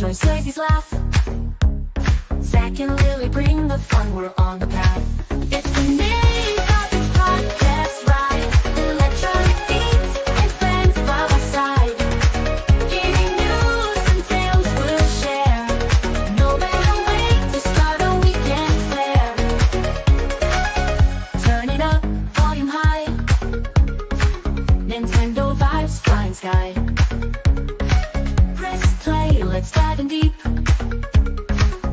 learns Lazy's laugh. Zach and Lily bring the fun, we're on the path. It's the Nintopics podcast, right? Electronic beats and friends by my side. Gaming news and tales we'll share. No better way to start a weekend fair. Turn it up, volume high. Nintendo vibes flying sky. Press play, let's dive in deep.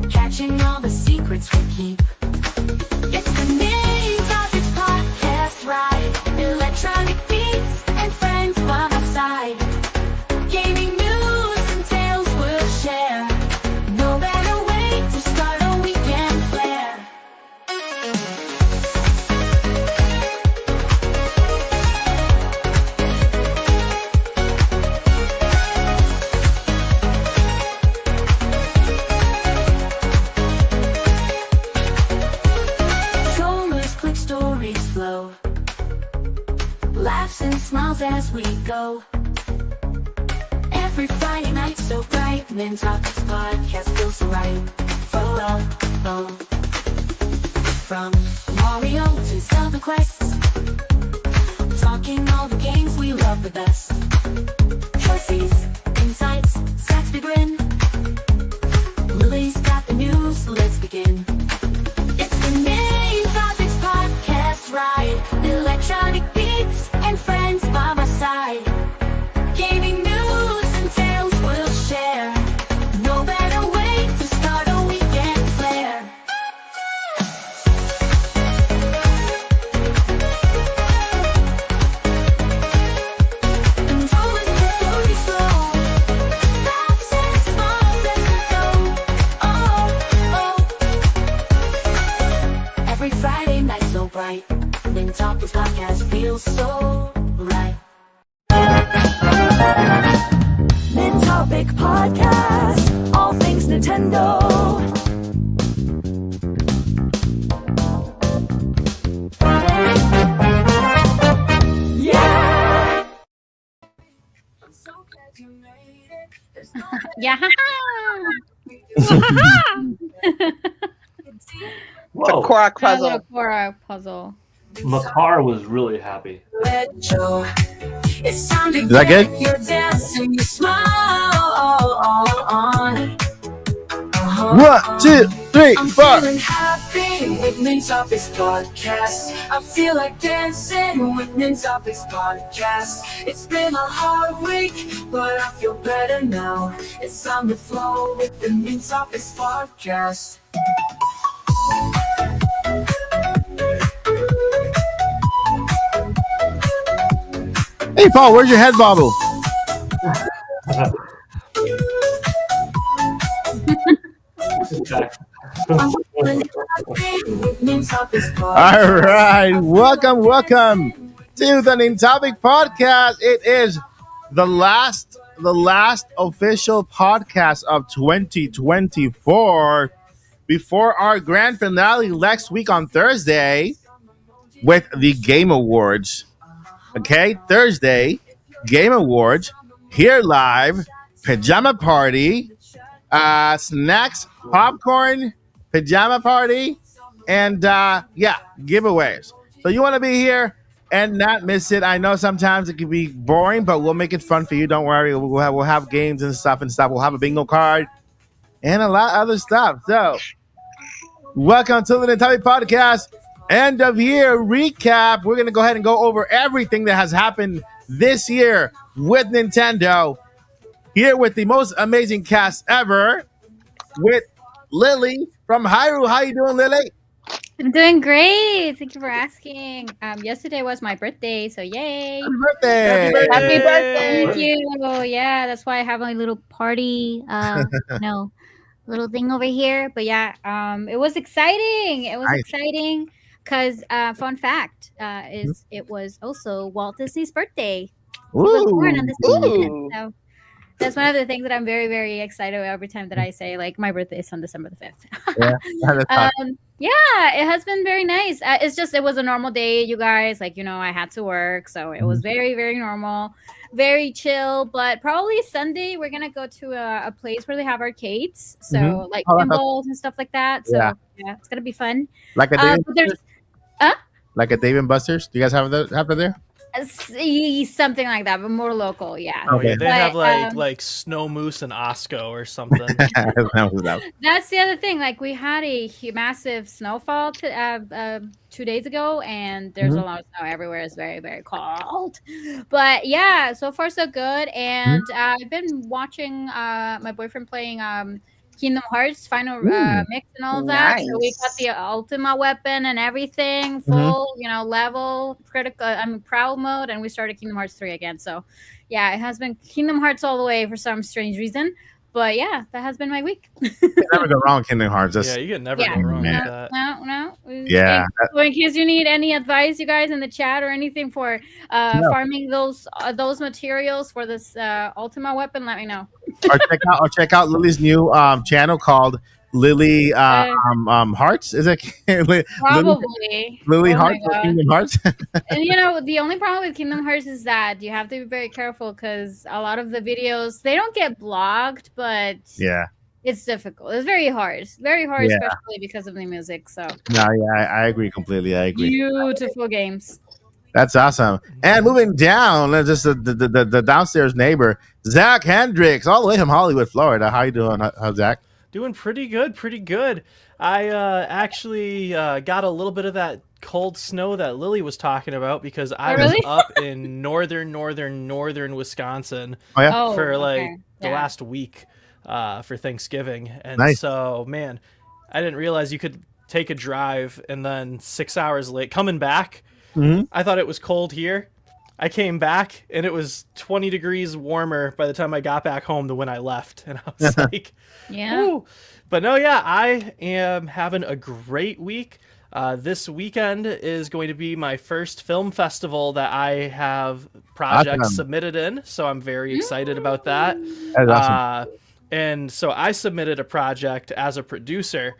Catching all the secrets we keep. It's the Nintopics podcast, right? Electronic beats and friends by my side. Gaming news and tales we'll share. No better way to start a weekend flair. Controllers, quick stories flow. Laughs and smiles as we go. Every Friday night so bright. Nintopics podcast feels so right. Oh. From Mario to Zelda quests. Talking all the games we love the best. Choices, insights, Zach's big grin. Lily's got the news, let's begin. It's the Nintopics podcast, right? Electronic beats and friends by my side. Gaming news and tales we'll share. No better way to start a weekend flair. Controllers and stories flow. Laughs and smiles as we go. Oh. Every Friday night so bright. Nintopics podcast feels so right. Nintopic Podcast, all things Nintendo. Yeah! Yeah. Whoa, Korok A puzzle. little Korok puzzle. Makar was really happy. Is that good? You're dancing, you smile on. 1, 2, 3, I'm 4. feeling happy with Nintopics podcast. I feel like dancing with Nintopics podcast. It's been a hard week, but I feel better now. It's time to flow with the Nintopics podcast. Hey, Paul, where's your head bobble? I'm feeling happy with Nintopics podcast. All right, welcome to the Nintopic Podcast. It is the last official podcast of 2024 before our grand finale next week on Thursday with the Game Awards. Okay, Thursday, Game Awards, here live, pajama party, snacks, popcorn, pajama party, and giveaways. So you want to be here and not miss it. I know sometimes it can be boring, but we'll make it fun for you. Don't worry. We'll have games and stuff. We'll have a bingo card and a lot of other stuff. So welcome to the Nintopic Podcast end of year recap. We're going to go ahead and go over everything that has happened this year with Nintendo. Here with the most amazing cast ever with Lilly from Hyrule. How you doing, Lilly? I'm doing great. Thank you for asking. Yesterday was my birthday, so yay! Happy birthday! Happy birthday. Thank you. Yeah, that's why I have a little party. Little thing over here. But yeah, it was exciting. It was Nice. exciting because fun fact it was also Walt Disney's birthday. He was born on this Ooh. season, so That's one of the things that I'm very, very excited about every time that I say like my birthday is on December the 5th. Yeah, that's awesome. Yeah, it has been very nice. It's just it was a normal day, you guys. Like I had to work, so it was very, very normal, very chill. But probably Sunday we're gonna go to a place where they have arcades, so like Oh, pinballs and stuff like that. So Yeah. yeah, it's gonna be fun. like a Dave, But there's huh? like a Dave and Buster's. Do you guys have that there? Something like that, but more local. Yeah. Oh yeah, Okay. they But, have like Snow Moose and Osco or something. That was that. That's the other thing. Like we had a massive snowfall 2 days ago, and there's a lot of snow everywhere. It's very, very cold. But yeah, so far so good. And I've been watching my boyfriend playing Kingdom Hearts Final Mix and all of that. So we got the Ultima weapon and everything, full, level, critical. Proud mode, and we started Kingdom Hearts 3 again. So yeah, it has been Kingdom Hearts all the way for some strange reason. But yeah, that has been my week. You never go wrong with Kingdom Hearts. Yeah, you can never Yeah. go wrong Man. with that. No. Yeah. So in case you need any advice, you guys in the chat or anything for farming those materials for this Ultima weapon, let me know. or check out Lily's new channel called Lilly Hearts. Is it Probably. Lilly Oh my Hearts or God. Kingdom Hearts? And the only problem with Kingdom Hearts is that you have to be very careful because a lot of the videos they don't get blocked, but Yeah. it's difficult. It's very hard. It's very hard, Yeah. especially because of the music. So No, yeah, I agree completely. I agree. beautiful games. That's awesome. And moving down, just the downstairs neighbor, Zach Hendricks, all the way from Hollywood, Florida. How you doing, Zach? Doing pretty good. I actually got a little bit of that cold snow that Lily was talking about because I was really? up in northern Wisconsin Oh yeah. Oh, for okay. the Yeah. last week for Thanksgiving. And Nice. so, man, I didn't realize you could take a drive and then 6 hours late coming back. I thought it was cold here. I came back and it was 20 degrees warmer by the time I got back home than when I left. And I was like, Yeah. Ooh. But no, yeah, I am having a great week. This weekend is going to be my first film festival that I have projects Awesome. submitted in. So I'm very excited about that. That's awesome. And so I submitted a project as a producer,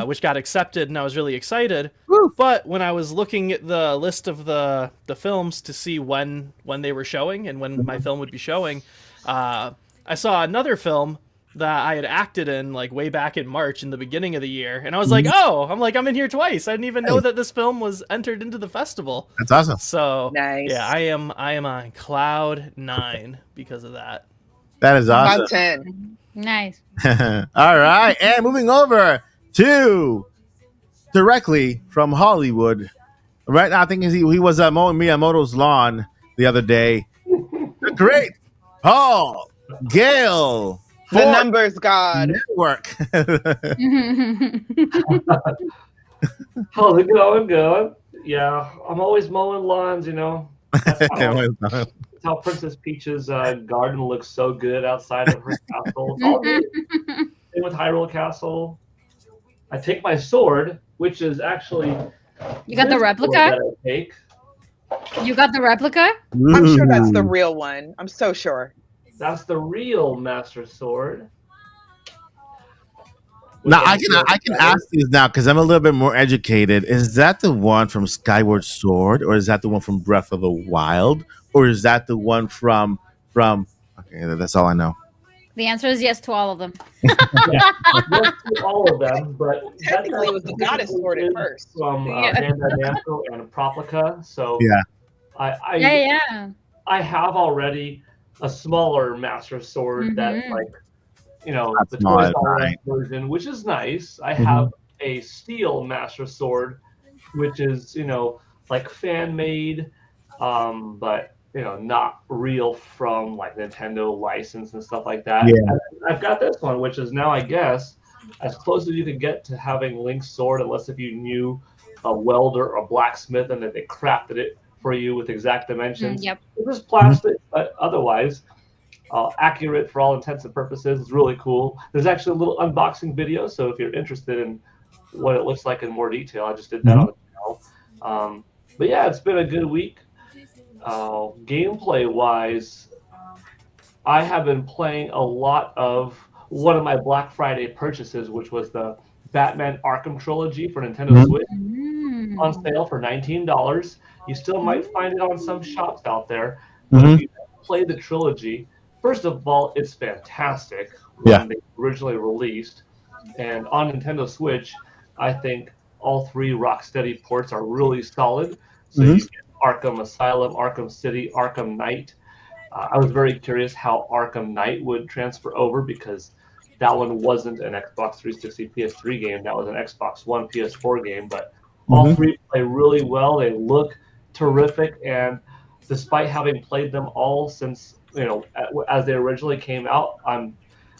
which got accepted, and I was really excited. Woo. But when I was looking at the list of the films to see when they were showing and when my film would be showing, I saw another film that I had acted in like way back in March in the beginning of the year, and I was like, I'm in here twice. I didn't even know that this film was entered into the festival. That's awesome. So Nice. yeah, I am on cloud 9 because of that. That is awesome. About 10. Nice. All right, and moving over to directly from Hollywood. Right now, I think he was mowing Miyamoto's lawn the other day. The great Paul Gale. The for numbers god. Network. How's it going? Yeah, I'm always mowing lawns, That's how Princess Peach's garden looks so good outside of her castle. It's all good. Same with Hyrule Castle. I take my sword, which is actually You got the this sword replica? that I take. You got the replica? I'm sure that's the real one. I'm so sure. That's the real Master Sword. Now I can ask these now because I'm a little bit more educated. Is that the one from Skyward Sword, or is that the one from Breath of the Wild, or is that the one from? Okay, that's all I know. The answer is yes to all of them. Yeah, yes to all of them, but Technically, it was the goddess sword at first. from Yeah. Bandai Namco and Proplica. So Yeah. Yeah. I have already a smaller Master Sword that's Mhm. like, That's the not Toys R Us right. version, which is nice. I have a steel Master Sword, which is, like fan made, but not real from like Nintendo license and stuff like that. Yeah. And I've got this one, which is now, I guess, as close as you could get to having Link's sword, unless if you knew a welder or blacksmith and that they crafted it for you with exact dimensions. Yep. It was plastic, but otherwise accurate for all intents and purposes. It's really cool. There's actually a little unboxing video, so if you're interested in what it looks like in more detail, I just did that on the channel. But yeah, it's been a good week. Gameplay wise, I have been playing a lot of one of my Black Friday purchases, which was the Batman Arkham trilogy for Nintendo Switch, on sale for $19. You still might find it on some shops out there, but if you play the trilogy, first of all, it's fantastic when they originally released, and on Nintendo Switch, I think all three Rocksteady ports are really solid. So you get Arkham Asylum, Arkham City, Arkham Knight. I was very curious how Arkham Knight would transfer over because that one wasn't an Xbox 360 PS3 game. That was an Xbox One PS4 game. But all three play really well. They look terrific. And despite having played them all since, as they originally came out,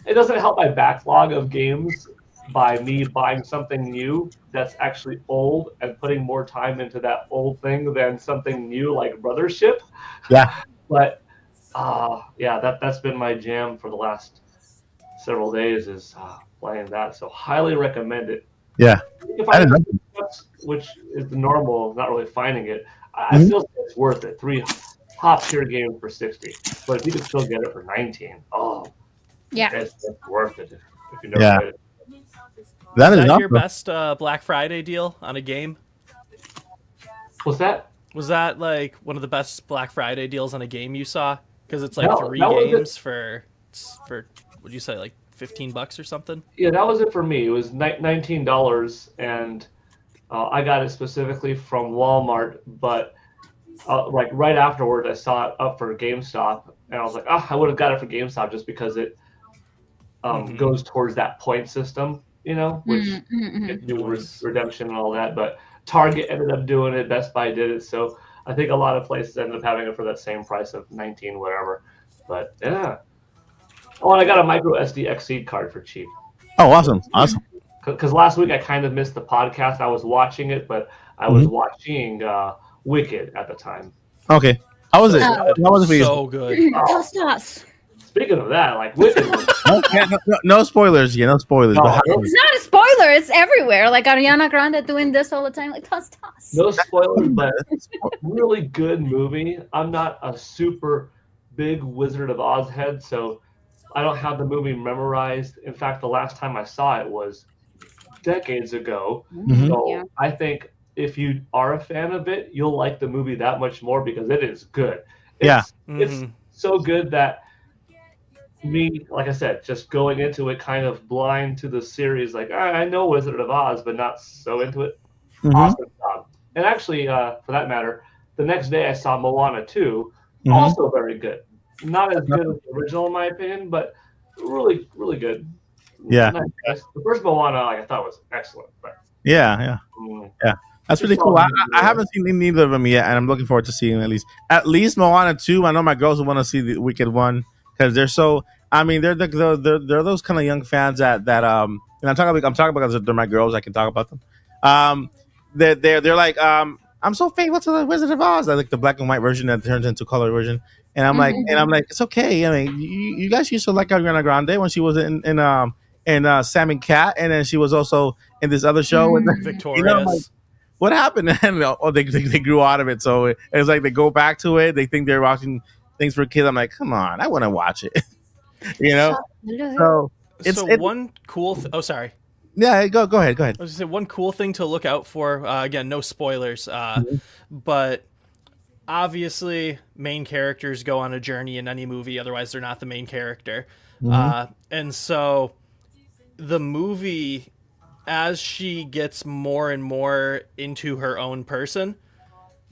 it doesn't help my backlog of games by me buying something new that's actually old and putting more time into that old thing than something new like Brothership. Yeah. But that's been my jam for the last several days is playing that. So highly recommend it. Yeah. If I which is the normal, not really finding it, I still think it's worth it. 3 top tier games for 60. But if you can still get it for 19, it's worth it if you never played it. That is is that your best Black Friday deal on a game? What's that? Was that like one of the best Black Friday deals on a game you saw? Because it's like No, 3 that was games for would you say like $15 or something? Yeah, that was it for me. It was $19, and I got it specifically from Walmart. But like right afterwards, I saw it up for GameStop, and I was like, I would have got it for GameStop just because it goes towards that point system, which redemption and all that. But Target ended up doing it. Best Buy did it. So I think a lot of places ended up having it for that same price of 19, whatever. But yeah. Oh, and I got a micro SD XC card for cheap. Oh, awesome. Because last week I kind of missed the podcast. I was watching it, but I was watching Wicked at the time. Okay. How was it? How was it for you? So good. Speaking of that, like Wicked was... no spoilers. Yeah, no spoilers. No, It's not a spoiler. It's everywhere. Like Ariana Grande doing this all the time. Like, toss. No spoilers, but really good movie. I'm not a super big Wizard of Oz head, so I don't have the movie memorized. In fact, the last time I saw it was decades ago. So I think if you are a fan of it, you'll like the movie that much more because it is good. It's so good that me, like I said, just going into it kind of blind to the series, like I know Wizard of Oz, but not so into it. Awesome job. And actually, for that matter, the next day I saw Moana 2, also very good. Not as good as the original, in my opinion, but really, really good. Yeah. Nice. The first Moana, I thought was excellent. But yeah. That's really cool. I haven't seen neither of them yet, and I'm looking forward to seeing at least Moana 2. I know my girls will want to see the Wicked one because they're so. I mean, they're those kind of young fans that and I'm talking about because they're my girls. I can talk about them. They're like I'm so faithful to the Wizard of Oz. I like the black and white version that turns into color version. And I'm like, it's okay. I mean, you guys used to like Ariana Grande when she was in Sam and Cat, and then she was also in this other show with Victorious. Like, what happened? And they grew out of it. So it's like they go back to it. They think they're watching things for kids. I'm like, come on, I want to watch it. So it's one cool. Sorry. Yeah, go ahead. I was gonna say one cool thing to look out for. Again, no spoilers. But obviously, main characters go on a journey in any movie. Otherwise, they're not the main character. And so, the movie, as she gets more and more into her own person,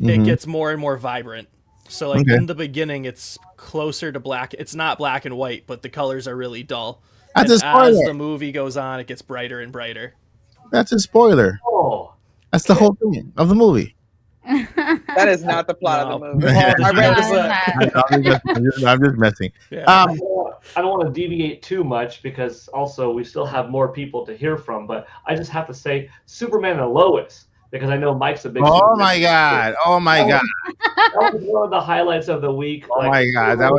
it gets more and more vibrant. So, like in the beginning, it's closer to black. It's not black and white, but the colors are really dull. That's and a spoiler. as the movie goes on, it gets brighter and brighter. That's a spoiler. Oh, that's the whole thing of the movie. That is not the plot of the movie. I read I'm just messing. Yeah. I don't want to deviate too much because also we still have more people to hear from. But I just have to say Superman and Lois because I know Mike's a big. Oh Superman my god! fan. Oh my god! That was one of the highlights of the week. Oh my god! That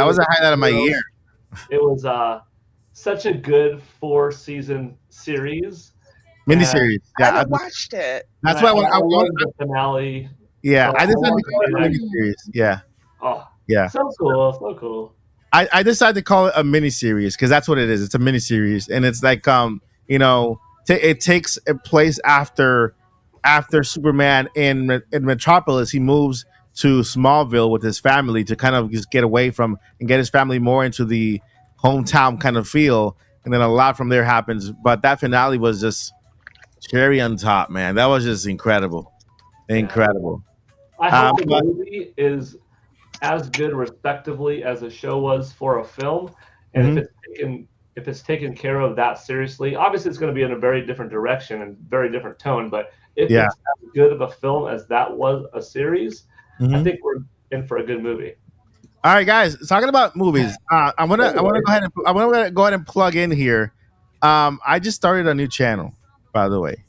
was a highlight of my year. It was such a good 4-season series. Miniseries. I haven't watched it. That's why I love the finale. Yeah, I just want had to to go to the miniseries. Yeah. Oh, Yeah. so cool. I decided to call it a mini series because that's what it is. It's a mini series, and it's like you know, it takes a place after Superman in Metropolis. He moves to Smallville with his family to kind of just get away from and get his family more into the hometown kind of feel, and then a lot from there happens. But that finale was just cherry on top, man. That was just incredible, incredible. I hope the But movie is as good respectively as the show was for a film, and Mhm. if it's taken care of that seriously, obviously it's going to be in a very different direction and very different tone. But if Yeah. it's as good of a film as that was a series, I Mhm. think we're in for a good movie. All right, guys. Talking about movies, I want to go ahead and plug in here. I just started a new channel, by the way.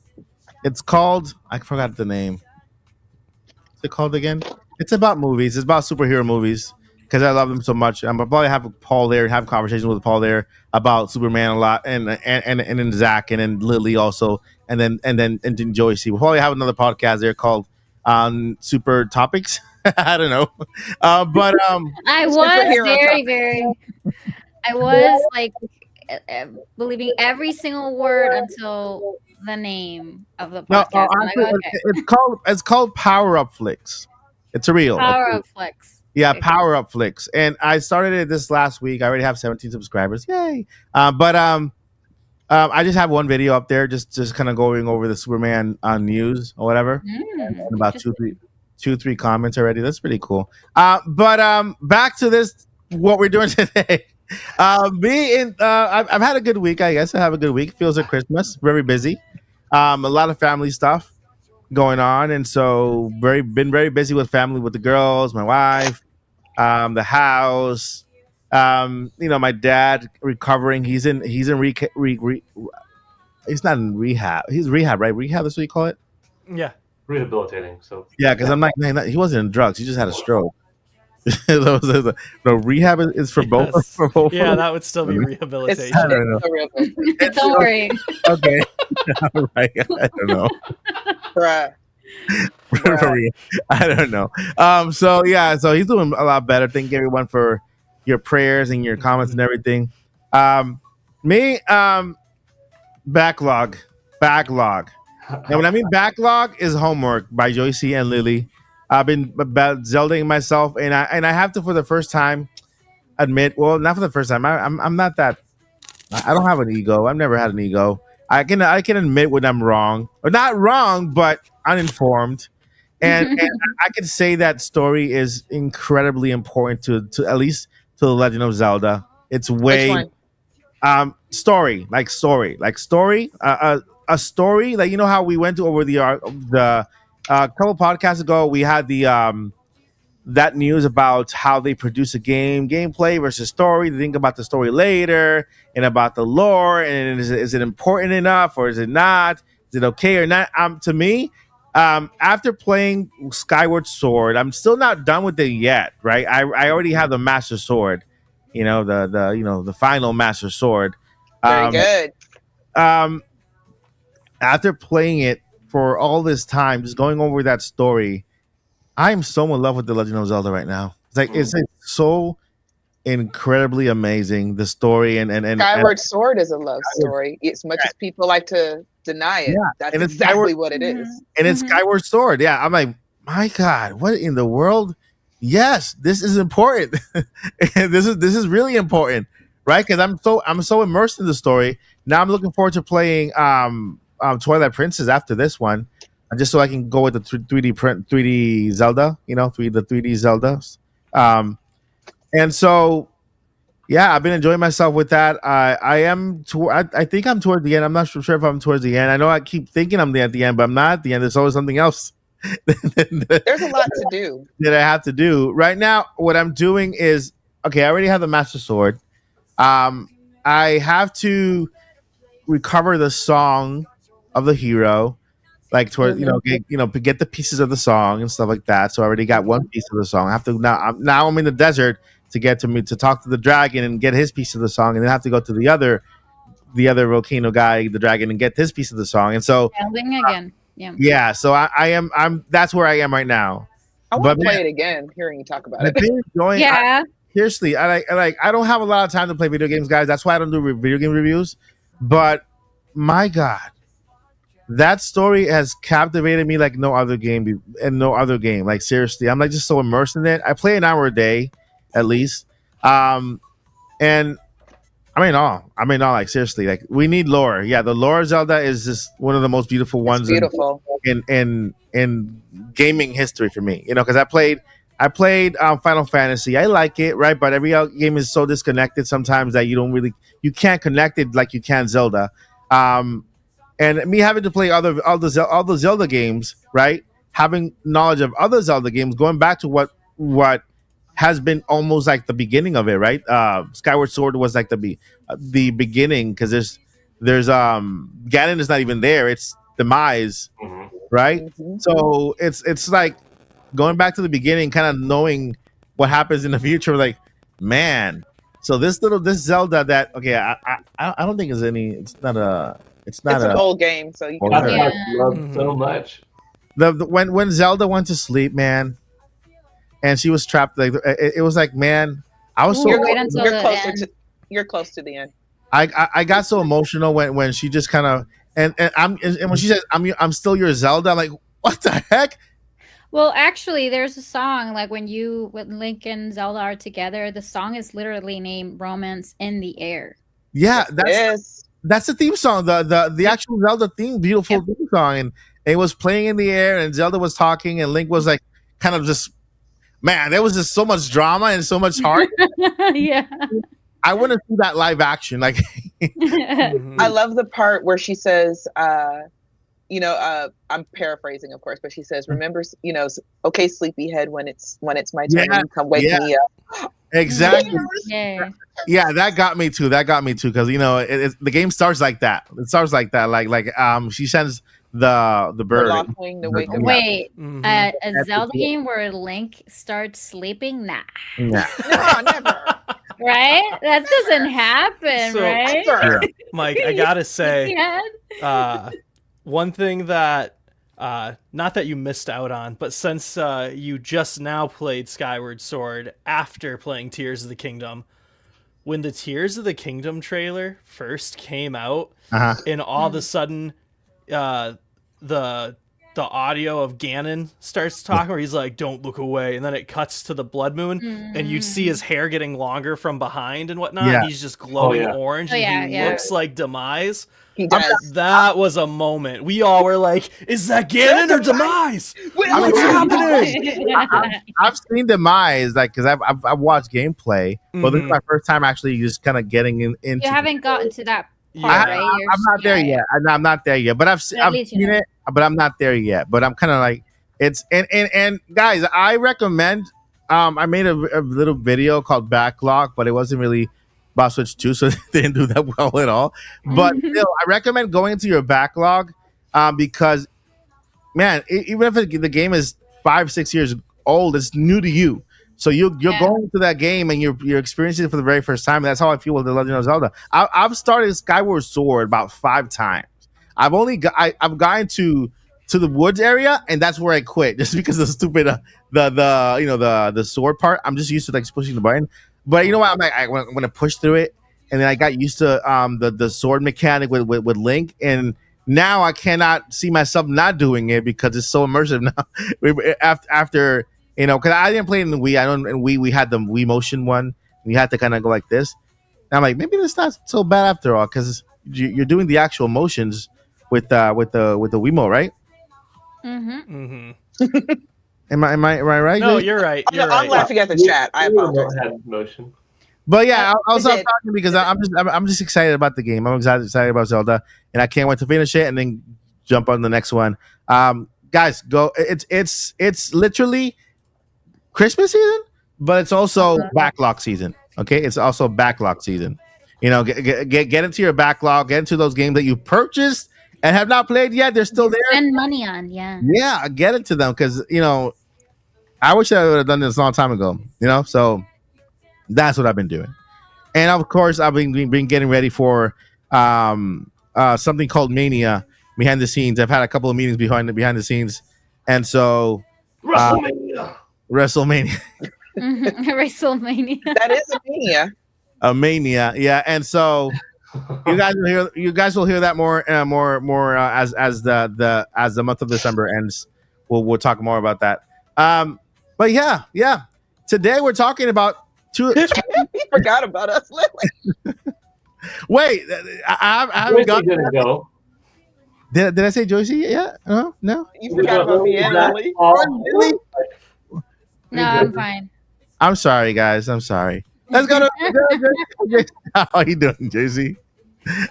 It's called I forgot the name. What's it called again? It's about movies. It's about superhero movies because I love them so much. I'm probably have Paul there, have conversations with Paul there about Superman a lot, and then Zach, and then Lily also, and then Joycey. We'll probably have another podcast there called Super Topics. I don't know, but I was Superhero very, topic. very. I was like believing every single word until the name of the no, podcast. I'm like, honestly, okay, it's called Power Up Flicks. It's a real. Power of Flex. Yeah, Okay. Power Up Flicks, and I started it this last week. I already have 17 subscribers. Yay! But I just have one video up there, just kind of going over the Superman news or whatever, and about two, three comments already. That's pretty cool. But back to this, what we're doing today. I've had a good week. I guess I have a good week. Feels like Christmas. Very busy. A lot of family stuff going on, and so been very busy with family, with the girls, my wife, the house. My dad recovering. He's not in rehab. He's rehab, right? Rehab. That's what you call it. Yeah. Rehabilitating. So Yeah, because I'm not. He wasn't in drugs. He just had a stroke. No, rehab is for both. Yes. For both. Yeah, that would still be It's, rehabilitation. I don't know. it's a real thing. Don't worry. Okay. All right. I don't know. Bruh. I don't know. So yeah, so he's doing a lot better. Thank everyone for your prayers and your comments and everything. Me, backlog. And when I mean backlog, is homework by Joycey and Lily. I've been about Zeldaing myself, and I have to, for the first time, admit. Well, not for the first time. I'm not that. I don't have an ego. I've never had an ego. I can admit when I'm wrong, or not wrong, but uninformed. And I can say that story is incredibly important to at least to the Legend of Zelda. It's Which way one? story, like a story, like, you know how we went to over the couple podcasts ago, we had the that news about how they produce a gameplay versus story. They think about the story later and about the lore, and is it important enough or is it not? Is it okay or not? To me, after playing Skyward Sword, I'm still not done with it yet. Right? I already have the Master Sword. The final Master Sword. Very good. After playing it for all this time, just going over that story, I am so in love with the Legend of Zelda right now. It's so incredibly amazing, the story and Skyward Sword is a love story. As much as people like to deny it, Yeah, that's and it's exactly what it is. and it's Skyward Sword. Yeah, I'm like, my God, what in the world? Yes, this is important. this is really important, right? Because I'm so immersed in the story. Now I'm looking forward to playing Twilight Princess after this one, just so I can go with the 3D Zelda, the 3D Zeldas. And so, yeah, I've been enjoying myself with that. I think I'm towards the end. I'm not sure if I'm towards the end. I know I keep thinking I'm at the end, but I'm not at the end. There's always something else There's a lot to do. that I have to do. Right now, what I'm doing is, okay, I already have the Master Sword. I have to recover the song of the hero, like toward get the pieces of the song and stuff like that. So I already got one piece of the song. I have to now I'm in the desert to get to talk to the dragon and get his piece of the song, and then I have to go to the other volcano guy, the dragon, and get his piece of the song. And so Building again. Yeah. yeah, so I'm that's where I am right now. I want But to play man, it again, hearing you talk about I've it. been enjoying. Yeah. seriously, I don't have a lot of time to play video games, guys. That's why I don't do video game reviews. But my God, that story has captivated me like no other game and no other game. Like seriously, I'm like just so immersed in it. I play an hour a day, at least. And like seriously, like we need lore. Yeah, the lore of Zelda is just one of the most beautiful It's ones beautiful. in gaming history for me. You know, because I played Final Fantasy. I like it, right? But every game is so disconnected sometimes that you can't connect it like you can Zelda. Um, and me having to play all the Zelda games, right? Having knowledge of other Zelda games, going back to what has been almost like the beginning of it, right? Skyward Sword was like the beginning because there's Ganon is not even there. It's Demise, Mhm. right? Mhm. So it's like going back to the beginning, kind of knowing what happens in the future. Like, man, so this Zelda that okay, I don't think it's any. It's not It's an a old game, so you can. That's Yeah. why I Yeah. love so much. the when Zelda went to sleep, man, and she was trapped. Like it was like, man, I was Ooh, so You're, wait until you're the closer end. to. You're close to the end. I got so emotional when she just kind of and when she says I'm still your Zelda, I'm like, what the heck? Well, actually, there's a song like when Link and Zelda are together. The song is literally named "Romance in the Air." Yeah, Yes. that's the theme song, the actual Zelda theme, beautiful theme song, and it was playing in the air, and Zelda was talking, and Link was like, kind of just, man, there was just so much drama and so much heart. Yeah. I want to see that live action, like, Mhm. I love the part where she says, I'm paraphrasing, of course, but she says, "Remember, okay, sleepyhead, when it's my turn, Yeah, you come wake yeah. me up." exactly. Yeah. Yeah, that got me too. Because the game starts like that. It starts like that. She sends the The bird. Lockling to wake up. Wait, Mhm. a Zelda game where Link starts sleeping? Nah. Yeah. No, never. Right? That doesn't happen, So- right? Never. Mike, I gotta say, Yeah. one thing that not that you missed out on, but since you just now played Skyward Sword after playing Tears of the Kingdom, when the Tears of the Kingdom trailer first came out, Uh-huh. and all of a sudden the audio of Ganon starts talking where he's like, "Don't look away," and then it cuts to the Blood Moon and you see his hair getting longer from behind and whatnot, Yeah. and he's just glowing yeah. orange Oh, and yeah, he yeah. looks like Demise. He does. That was a moment. We all were like, "Is that Ganon or Demise? What's happening?" I've seen Demise, like, because I've watched gameplay, but this is Mhm. my first time actually just kind of getting into. You haven't gotten to that part, Yeah. right? I'm not there yet. I'm not there yet, but I've But at least you seen know. it, but I'm not there yet. But I'm kind of like it's and guys, I recommend. I made a little video called Backlog, but it wasn't really about Switch 2, so it didn't do that well at all. But still, I recommend going into your backlog because, man, even if the game is 5-6 years old, it's new to you. So you're Yeah. going to that game and you're experiencing it for the very first time. That's how I feel with the Legend of Zelda. I've started Skyward Sword about 5 times. I've gotten to the woods area, and that's where I quit just because of the stupid the sword part. I'm just used to like pushing the button. But you know what? I'm like, I'm gonna push through it, and then I got used to the sword mechanic with Link, and now I cannot see myself not doing it because it's so immersive now. After because I didn't play it in the Wii. I don't. In Wii we had the Wii Motion one. We had to kind of go like this. And I'm like, maybe it's not so bad after all because you're doing the actual motions with the Wiimote, right? Mm-hmm. Mhm. Am I right? No, Jay? you're right. I'm, You're I'm right. laughing at the chat. I Your apologize. remote had motion. But yeah, I was It did. talking because I'm just excited about the game. I'm excited about Zelda, and I can't wait to finish it and then jump on the next one. Guys, go! It's literally Christmas season, but it's also backlog season. Okay, it's also backlog season. Get into your backlog, get into those games that you purchased and have not played yet. They're still there. Spend money on, yeah. Yeah, get into them because I wish I would have done this a long time ago. So that's what I've been doing. And of course, I've been getting ready for something called Mania behind the scenes. I've had a couple of meetings behind the scenes, and so WrestleMania. WrestleMania. WrestleMania. That is a mania. A mania, yeah. And so you guys will hear that more as the month of December ends. We'll talk more about that. But yeah. Today we're talking about two. He forgot about us, Lily. Wait, I haven't got. Didn't go. Did I say Joycey? Yeah. No. You forgot about me and Lily. Really? No, I'm fine. I'm sorry, guys. I'm sorry. Let's go to. How are you doing, Joycey?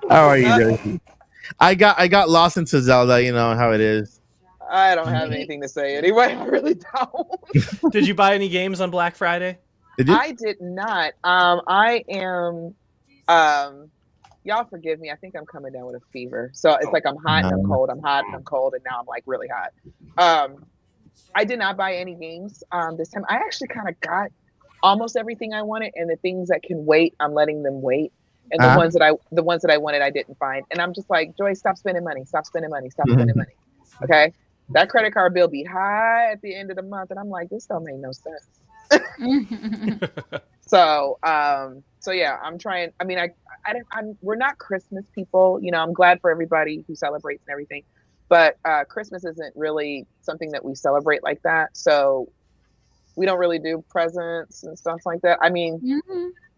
How are you, Joycey? I got lost into Zelda. You know how it is. I don't have anything to say anyway. I really don't. Did you buy any games on Black Friday? Did you? I did not. I am. Y'all forgive me. I think I'm coming down with a fever. So it's like I'm hot and I'm cold. I'm hot and I'm cold, and now I'm like really hot. I did not buy any games this time. I actually kind of got almost everything I wanted, and the things that can wait, I'm letting them wait. And the ones that I wanted, I didn't find. And I'm just like, Joy, stop spending money. Stop spending money. Stop spending money. Okay, that credit card bill be high at the end of the month, and I'm like, this don't make no sense. So yeah, I'm trying. I mean, we're not Christmas people. You know, I'm glad for everybody who celebrates and everything, but Christmas isn't really something that we celebrate like that. So we don't really do presents and stuff like that. I mean,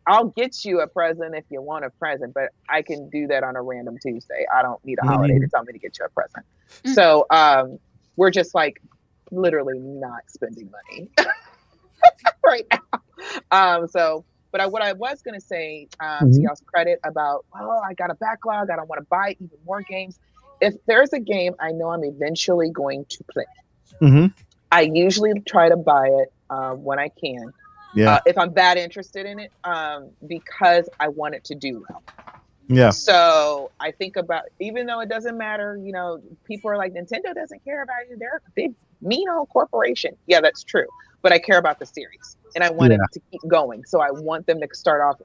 I'll get you a present if you want a present, but I can do that on a random Tuesday. I don't need a holiday to tell me to get you a present. So we're just like literally not spending money right now. But what I was going to say to y'all's credit about, I got a backlog. I don't want to buy even more games. If there's a game I know I'm eventually going to play, I usually try to buy it when I can. Yeah. If I'm that interested in it, because I want it to do well. Yeah. So I think about, even though it doesn't matter, you know, people are like, Nintendo doesn't care about you. They're a big, mean old corporation. Yeah, that's true. But I care about the series, and I want it to keep going. So I want them to start off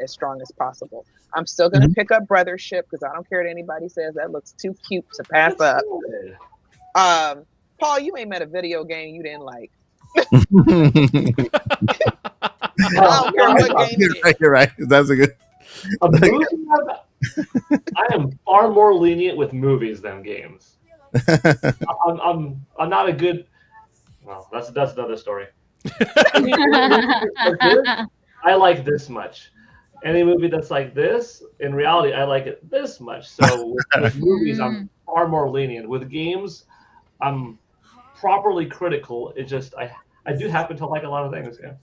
as strong as possible. I'm still going to pick up Brothership because I don't care what anybody says. That looks too cute to pass up. Paul, you ain't met a video game you didn't like. I don't care what game it is. You're right. That's a good. I am far more lenient with movies than games. I'm not a good. Well, that's another story. I like this much. Any movie that's like this, in reality, I like it this much. So with movies, I'm far more lenient. With games, I'm properly critical. It's just I do happen to like a lot of things. Yeah.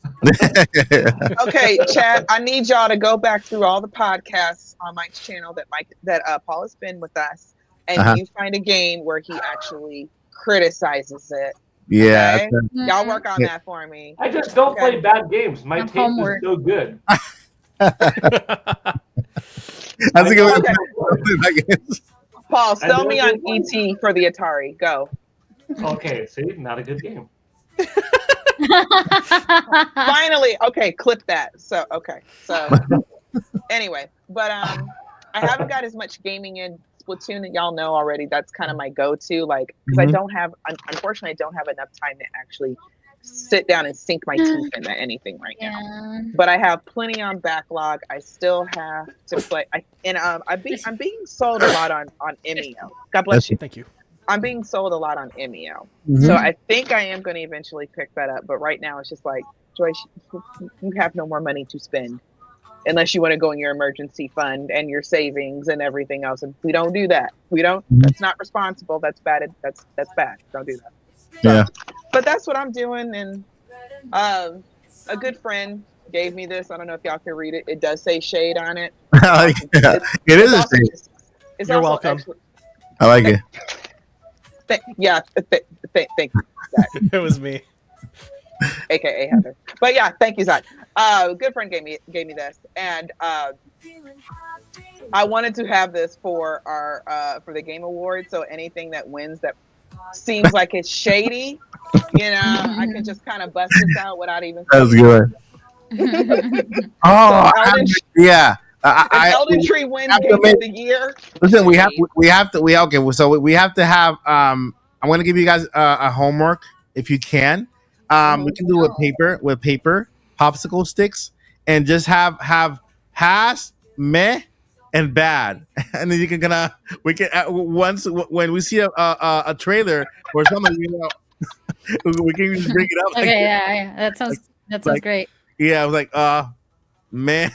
Okay, Chad, I need y'all to go back through all the podcasts on Mike's channel that Paul has been with us, and you find a game where he actually criticizes it. Yeah. Okay? Y'all work on that for me. I just don't play bad games. My taste is so good. That's a good one. Paul, sell me on ET for the Atari. Go. Okay, see, not a good game. Finally, okay, clip that. So anyway, but I haven't got as much gaming in Splatoon that y'all know already. That's kind of my go-to, like, because unfortunately I don't have enough time to actually sit down and sink my teeth into anything right now. But I have plenty on backlog. I still have to play. I'm being sold a lot on Emio. God bless you. Thank you. I'm being sold a lot on Emio. So I think I am going to eventually pick that up. But right now it's just like, Joyce, you have no more money to spend unless you want to go in your emergency fund and your savings and everything else. And we don't do that. We don't. That's not responsible. That's bad. That's bad. Don't do that. So, but that's what I'm doing. And a good friend gave me this. I don't know if y'all can read it. It does say shade on it. It is a shade. You're welcome. I like it. Thank you. Zach. It was me. AKA Heather. But yeah, thank you, Zach. A good friend gave me this, and I wanted to have this for our for the Game Awards. So anything that wins that seems like it's shady, you know, I can just kind of bust this out without even. That's good. Oh, yeah. Elden Tree wins Game of the Year. Listen, we have to have. I'm going to give you guys a homework if you can. We can do with paper, popsicle sticks, and just have has, meh, and bad, and then we can once when we see a trailer or something, we can just bring it up. Okay, yeah, that sounds great. Yeah, I was like, man,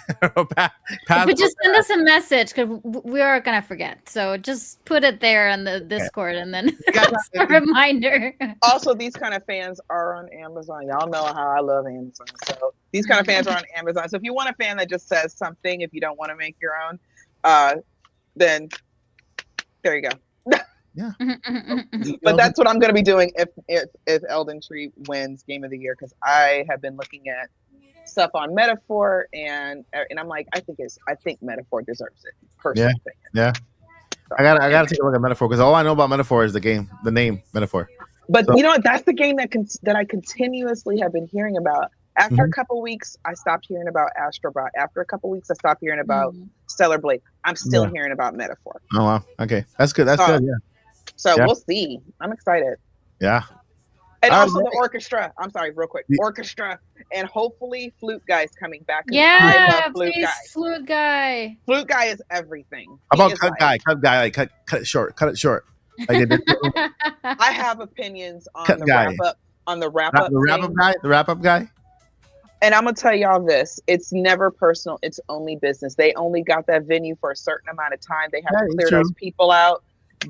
But just send us a message because we are gonna forget. So just put it there on the Discord, and then it's a reminder. Also, these kind of fans are on Amazon. Y'all know how I love Amazon. So these kind of fans are on Amazon. So if you want a fan that just says something, if you don't want to make your own, then there you go. Yeah. But that's what I'm going to be doing if Elden Tree wins Game of the Year, because I have been looking at stuff on Metaphor and I'm like, I think Metaphor deserves it. Personally. Yeah. So, I gotta take a look at Metaphor because all I know about Metaphor is the name Metaphor. But you know what? That's the game that I continuously have been hearing about. After a couple weeks, I stopped hearing about Astrobot. After a couple weeks, I stopped hearing about Stellar Blade. I'm still hearing about Metaphor. Oh wow. Okay. That's good. That's good. Yeah. So we'll see. I'm excited. Yeah. And also the orchestra. I'm sorry, real quick. Orchestra. And hopefully Flute Guy's coming back. Yeah, please, Flute Guy. Flute Guy is everything. How about Cut Guy? Cut Guy, like cut it short. Cut it short. Like I have opinions on the wrap up. On the wrap up. The wrap up guy. And I'm gonna tell y'all this: it's never personal. It's only business. They only got that venue for a certain amount of time. They have to clear those people out.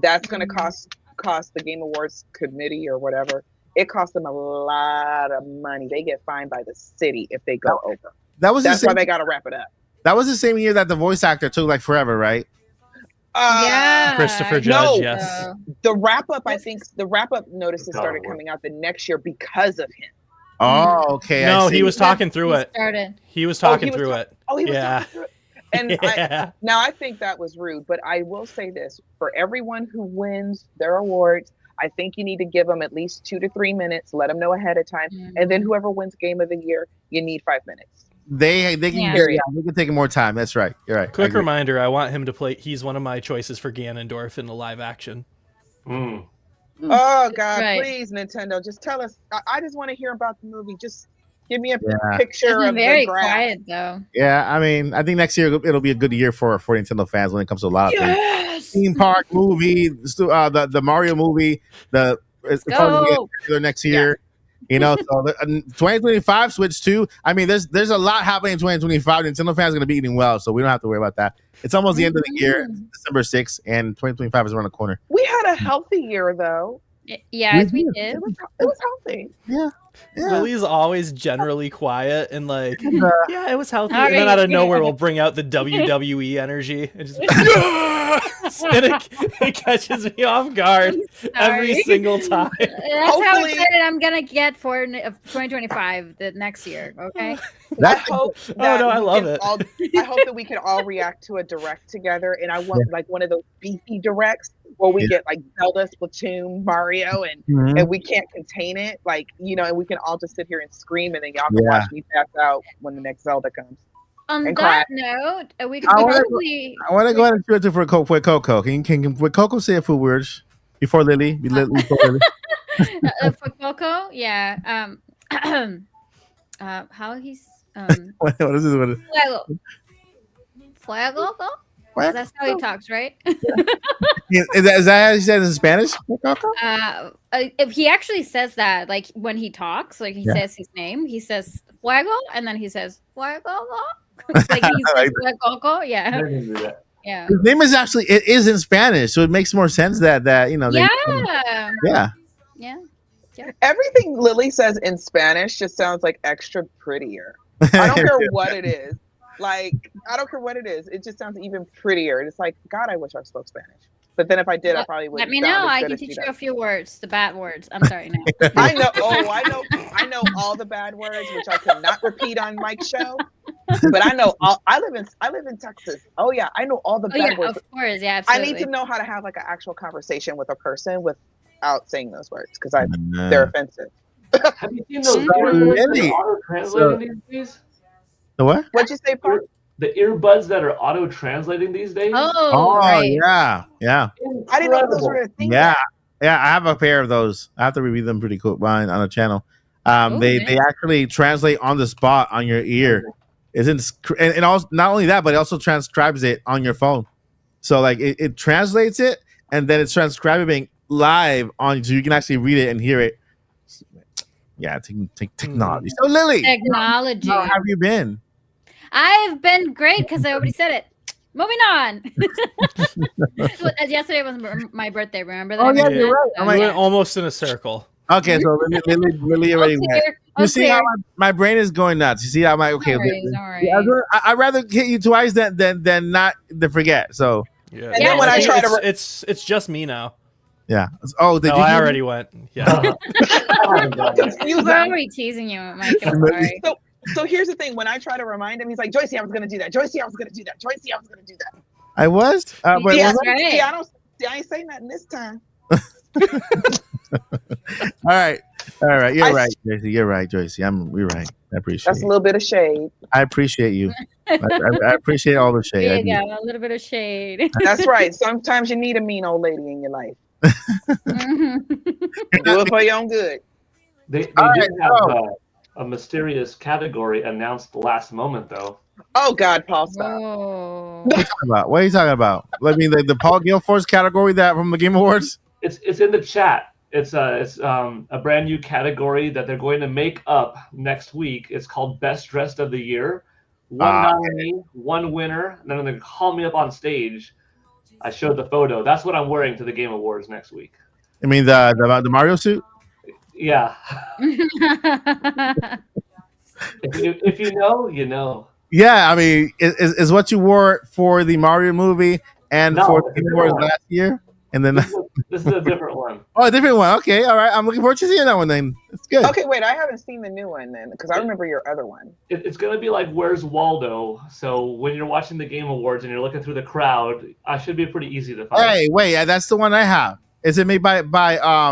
That's gonna cost the Game Awards committee or whatever. It costs them a lot of money. They get fined by the city if they go over. That's why they got to wrap it up. That was the same year that the voice actor took like forever, right? Yeah, Christopher Judge. Yes. The wrap up. I think the wrap up notices started coming out the next year because of him. Oh, okay. No, he was talking through it. He was talking through it. Oh, he was talking through it. And I think that was rude, but I will say this: for everyone who wins their awards, I think you need to give them at least 2 to 3 minutes. Let them know ahead of time, and then whoever wins Game of the Year, you need 5 minutes. They can take more time. That's right. You're right. Quick reminder: I want him to play. He's one of my choices for Ganondorf in the live action. Oh God, please, Nintendo, just tell us. I just want to hear about the movie. Just give me a picture of very the graph. quiet though. Yeah, I mean, I think next year it'll be a good year for Nintendo fans when it comes to a lot of things. Theme park movie, the Mario movie, it's probably next year. You know, so 2025 Switch 2. I mean, there's a lot happening in 2025. Nintendo fans are going to be eating well, so we don't have to worry about that. It's almost the end of the year, December 6th, and 2025 is around the corner. We had a healthy year, though. Yeah, we did. It was healthy. Yeah. Lily's always generally quiet and like, it was healthy. And then out of nowhere, we'll bring out the WWE energy and just, and it catches me off guard every single time. That's how excited I'm gonna get for 2025, the next year. Okay. I hope. I love it. I hope that we can all react to a direct together, and I want like one of those beefy directs where we get like Zelda, Splatoon, Mario, and we can't contain it, like, you know, and we can all just sit here and scream, and then y'all can watch me pass out when the next Zelda comes. On that note, I want to go ahead and shoot it for Coco. Can Coco say a few words before Lily? For Coco, yeah. How he's what is this? Fuego? That's how he talks, right? Is that how he says in Spanish? If he actually says that, like when he talks, like he says his name, he says Fuego, and then he says Fuego. Like he says Fuego, yeah. His name is actually in Spanish, so it makes more sense that you know. Yeah. Everything Lily says in Spanish just sounds like extra prettier. I don't care what it is. Like, I don't care what it is. It just sounds even prettier. It's like, God, I wish I spoke Spanish. But then if I did, I probably would. Let me know. I can teach you a few words, the bad words. I'm sorry. No. I know. Oh, I know all the bad words, which I cannot repeat on Mike's show. But I know all. I live in Texas. Oh yeah, I know all the bad words. Of course, yeah. Absolutely. I need to know how to have like an actual conversation with a person without saying those words because they're offensive. Have you seen those auto-translating these days? The what? What'd you say, Paul? The earbuds that are auto-translating these days? Right. Yeah. I didn't know those were a thing. Yeah. I have a pair of those. I have to review them pretty cool on a channel. They actually translate on the spot on your ear. And also not only that, but it also transcribes it on your phone. So like it translates it and then it's transcribing live on, so you can actually read it and hear it. Yeah, technology. So Lily, technology. how have you been? I've been great because I already said it. Moving on. Yesterday was my birthday. Remember that? Oh yeah, you're right. I went almost in a circle. Okay, so Lily already went. You see how my brain is going nuts. You see how my okay. I'd rather hit you twice than not to forget. So yeah. And then when I try to, it's just me now. Yeah. Oh, I already went. Yeah. He's already teasing you, Mike. I'm sorry. So here's the thing. When I try to remind him, he's like, "Joycey, I was going to do that. Joycey, I was going to do that. Joycey, I was going to do that." I was. But yeah, right. I ain't saying nothing this time. All right. You're right, Joycey. You're right, Joycey. You're right. I appreciate. That's a little bit of shade. I appreciate you. I appreciate all the shade. There you go. A little bit of shade. That's right. Sometimes you need a mean old lady in your life. Do it for your own good. They did have a mysterious category announced last moment, though. Oh God, Paul, stop. Oh. What are you talking about? I mean, the Paul Guilford's category that from the Game Awards. It's in the chat. It's a brand new category that they're going to make up next week. It's called Best Dressed of the Year. One nominee, one winner, and then they're going to call me up on stage. I showed the photo. That's what I'm wearing to the Game Awards next week. I mean the Mario suit. Yeah. if you know, you know. Yeah, I mean, is what you wore for the Mario movie and for the Game Awards last year, and then this is a different one. Oh, a different one. Okay, all right. I'm looking forward to seeing that one then. It's good. Okay, wait. I haven't seen the new one then because I remember your other one. It's going to be like Where's Waldo? So when you're watching the Game Awards and you're looking through the crowd, I should be pretty easy to find. Hey, wait, that's the one I have. Is it made by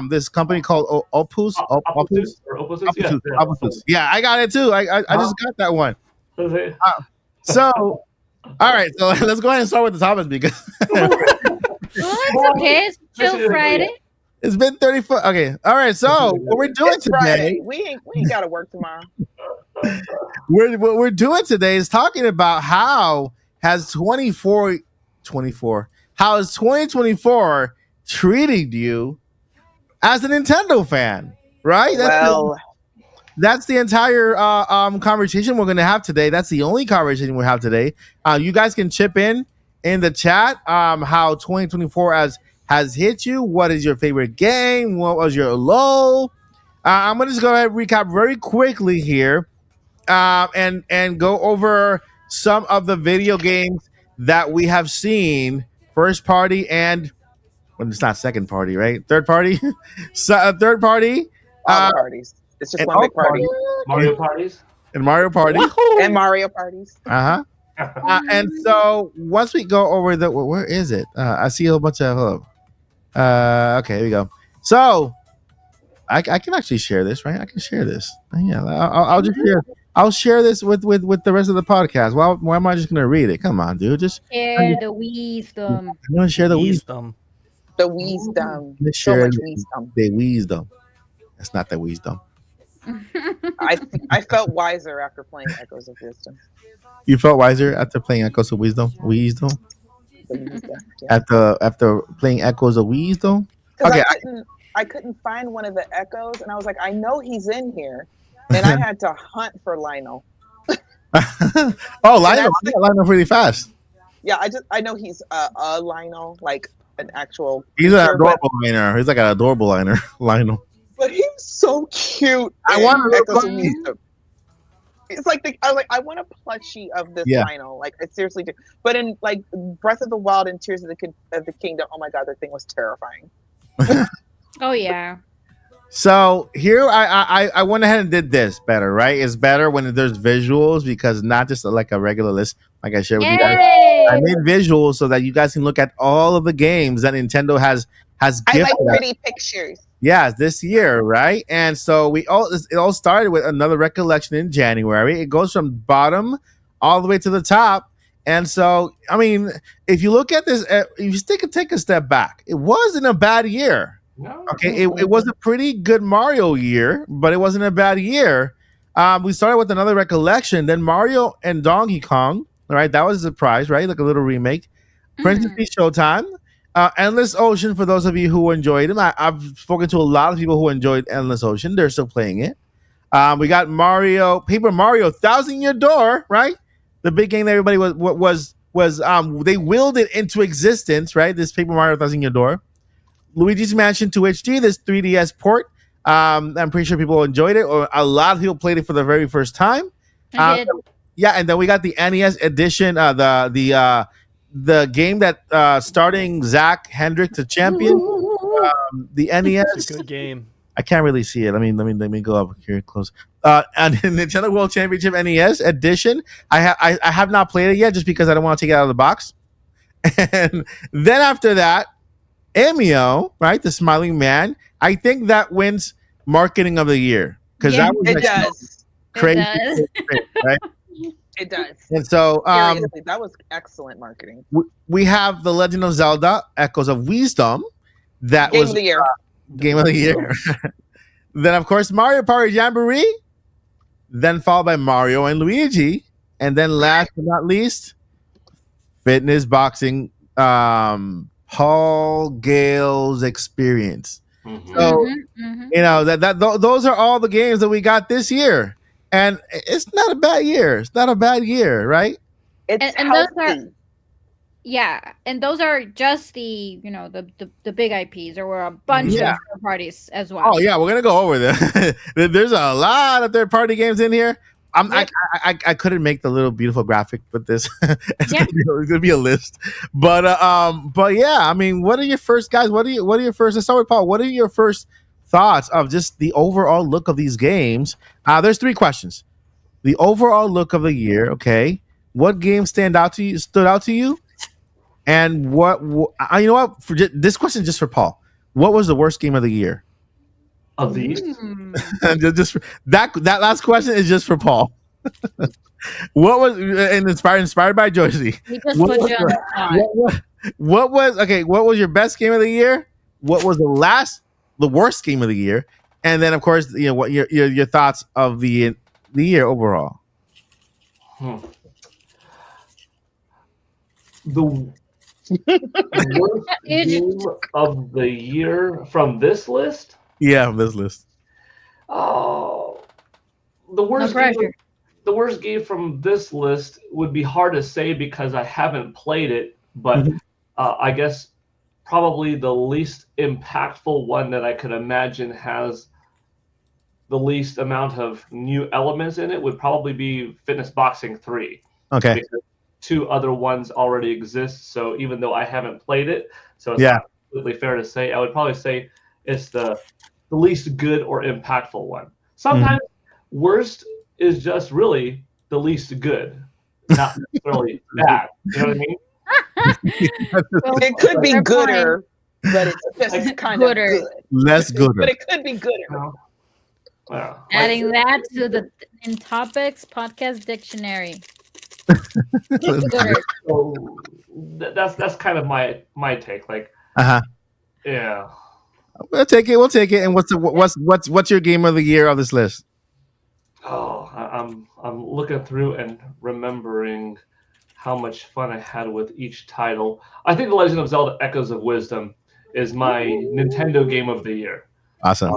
this company called Opus? Opus? Yeah, I got it too. I just got that one. So, all right. So let's go ahead and start with the topics because. Well, it's okay. It's Chill Friday. It's been 34. Okay. All right. So what we're doing today? Friday. We ain't got to work tomorrow. What we're doing today is talking about how has 2024 treated you as a Nintendo fan, right? That's the entire conversation we're going to have today. That's the only conversation we'll have today. You guys can chip in the chat how 2024 has hit you. What is your favorite game? What was your low? I'm going to just go ahead and recap very quickly here and go over some of the video games that we have seen, first party and well, it's not second party, right? Third party? Third party. All parties. It's just one big party. Mario parties? And Mario Party. And Mario parties. And so once we go over where is it? I see a whole bunch of okay, here we go. So I can actually share this, right? I can share this. Yeah, I'll just share. I'll share this with the rest of the podcast. Why am I just gonna read it? Come on, dude. Just share the wisdom. I'm gonna share the wisdom. The wisdom. So much wisdom. The wisdom. That's not the wisdom. I felt wiser after playing Echoes of Wisdom. You felt wiser after playing Echoes of Wisdom? Wisdom? Yeah. After playing Echoes of Wisdom? Okay. I couldn't find one of the echoes, and I was like, I know he's in here, and I had to hunt for Lionel. Lionel! Lionel pretty fast. Yeah, I know he's a Lionel, like an actual. He's an adorable Lionel. He's like an adorable Lionel. But he's so cute. I want to. It's like I want a plushie of this Lionel. Like I seriously do. But in like Breath of the Wild and Tears of the Kingdom, oh my god, that thing was terrifying. Oh yeah. So here I went ahead and did this better, right? It's better when there's visuals because not just like a regular list like I shared with you guys. I made visuals so that you guys can look at all of the games that Nintendo has gifted. I like pretty pictures. Yeah, this year, right? And so it all started with another recollection in January. It goes from bottom all the way to the top. And so, I mean, if you look at this, if you take a step back, it wasn't a bad year. No. Okay, it was a pretty good Mario year, but it wasn't a bad year. We started with another recollection, then Mario and Donkey Kong. All right, that was a surprise, right? Like a little remake. Princess Peach Showtime, Endless Ocean. For those of you who enjoyed them, I've spoken to a lot of people who enjoyed Endless Ocean. They're still playing it. We got Paper Mario, Thousand Year Door, right? The big game that everybody was they willed it into existence, right? This Paper Mario Thousand Year Door. Luigi's Mansion 2 HD, this 3DS port. I'm pretty sure people enjoyed it, or a lot of people played it for the very first time. I did. Yeah, and then we got the NES edition, the game that starting Zach Hendrick to champion. The NES. It's a good game. I can't really see it. Let me go up here close. And the Nintendo World Championship NES edition. I have not played it yet, just because I don't want to take it out of the box. And then after that, Emio, right, the Smiling Man. I think that wins Marketing of the Year, because Yeah, that was It like does. crazy, It does. right? It does. And so Seriously, that was excellent marketing. we have The Legend of Zelda: Echoes of Wisdom. That Game was of the year. Game of the Year. Then, of course, Mario Party Jamboree. Then followed by Mario and Luigi. And then last but not least, Fitness Boxing, Paul Gale's Experience. Mhm. So, Mhm. you know, those are all the games that we got this year. And it's not a bad year. It's not a bad year, right? It's And those healthy. are Yeah, and those are just the big IPs. There were a bunch Yeah. of third parties as well. Oh, yeah, we're going to go over them. There's a lot of third-party games in here. I couldn't make the little beautiful graphic with this. It's Yeah. gonna be a list, but yeah. I mean, what are your first guys? What are your first? Let's start with Paul. What are your first thoughts of just the overall look of these games? There's 3 questions. The overall look of the year. Okay, what games stood out to you? And what you know what? This question is just for Paul. What was the worst game of the year? Of these, just that last question is just for Paul. What was and inspired by Joycey? We just What put was you on the spot. What was your best game of the year? What was the worst game of the year? And then, of course, you know, what your thoughts of the year overall. The worst game of the year from this list. Yeah, on this list. Oh, the No worst. pressure. The worst game from this list would be hard to say because I haven't played it, but Mhm. I guess probably the least impactful one that I could imagine has the least amount of new elements in it would probably be Fitness Boxing 3. Okay. Because 2 other ones already exist, so even though I haven't played it, so it's Yeah. not completely fair to say, I would probably say it's the least good or impactful one. Sometimes worst is just really the least good, not necessarily bad. You know what I mean? Well, It could be fair gooder, but it's just kind of Gooder. good. Less good. But it could be gooder. Well, like- Adding that to the Nintopics podcast dictionary. Gooder. so that's kind of my take. Like, Uh-huh. yeah. We'll take it. And what's your game of the year on this list? Oh, I'm looking through and remembering how much fun I had with each title. I think The Legend of Zelda: Echoes of Wisdom is my Nintendo game of the year. Awesome.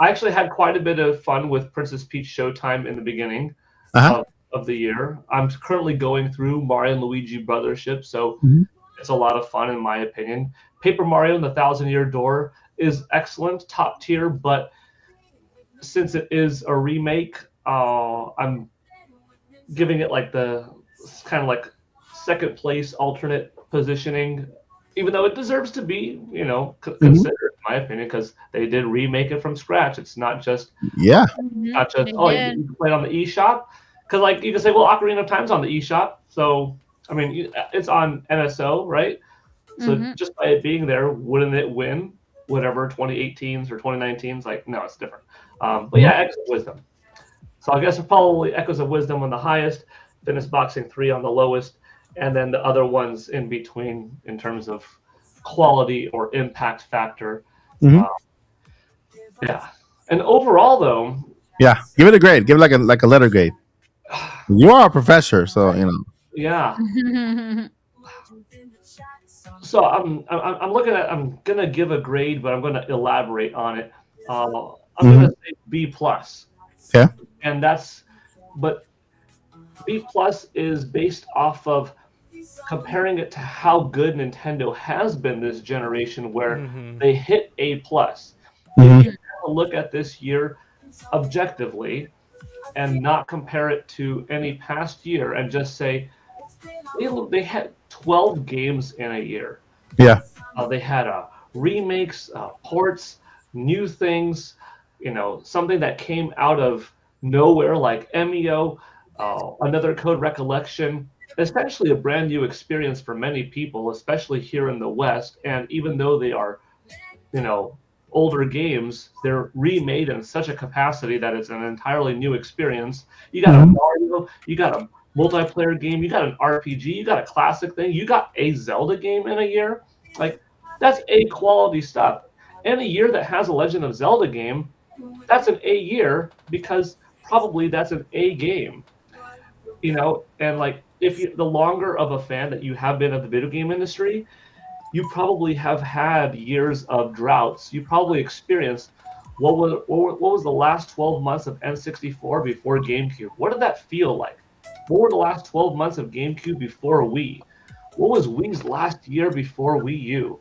I actually had quite a bit of fun with Princess Peach Showtime in the beginning Uh-huh. of the year. I'm currently going through Mario and Luigi Brothership, so Mhm. it's a lot of fun in my opinion. Paper Mario and the Thousand Year Door is excellent, top tier, but since it is a remake, I'm giving it like the kind of like second place alternate positioning, even though it deserves to be, you know, considered in my opinion, because they did remake it from scratch. It's not just Yeah. not just They oh did. you can play it on the eShop, because like you can say, well, Ocarina of Time's on the eShop, so I mean it's on NSO, right? So Mhm. just by it being there, wouldn't it win whatever 2018s or 2019s? Like, no, it's different. But yeah, Echoes of Wisdom. So I guess probably Echoes of Wisdom on the highest, Fitness Boxing 3 on the lowest, and then the other ones in between in terms of quality or impact factor. Mhm. Yeah. And overall, though, Yeah, give it a grade. Give it like a letter grade. You are a professor, so you know. yeah. So I'm looking at. I'm gonna give a grade, but I'm gonna elaborate on it. I'm gonna say B plus, Okay. and but B plus is based off of comparing it to how good Nintendo has been this generation, where they hit A plus. If you have a look at this year objectively and not compare it to any past year and just say they had 12 games in a year. Yeah. They had remakes, ports, new things, something that came out of nowhere like MEO, another Code Recollection, essentially a brand new experience for many people, especially here in the West. And even though they are, older games, they're remade in such a capacity that it's an entirely new experience. You got a Mario, you got a multiplayer game, you got an RPG, you got a classic thing, you got a Zelda game in a year. Like, that's A quality stuff. Any year that has a Legend of Zelda game, that's an A year because probably that's an A game. And like if you the longer of a fan that you have been of the video game industry, you probably have had years of droughts. You probably experienced what was the last 12 months of N64 before GameCube? What did that feel like? What were the last 12 months of GameCube before Wii? What was Wii's last year before Wii U?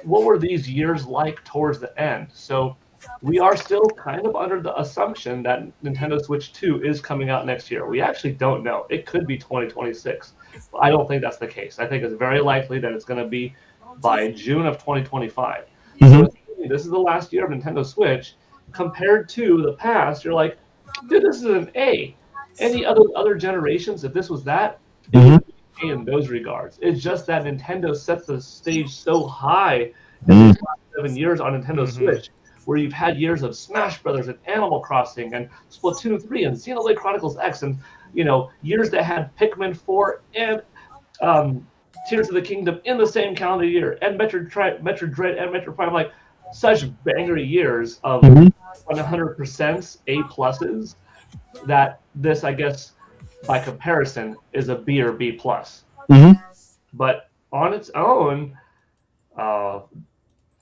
What were these years like towards the end? So we are still kind of under the assumption that Nintendo Switch 2 is coming out next year. We actually don't know. It could be 2026. But I don't think that's the case. I think it's very likely that it's going to be by June of 2025. So this is the last year of Nintendo Switch. Compared to the past, you're like, dude, this is an A. Any other generations, if this was that, it would be A in those regards. It's just that Nintendo sets the stage so high in these last 7 years on Nintendo Switch, where you've had years of Smash Brothers and Animal Crossing and Splatoon 3 and Xenoblade Chronicles X, and years that had Pikmin 4 and Tears of the Kingdom in the same calendar year, and Metroid and Metroid Prime, like such banger years of 100% A pluses, that this, I guess, by comparison, is a B or B plus. But on its own,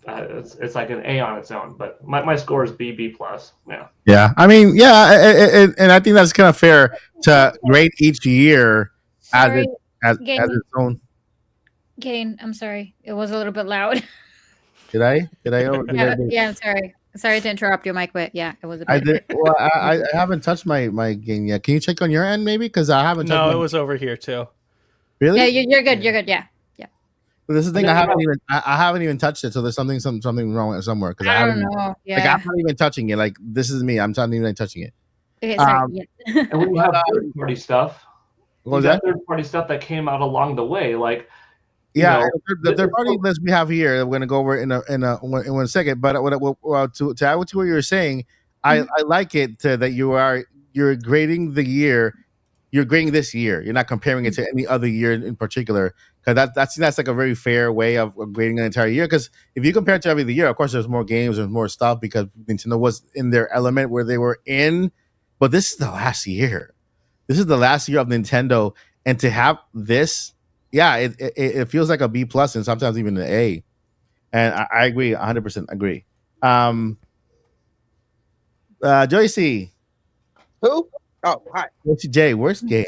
it's like an A on its own. But my score is B plus. Yeah. Yeah. I mean, yeah, and I think that's kind of fair to rate each year as its own. Gain, I'm sorry. It was a little bit loud. Did I? Yeah, I'm sorry. Sorry to interrupt your mic, but yeah, it was a bit. I did. Well, I haven't touched my game yet. Can you check on your end, maybe? Because I haven't. No, it was over here too. Really? Yeah, you're good. You're good. Yeah. But this is the thing. I haven't even touched it. So there's something wrong somewhere. Because I don't know. Yeah. Like I'm not even touching it. Like this is me. I'm not even touching it. Okay, sorry. And when you have third-party stuff, what was that? Third-party stuff that came out along the way, like. Yeah, the third-party list we have here, we're gonna go over in 1 second. But to add to what you were saying, I like it that you're grading the year. You're grading this year. You're not comparing it to any other year in particular, because that's like a very fair way of grading an entire year. Because if you compare it to every other year, of course, there's more games, there's more stuff because Nintendo was in their element where they were in. But this is the last year. This is the last year of Nintendo, and to have this. Yeah, it feels like a B plus and sometimes even an A, and I agree, 100% agree. Joycey, Who? Oh, hi. Joycey J, worst game.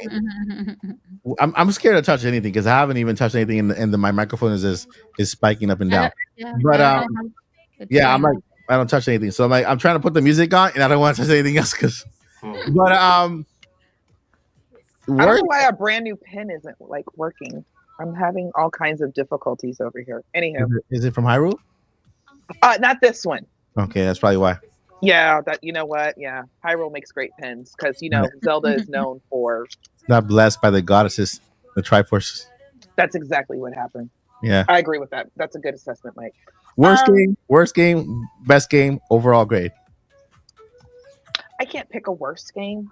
I'm scared to touch anything because I haven't even touched anything, and my microphone is spiking up and down. But yeah, I'm like I don't touch anything, so I'm trying to put the music on, and I don't want to touch anything else because. But I don't know why a brand new pen isn't like working. I'm having all kinds of difficulties over here. Anyhow, is it from Hyrule? Not this one. Okay, that's probably why. Yeah, you know what? Yeah, Hyrule makes great pens because Zelda is known for. Not blessed by the goddesses, the Triforces. That's exactly what happened. Yeah, I agree with that. That's a good assessment, Mike. Worst game, best game, overall grade. I can't pick a worst game.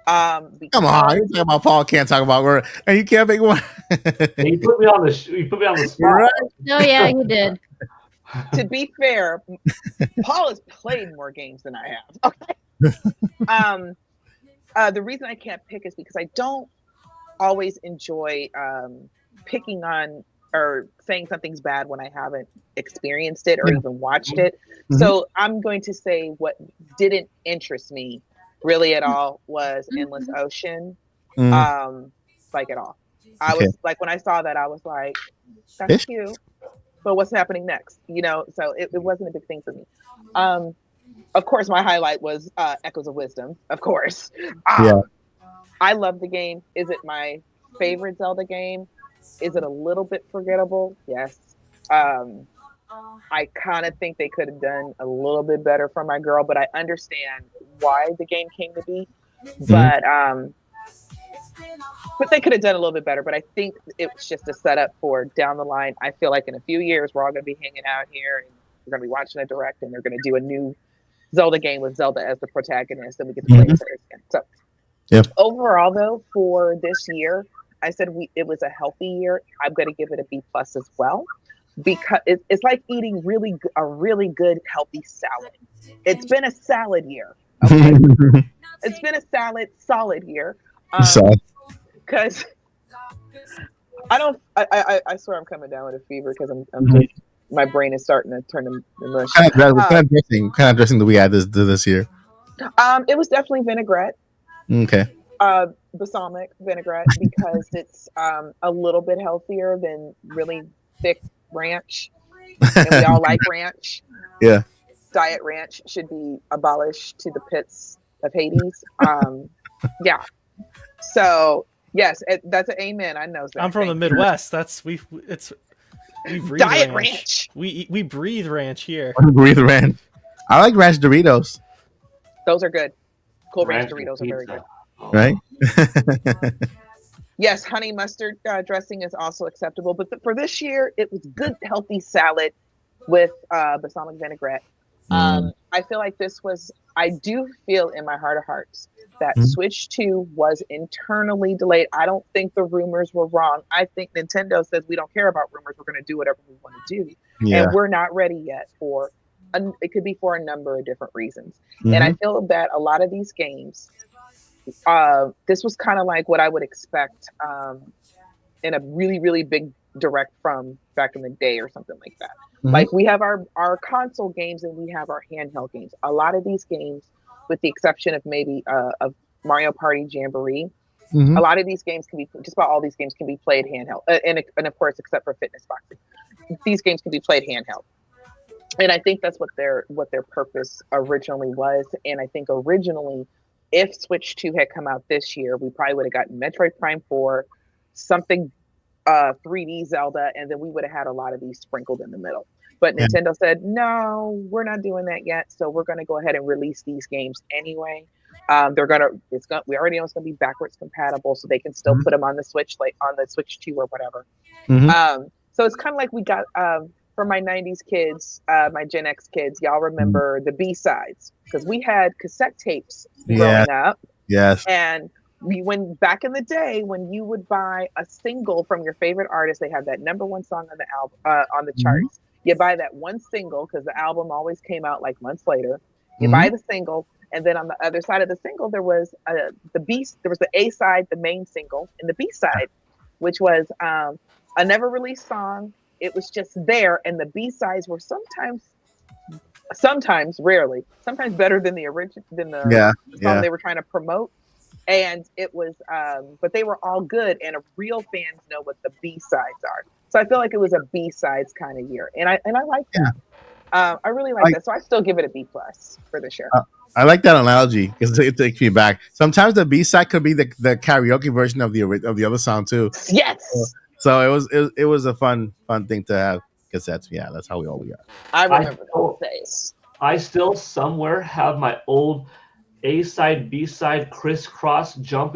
Come on, you're talking about Paul can't talk about word, and you can't make one. You put me on the spot. Right? No, yeah, you did. to be fair, Paul has played more games than I have. Okay. The reason I can't pick is because I don't always enjoy picking on or saying something's bad when I haven't experienced it or even watched it. So I'm going to say what didn't interest me really at all was Endless Ocean. Like at all. I was like, when I saw that, I was like, that's cute, but what's happening next? You know, so it wasn't a big thing for me. Of course, my highlight was Echoes of Wisdom, of course. I love the game. Is it my favorite Zelda game? Is it a little bit forgettable? Yes. I kind of think they could have done a little bit better for my girl, but I understand why the game came to be. But they could have done a little bit better. But I think it was just a setup for down the line. I feel like in a few years, we're all going to be hanging out here and we're going to be watching a direct and they're going to do a new Zelda game with Zelda as the protagonist and we get to play as her again. So overall, though, for this year, I said it was a healthy year. I'm going to give it a B+ as well, because it's like eating a really good healthy salad. It's been a salad year. Okay? It's been a solid year. Because I swear I'm coming down with a fever because I'm just, my brain is starting to turn to mush. What kind of dressing do we add this year? It was definitely vinaigrette. Okay. Balsamic vinaigrette because it's a little bit healthier than really thick ranch, and we all like ranch. Yeah. Diet ranch should be abolished to the pits of Hades. Yeah. So yes, that's an amen. I know. I'm from the Midwest. We breathe diet ranch. We breathe ranch here. Breathe ranch. I like ranch Doritos. Those are good. Cool ranch Doritos are very good. Right? Yes, honey mustard dressing is also acceptable. But for this year, it was good, healthy salad with balsamic vinaigrette. I feel like I do feel in my heart of hearts that Switch 2 was internally delayed. I don't think the rumors were wrong. I think Nintendo says we don't care about rumors. We're going to do whatever we want to do. Yeah. And we're not ready yet it could be for a number of different reasons. And I feel that a lot of these games, this was kind of like what I would expect in a really, really big direct from back in the day or something like that. Like we have our console games and we have our handheld games. A lot of these games, with the exception of maybe of Mario Party Jamboree, a lot of these games just about all these games can be played handheld. And of course, except for Fitness Boxing, these games can be played handheld. And I think that's what their purpose originally was. And I think originally, if Switch 2 had come out this year, we probably would have gotten Metroid Prime 4, something 3D Zelda, and then we would have had a lot of these sprinkled in the middle. But Nintendo said, no, we're not doing that yet. So we're going to go ahead and release these games anyway. We already know it's going to be backwards compatible, so they can still put them on the Switch, like on the Switch 2 or whatever. So it's kind of like we got, for my 90s kids, my Gen X kids, y'all remember the B-sides, because we had cassette tapes growing up. Yes. And when back in the day, when you would buy a single from your favorite artist, they had that number one song on the album, on the charts. You buy that one single because the album always came out like months later. You buy the single, and then on the other side of the single, there was the A side, the main single, and the B side, which was a never released song. It was just there, and the B sides were rarely better than the original, song they were trying to promote. And it was, but they were all good, and real fans know what the B sides are. So I feel like it was a B sides kind of year, and I like that. I really like that. So I still give it a B+ for this year. I like that analogy because it takes me back. Sometimes the B side could be the karaoke version of the other song too. Yes. So it was a fun thing to have because that's how we are. I remember those days. I still somewhere have my old A side, B side, crisscross, jump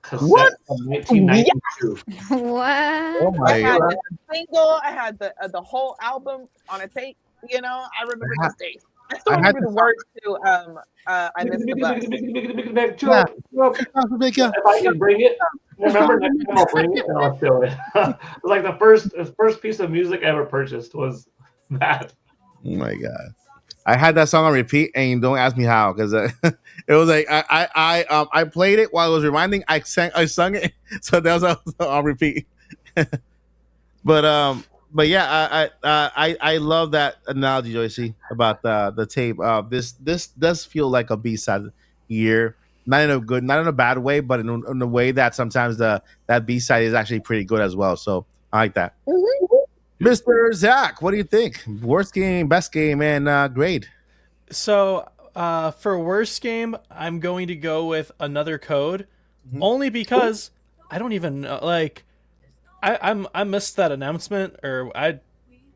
cassette from 1992. What? Oh my God! God. The single. I had the whole album on a tape. You know, I remember those days. I still remember the words to I Missed the Bus. If I can bring it, remember next time I'll bring it and I'll show it. It was like the first piece of music I ever purchased was that. Oh my god. I had that song on repeat, and don't ask me how, because it was like I played it while I was reminding. I sung it, so that was also on repeat. But yeah, I love that analogy, Joycey, about the tape. This does feel like a B-side year, not in a good, not in a bad way, but in a way that sometimes that B-side is actually pretty good as well. So I like that. Mr. Zach, what do you think? Worst game, best game, and grade? So for worst game, I'm going to go with Another Code, Mhm. only because I don't even know, like I missed that announcement, or I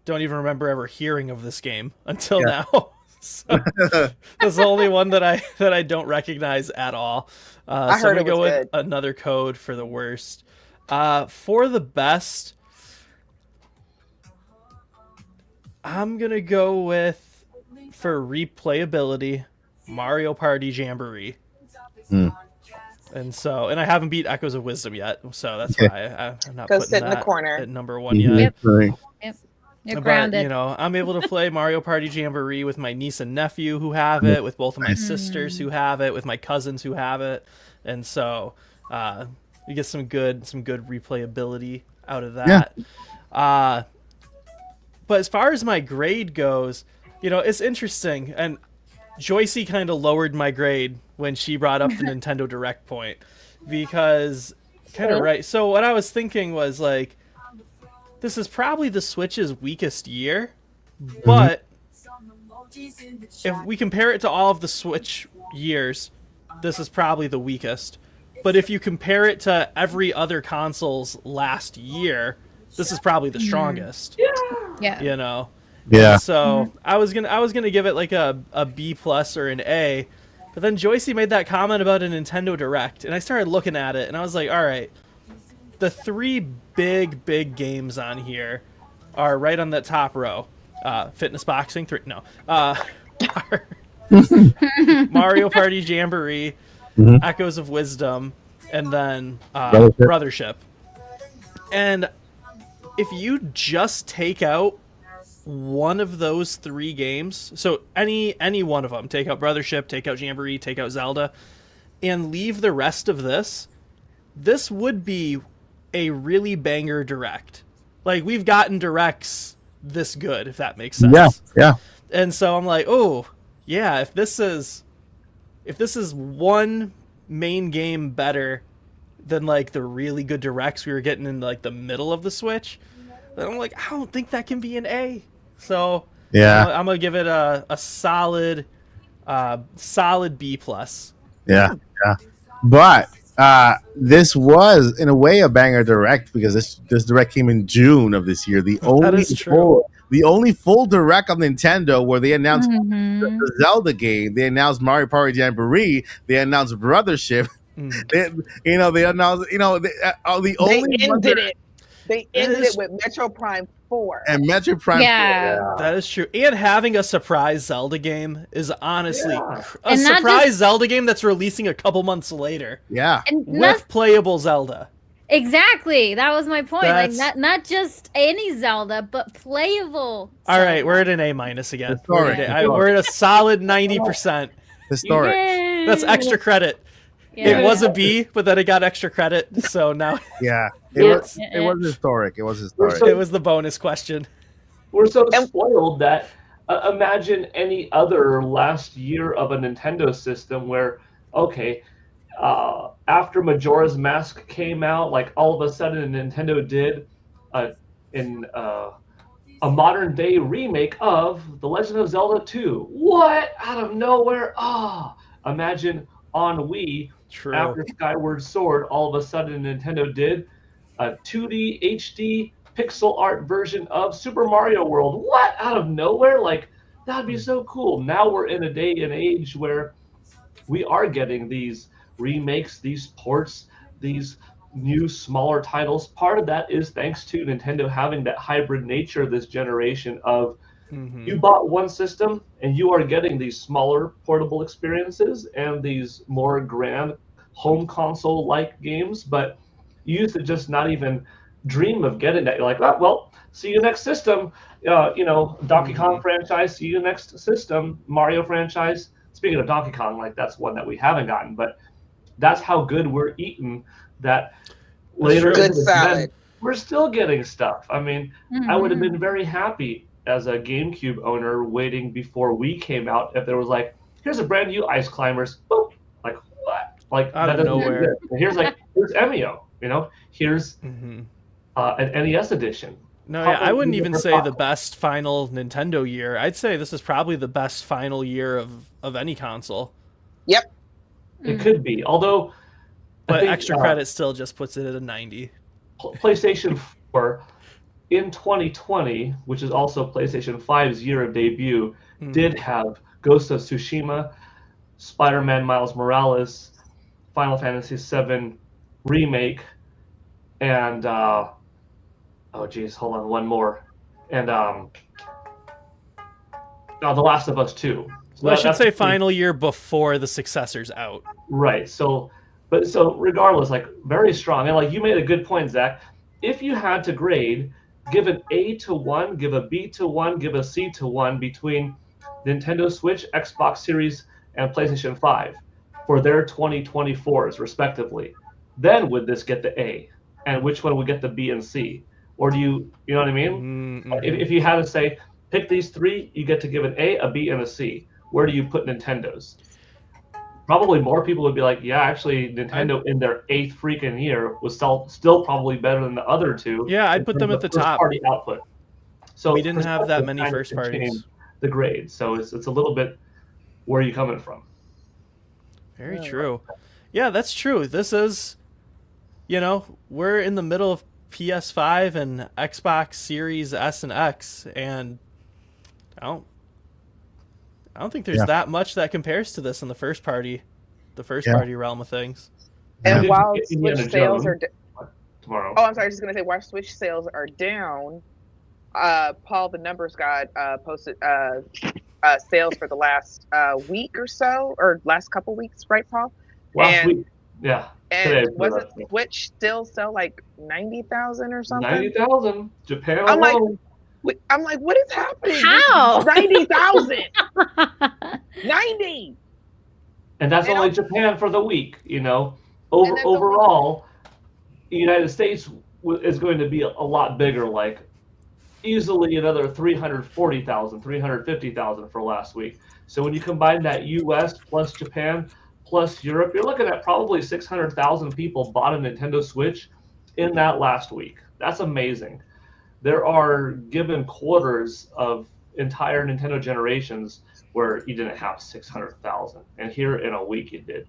don't even remember ever hearing of this game until Yeah. now. So that's the only one that I don't recognize at all. I So I'm heard gonna it was go with good. Another Code for the worst. For the best, I'm gonna go with, for replayability, Mario Party Jamboree. Hmm. And I haven't beat Echoes of Wisdom yet, so that's why I'm not Go putting sit in the that corner. at number one yet. Yep. Right. You're But grounded. you know, I'm able to play Mario Party Jamboree with my niece and nephew who have it, with both of my sisters who have it, with my cousins who have it, and so you get some good replayability out of that. But as far as my grade goes, you know, it's interesting, and Joycey kind of lowered my grade when she brought up the Nintendo Direct point, because kind of right. So what I was thinking was, like, this is probably the Switch's weakest year, but if we compare it to all of the Switch years, this is probably the weakest. But if you compare it to every other console's last year, this is probably the strongest. Yeah. You know. Yeah. So I was gonna give it like a B plus or an A, but then Joycey made that comment about a Nintendo Direct, and I started looking at it, and I was like, all right, the three big games on here are right on that top row. Fitness Boxing, Mario Party Jamboree, Echoes of Wisdom, and then Brothership. And if you just take out one of those three games, so any one of them, take out Brothership, take out Jamboree, take out Zelda, and leave the rest of this would be a really banger Direct. Like, we've gotten Directs this good, if that makes sense. Yeah. And so I'm like, oh yeah, if this is one main game better than like the really good Directs we were getting in like the middle of the Switch, then I'm like, I don't think that can be an A. So Yeah. I'm gonna give it a solid B plus. Yeah. But this was in a way a banger Direct, because this Direct came in June of this year. The only full Direct of Nintendo, where they announced the Zelda game, they announced Mario Party Jamboree, they announced Brothership. They announced, the only They ended it. They ended is- it with Metro Prime 4. and Metro Prime. Yeah. That is true. And having a surprise Zelda game is honestly a And not surprise just- Zelda game that's releasing a couple months later Yeah. And with playable Zelda. exactly. That was my point. That's- Like, not just any Zelda, but playable. All right, Zelda. we're at an A minus again. Historic. We're at a solid 90%. Historic. Yay. That's extra credit. Yeah. It was a B, but then it got extra credit, so now Yeah. It was historic. It was historic. So- it was the bonus question. We're so spoiled that imagine any other last year of a Nintendo system where, okay, after Majora's Mask came out, like all of a sudden Nintendo did a modern day remake of The Legend of Zelda 2. What? Out of nowhere? Imagine on Wii, True. after Skyward Sword, all of a sudden Nintendo did a 2D HD pixel art version of Super Mario World. What? Out of nowhere? Like, that'd be so cool. Now we're in a day and age where we are getting these remakes, these ports, these new smaller titles. Part of that is thanks to Nintendo having that hybrid nature this generation of you bought one system and you are getting these smaller portable experiences and these more grand home console like games, but you used to just not even dream of getting that. You're like, oh, well, see you next system. Donkey Kong franchise, see you next system. Mario franchise. Speaking of Donkey Kong, like that's one that we haven't gotten, but that's how good we're eating that later true. into Good the salad. gen, we're still getting stuff. I mean, I would have been very happy as a GameCube owner waiting before we came out if there was like, here's a brand new Ice Climbers. Boop. Like what? Like Out that of doesn't nowhere. exist. And here's Emio. Here's an NES edition. No, yeah, I wouldn't even say the Possible. best final Nintendo year. I'd say this is probably the best final year of any console. Yep. It could be, although I But think, extra credit still just puts it at a 90. PlayStation 4 in 2020, which is also PlayStation 5's year of debut, did have Ghost of Tsushima, Spider-Man Miles Morales, Final Fantasy VII Remake, and hold on, one more, and The Last of Us 2. So Well, I should that's say final year before the successor's out. right. So regardless, like very strong, and like you made a good point, Zach. If you had to grade, give an A to 1, give a B to 1, give a C to 1 between Nintendo Switch, Xbox Series, and PlayStation 5 for their 2024s respectively, then would this get the A? And which one would get the B and C? Or do you know what I mean? If you had to say, pick these three, you get to give an A, B, and a C. Where do you put Nintendo's? Probably more people would be like, yeah, actually, Nintendo in their 8th freaking year was still probably better than the other two. Yeah, I'd put them at the top. First-party output. So We didn't have that perspective many kind of first can parties. change the grade. So it's a little bit where are you coming from? Very true. Yeah, that's true. This is, we're in the middle of PS5 and Xbox Series S and X, and I don't think there's that much that compares to this in the first party realm of things. And Yeah. while Indiana Switch sales Jones are tomorrow. oh, I'm sorry, I was just gonna say while Switch sales are down, Paul the numbers god posted sales for the last week or so, or last couple weeks, right, Paul? Last week, yeah. And Today, wasn't Switch still sell like 90,000 or something? 90,000. Japan I'm like, alone. I'm like, what is happening? How? 90,000. 90. And that's You only know? Japan for the week. And that's Overall, the United States is going to be a lot bigger, like easily another 340,000, 350,000 for last week. So when you combine that U.S. plus Japan plus Europe, you're looking at probably 600,000 people bought a Nintendo Switch in that last week. That's amazing. There are given quarters of entire Nintendo generations where you didn't have 600,000, and here in a week you did.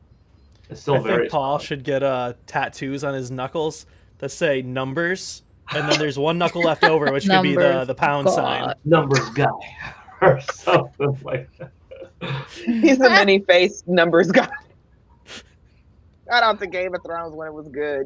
It's still I very think Paul strong. should get tattoos on his knuckles that say numbers, and then there's one knuckle left over, which could be Numbers, the pound sign. Numbers guy or something like that. He's a mini face numbers guy. Shout out to Game of Thrones when it was good.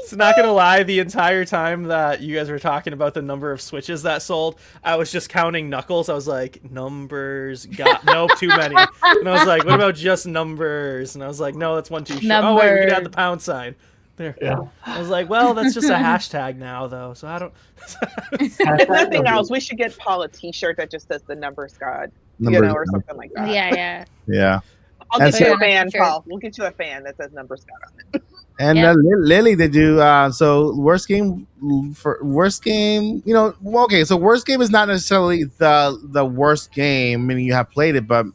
So not gonna lie, the entire time that you guys were talking about the number of Switches that sold, I was just counting knuckles. I was like, numbers, nope, too many. And I was like, what about just numbers? And I was like, no, that's one too short. Oh wait, we could add the pound sign. There. Yeah. I was like, well, that's just a hashtag now, though. So I don't. If nothing else, we should get Paul a T-shirt that just says the numbers god, or something like that. Yeah. Yeah. I'll get you a so- fan, Sure. Paul. We'll get you a fan that says numbers god on it. And Yeah. Lily, did you? So worst game for worst game, okay. So worst game is not necessarily the worst game, meaning you have played it, but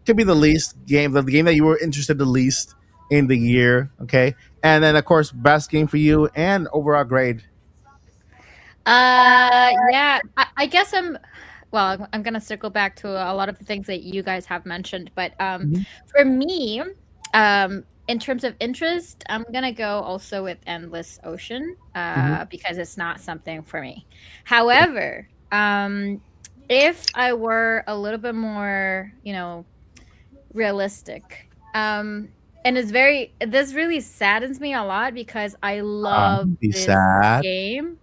could be the least game, the game that you were interested the least in the year. Okay, and then of course best game for you and overall grade. Yeah, I guess I'm gonna circle back to a lot of the things that you guys have mentioned, but for me, in terms of interest, I'm gonna go also with Endless Ocean because it's not something for me. However, if I were a little bit more, realistic, and this really saddens me a lot because I love Be this sad. game.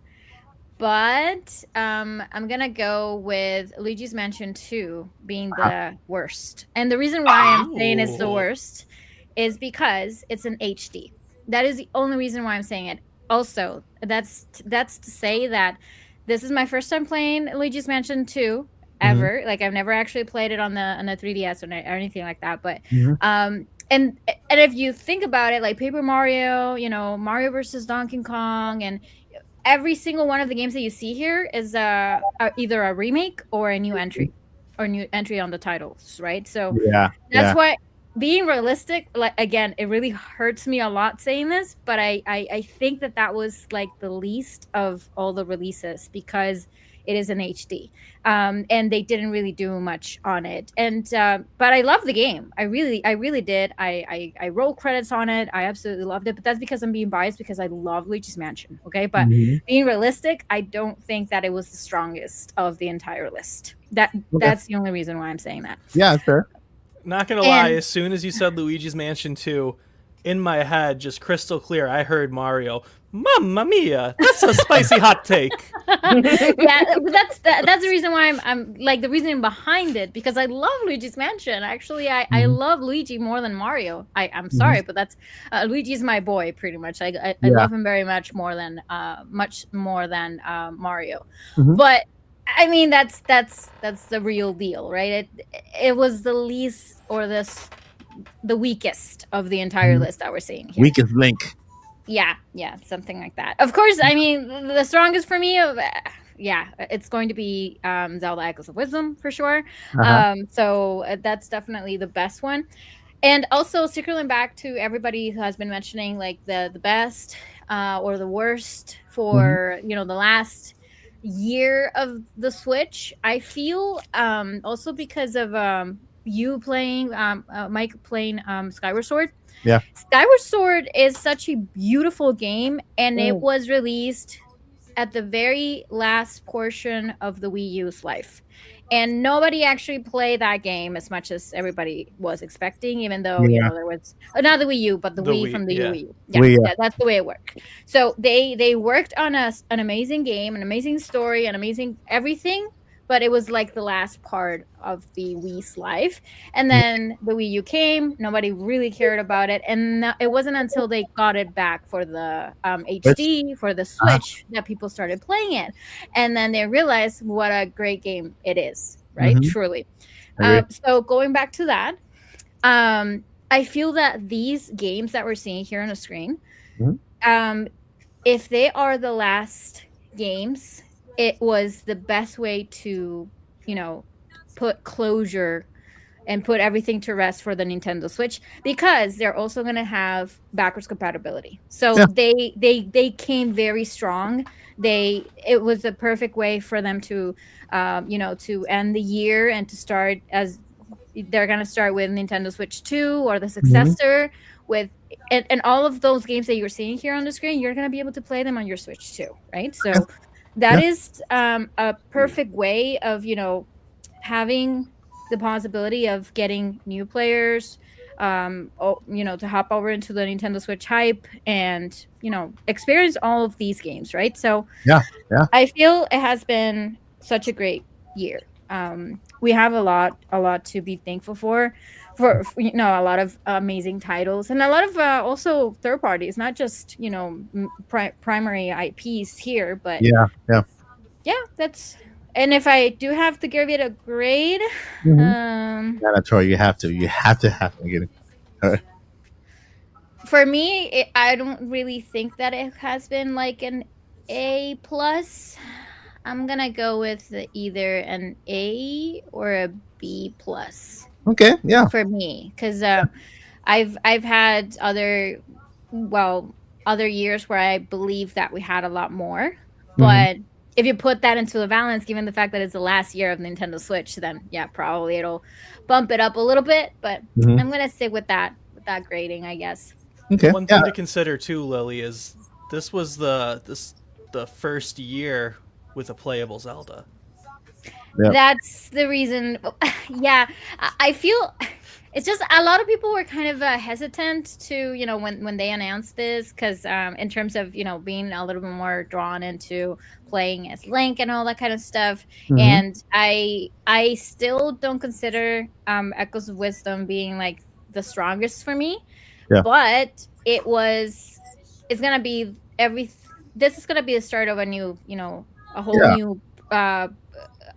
But I'm gonna go with Luigi's Mansion 2 being the worst. And the reason why I'm saying it's the Ooh. worst is because it's an HD. That is the only reason why I'm saying it. Also, that's to say that this is my first time playing Luigi's Mansion 2 ever. Like I've never actually played it on the 3DS or anything like that. But and if you think about it, like Paper Mario, Mario versus Donkey Kong, and every single one of the games that you see here is either a remake or a new entry on the titles, right? So that's why being realistic, like again, it really hurts me a lot saying this, but I think that was like the least of all the releases because it is an HD, and they didn't really do much on it. And but I love the game. I really did. I roll credits on it. I absolutely loved it. But that's because I'm being biased because I love Luigi's Mansion. Okay, but being realistic, I don't think that it was the strongest of the entire list. That's the only reason why I'm saying that. Yeah, fair. Not gonna lie, as soon as you said Luigi's Mansion 2, in my head, just crystal clear, I heard Mario. Mamma mia, that's a spicy hot take. Yeah, but that's the reason why I'm like the reasoning behind it, because I love Luigi's Mansion. Actually, I love Luigi more than Mario. I'm sorry, but that's Luigi's my boy, pretty much. I love him very much more than Mario. But I mean, that's the real deal, right? It was the least or the weakest of the entire list that we're seeing here. Weakest link. Yeah, something like that. Of course, I mean, the strongest for me, it's going to be Zelda Echoes of Wisdom for sure. So that's definitely the best one. And also, circling back to everybody who has been mentioning like the best or the worst for the last year of the Switch, I feel also because of you playing Mike playing Skyward Sword. Yeah, Skyward Sword is such a beautiful game, and it was released at the very last portion of the Wii U's life. And nobody actually played that game as much as everybody was expecting, even though there was not the Wii U, but the Wii from the Wii U. Yeah, that's the way it worked. So they worked on an amazing game, an amazing story, an amazing everything, but it was like the last part of the Wii's life. And then the Wii U came, nobody really cared about it, and it wasn't until they got it back for the HD, for the Switch, that people started playing it. And then they realized what a great game it is, right? Truly. So going back to that, I feel that these games that we're seeing here on the screen, if they are the last games, it was the best way to, put closure and put everything to rest for the Nintendo Switch, because they're also going to have backwards compatibility. So they came very strong. It was a perfect way for them to, to end the year and to start as they're going to start with Nintendo Switch 2 or the successor with, and all of those games that you're seeing here on the screen, you're going to be able to play them on your Switch too, right? So that is a perfect way of, having the possibility of getting new players, to hop over into the Nintendo Switch hype and, experience all of these games, right? So I feel it has been such a great year. We have a lot to be thankful for a lot of amazing titles and a lot of also third parties, not just primary IPs here, but that's. And if I do have to give it a grade, that's right. You have to get it. For me, I don't really think that it has been like an A plus. I'm gonna go with either an A or a B plus. Okay, yeah. For me, because I've had other years where I believe that we had a lot more, but if you put that into the balance, given the fact that it's the last year of Nintendo Switch, then probably it'll bump it up a little bit. But I'm gonna stick with that grading, I guess. Okay. One thing to consider too, Lily, is this was the first year with a playable Zelda. Yep. That's the reason. I feel it's just a lot of people were kind of hesitant to, when they announced this, because in terms of, being a little bit more drawn into playing as Link and all that kind of stuff. And I still don't consider Echoes of Wisdom being like the strongest for me, but it was it's gonna be this is gonna be the start of a new, a whole Yeah. new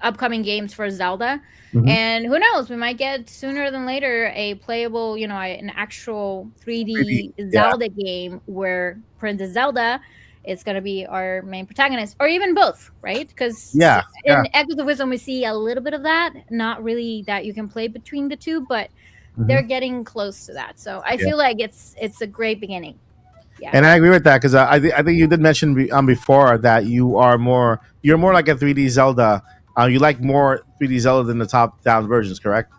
upcoming games for Zelda. Mhm. And who knows, we might get sooner than later a playable, an actual 3D. 3D Yeah. Zelda game where Princess Zelda is going to be our main protagonist, or even both, right? Because Yeah. Yeah. in Echoes of Wisdom we see a little bit of that, not really that you can play between the two, but Mhm. they're getting close to that. So I Yeah. feel like it's a great beginning. Yeah. And I agree with that because I think you did mention before that you're more like a 3D Zelda. You like more 3D Zelda than the top down versions, correct?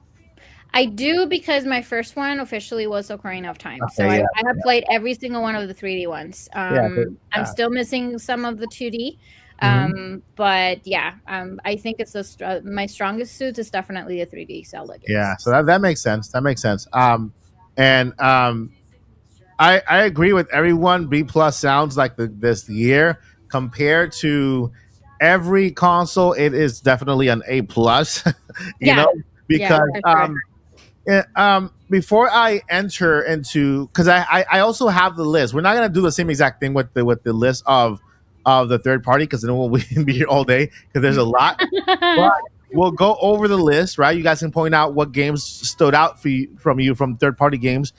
I do, because my first one officially was Ocarina of Time. So Okay, yeah, I have played every single one of the 3D ones. yeah, I'm still missing some of the 2D. Mhm. But yeah, I think it's my strongest suit is definitely the 3D Zelda Yeah. games. So that makes sense. That makes sense. And I agree with everyone. B plus sounds like this year compared to every console. It is definitely an A plus. you Yeah, know, yeah, because for sure. before I enter into, because I also have the list. We're not gonna do the same exact thing with the list of the third party because then we'll be here all day because there's a lot. But we'll go over the list, right? You guys can point out what games stood out for you from third party games.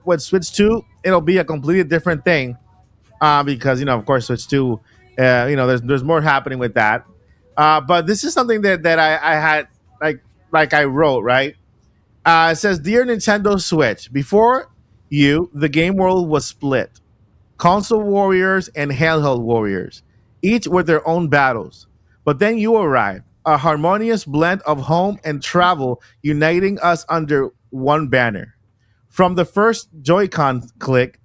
With Switch 2, it'll be a completely different thing because of course Switch 2, there's more happening with that. But this is something that I had like I wrote, right? It says, "Dear Nintendo Switch, before you, the game world was split. Console warriors and handheld warriors, each with their own battles. But then you arrived, a harmonious blend of home and travel, uniting us under one banner. From the first Joy-Con click,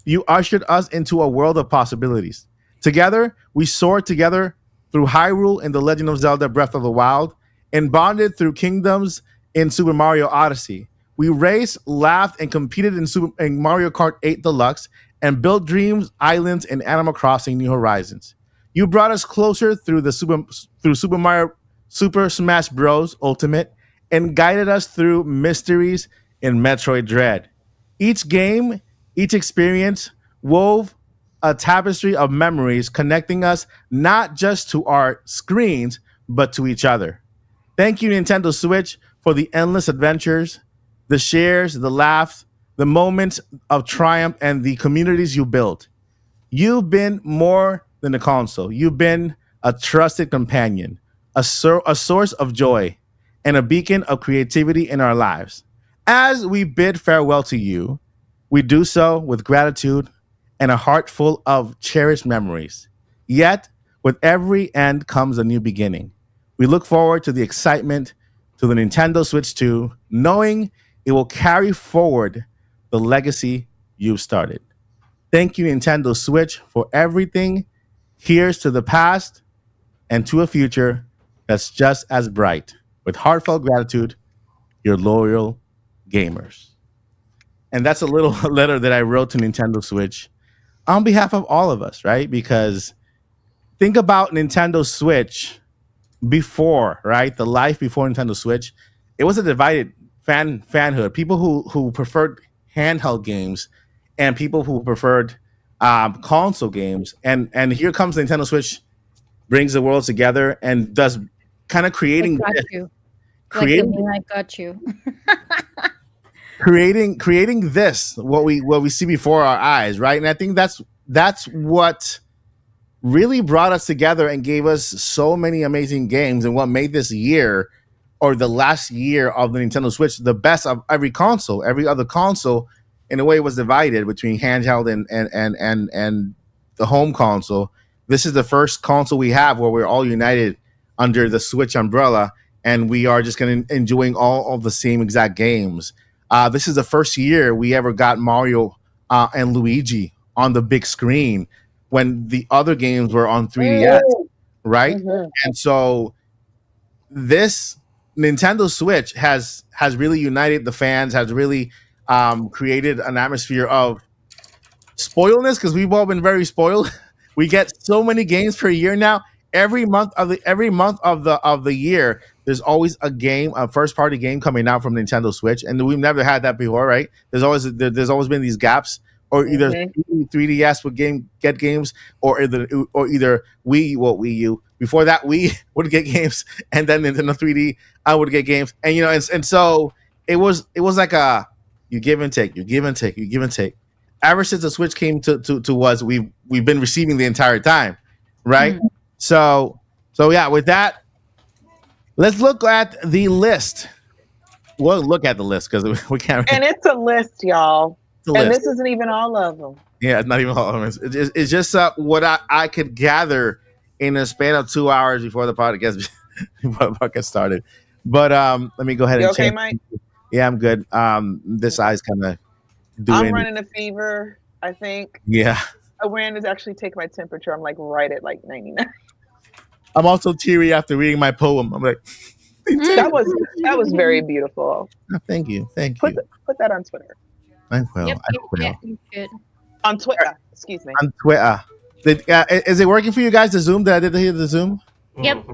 you ushered us into a world of possibilities. Together, we soared together through Hyrule in The Legend of Zelda Breath of the Wild and bonded through kingdoms in Super Mario Odyssey. We raced, laughed, and competed in Mario Kart 8 Deluxe and built dreams, islands, in Animal Crossing New Horizons. You brought us closer through Super Smash Bros. Ultimate and guided us through mysteries in Metroid Dread. Each game, each experience wove a tapestry of memories connecting us not just to our screens, but to each other. Thank you, Nintendo Switch, for the endless adventures, the shares, the laughs, the moments of triumph, and the communities you built. You've been more than a console. You've been a trusted companion, a source of joy, and a beacon of creativity in our lives. As we bid farewell to you, we do so with gratitude and a heart full of cherished memories. Yet, with every end comes a new beginning. We look forward to the excitement to the Nintendo Switch 2, knowing it will carry forward the legacy you've started. Thank you, Nintendo Switch, for everything. Here's to the past and to a future that's just as bright. With heartfelt gratitude, your loyal gamers." And that's a little letter that I wrote to Nintendo Switch on behalf of all of us, right? Because think about Nintendo Switch before, right? The life before Nintendo Switch, it was a divided fanhood. People who preferred handheld games and people who preferred console games. And here comes Nintendo Switch, brings the world together and does kind of I got you. Like the creating meme, I got you. creating this what we see before our eyes, right? And I think that's what really brought us together and gave us so many amazing games and what made this year or the last year of the Nintendo Switch the best of every console. Every other console in a way was divided between handheld and the home console. This is the first console we have where we're all united under the Switch umbrella and we are just going to enjoying all of the same exact games. This is the first year we ever got Mario and Luigi on the big screen when the other games were on 3DS, right? Mhm. And so this Nintendo Switch has really united the fans, has really created an atmosphere of spoiledness because we've all been very spoiled. We get so many games per year now. Every month of the year, there's always a first party game coming out from Nintendo Switch, and we've never had that before, right? There's always been these gaps or either 3DS would get games, or either Wii U. Before that, we would get games, and then Nintendo 3D, I would get games, and and so it was like a you give and take, you give and take, you give and take. Ever since the Switch came to us, we've been receiving the entire time, right? So yeah, with that, let's look at the list. We'll look at the list because we can't. And it's a list, y'all. It's a and list. this isn't even all of them. Yeah, it's not even all of them. It's just what I could gather in a span of 2 hours before the podcast started. But let me go ahead You and okay, check. Mike? Yeah, I'm good. This eye's kind of doing. I'm running a fever, I think. Yeah. I ran to actually take my temperature. I'm like right at like 99. I'm also teary after reading my poem. I'm like, that was very beautiful. oh, thank you. Put that on Twitter. I will. Yep, I will. yeah, you should. On Twitter, excuse me. On Twitter. Is it working for you guys? The Zoom? Did I did hear the Zoom? Yep.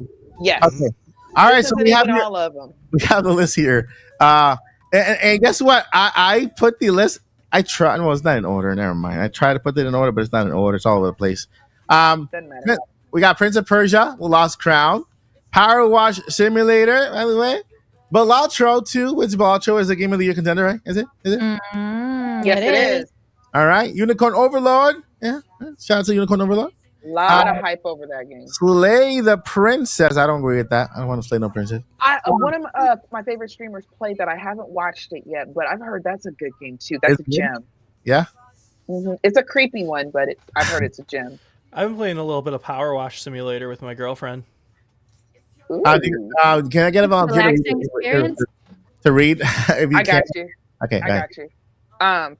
Yes. Okay. All right. So This we isn't have even all of them. the list here. And guess what? I put the list. I tried. Well, it's not in order. Never mind. I tried to put it in order, but it's not in order. It's all over the place. Doesn't matter. We got Prince of Persia, The Lost Crown, Power Wash Simulator, by the way. Balatro 2, which Balatro is a Game of the Year contender, right? Is it? Yes, it is. All right. Unicorn Overlord. Yeah. Shout out to Unicorn Overlord. A lot of hype over that game. Slay the Princess. I don't agree with that. I don't want to slay no princess. One of my favorite streamers played that. I haven't watched it yet, but I've heard that's a good game too. That's a gem. Yeah. It's a creepy one, but I've heard it's a gem. I've been playing a little bit of Power Wash Simulator with my girlfriend. Ooh. Can I get a volunteer Relaxing experience. to read? If you I got can? you. Okay. I got you.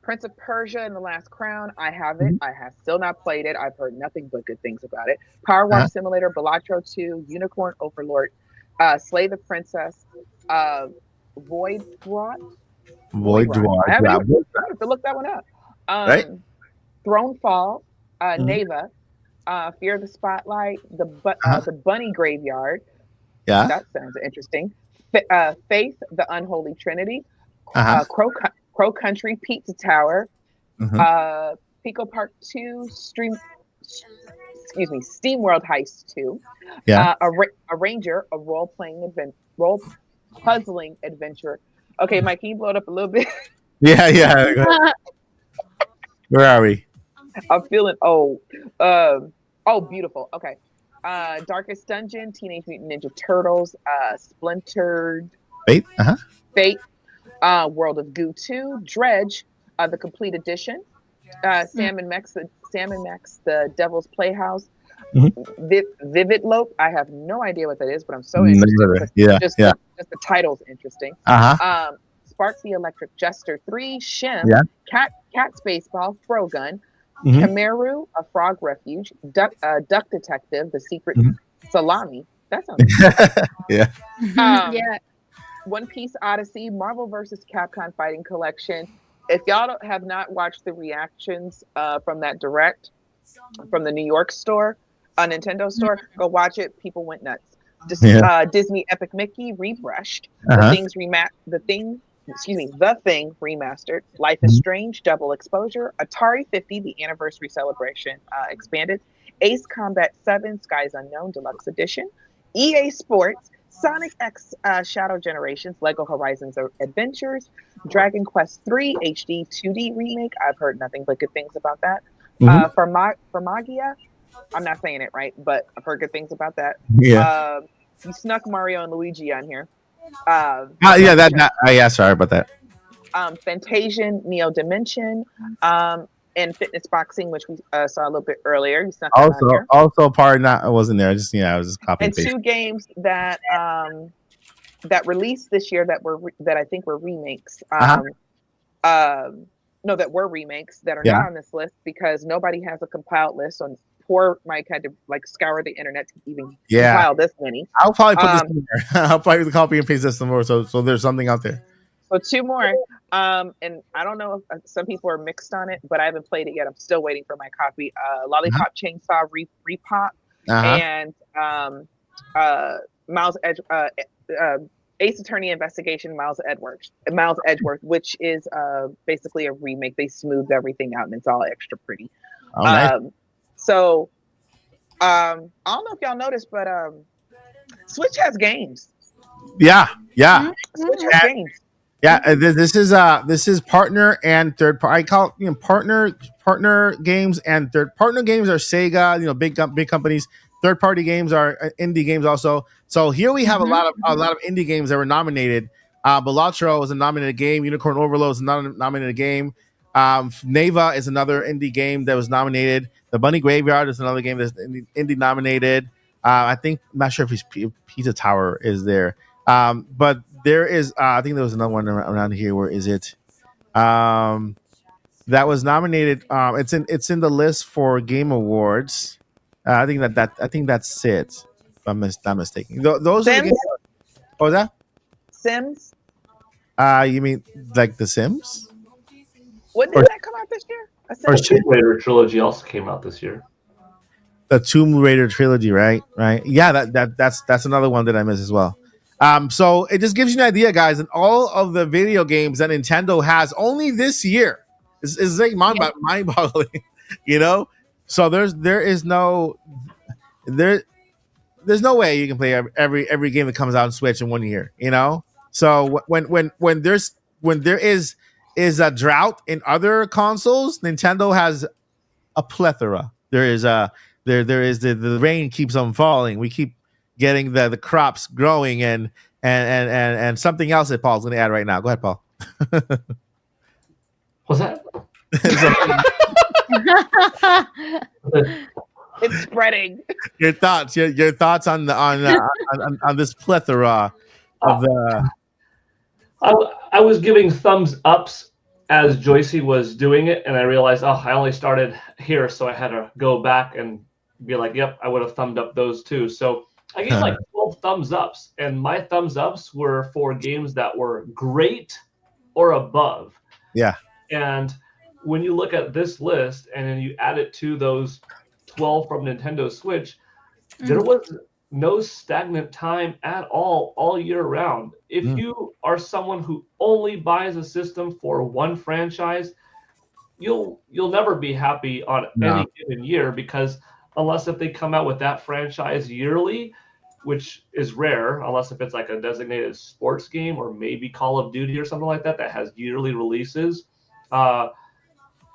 Prince of Persia and the Last Crown. I have it. I have still not played it. I've heard nothing but good things about it. Power Wash Simulator, Balatro 2, Unicorn Overlord, Slay the Princess, Void Brought. I have to look that one up. Right. Thronefall, Neva, Fear the Spotlight, the Bunny Graveyard. Yeah. That sounds interesting. Faith, the Unholy Trinity, Crow Country, Pizza Tower, Pico Park 2, Steam World Heist 2, a Ranger, a role puzzling adventure. Okay, Mike, can you blow it up a little bit? Yeah. Where are we? I'm feeling old. Beautiful. Okay. Darkest Dungeon, Teenage Mutant Ninja Turtles, Splintered Fate, World of Goo 2, Dredge, the Complete Edition, Sam and Max, the Devil's Playhouse, Vivid Lope. I have no idea what that is, but I'm so interested. Just the title's interesting. Spark the Electric Jester 3, Shim, Cat Spaceball, Frogun, Kameru, A Frog Refuge, Duck Detective, The Secret Salami. That sounds One Piece Odyssey, Marvel vs. Capcom Fighting Collection. If y'all have not watched the reactions from that direct from the New York store, Nintendo store, go watch it. People went nuts. Disney Epic Mickey rebrushed. The Thing remastered. Life is Strange Double Exposure. Atari 50 the Anniversary Celebration expanded. Ace Combat 7 Skies Unknown Deluxe Edition. EA Sports Sonic X Shadow Generations Lego Horizons Adventures. Dragon Quest 3 HD 2D remake. I've heard nothing but good things about that. For Magia, I'm not saying it right, but I've heard good things about that. You snuck Mario and Luigi on here. Sorry about that. Fantasian, Neo Dimension, and Fitness Boxing, which we saw a little bit earlier. You snuck also part not I wasn't there. I was just copying. And two games that that released this year that I think were remakes. That were remakes that are not on this list because nobody has a compiled list. So poor Mike had to scour the internet to even compile this many. I'll probably put this in there. I'll probably copy and paste this somewhere so there's something out there. So two more. And I don't know if some people are mixed on it, but I haven't played it yet. I'm still waiting for my copy. Lollipop Chainsaw Repop and Miles Edge Ace Attorney Investigation, Miles Edgeworth, which is basically a remake. They smoothed everything out and it's all extra pretty. Oh, nice. So I don't know if y'all noticed, but Switch has games. Yeah. Switch has games. Yeah, this is partner and third party. I call it, partner games and third partner games are Sega, big companies. Third party games are indie games also. So here we have a lot of indie games that were nominated. Balatro is a nominated game. Unicorn Overload is a nominated game. Neva is another indie game that was nominated. The Bunny Graveyard is another game that's indie nominated. I'm not sure if Pizza Tower is there. But there is, I think there was another one around here. Where is it? That was nominated. It's in the list for Game Awards. I think that's it. If I'm not mistaken. Those Sims? are the games. What was that? Sims? You mean like The Sims? What did that come out this year? Or Tomb Raider trilogy also came out this year. The Tomb Raider trilogy, right? Yeah, that's another one that I missed as well. So it just gives you an idea, guys, and all of the video games that Nintendo has only this year is like mind-boggling, So there's no way you can play every game that comes out on Switch in 1 year, So when there is a drought in other consoles, Nintendo has a plethora. There is the rain keeps on falling. We keep getting the crops growing and something else that Paul's going to add right now. Go ahead, Paul. What's that? It's spreading. Your thoughts on this plethora of the. I was giving thumbs ups as Joycey was doing it, and I realized, I only started here, so I had to go back and be like, yep, I would have thumbed up those too. So I gave like 12 thumbs ups, and my thumbs ups were for games that were great or above. Yeah. And when you look at this list and then you add it to those 12 from Nintendo Switch, there was no stagnant time at all year round. If you are someone who only buys a system for one franchise, you'll never be happy on any given year, because unless if they come out with that franchise yearly, which is rare, unless if it's like a designated sports game or maybe Call of Duty or something like that has yearly releases,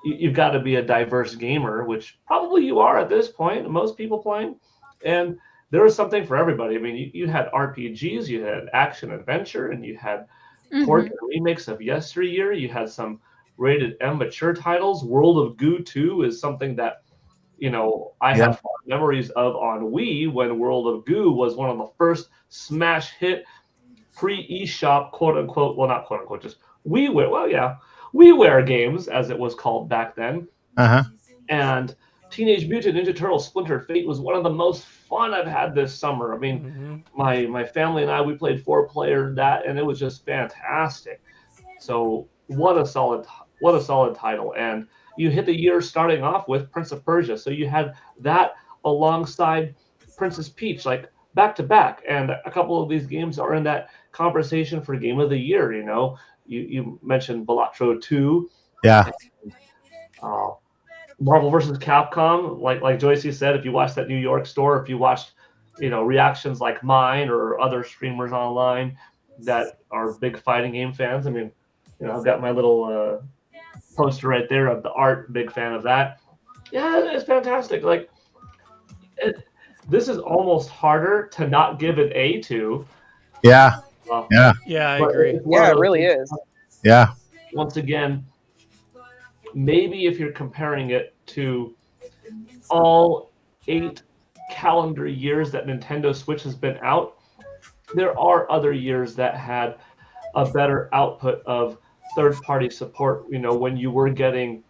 you've got to be a diverse gamer, which probably you are at this point, most people playing. And there was something for everybody. I mean, you had RPGs, you had action adventure, and you had ports and remakes of yesteryear. You had some rated M mature titles. World of Goo 2 is something that, I have fond memories of on Wii, when World of Goo was one of the first smash hit pre-eShop, quote unquote, well, not quote unquote, just WiiWare. Well, yeah, WiiWare games, as it was called back then. And Teenage Mutant Ninja Turtles Splinter Fate was one of the most fun I've had this summer. I mean, my family and I, we played 4-player that, and it was just fantastic. So what a solid title. And you hit the year starting off with Prince of Persia. So you had that alongside Princess Peach, like back to back. And a couple of these games are in that conversation for Game of the Year. You mentioned Balatro 2. Yeah. Marvel vs. Capcom, like Joycey said, if you watched that New York store, if you watched, reactions like mine or other streamers online that are big fighting game fans, I mean, I've got my little poster right there of the art, big fan of that. Yeah, it's fantastic. Like, this is almost harder to not give an A to. Yeah. Yeah, I agree. Yeah, it really is. Yeah. Once again, maybe if you're comparing it to all 8 calendar years that Nintendo Switch has been out, there are other years that had a better output of third-party support. When you were getting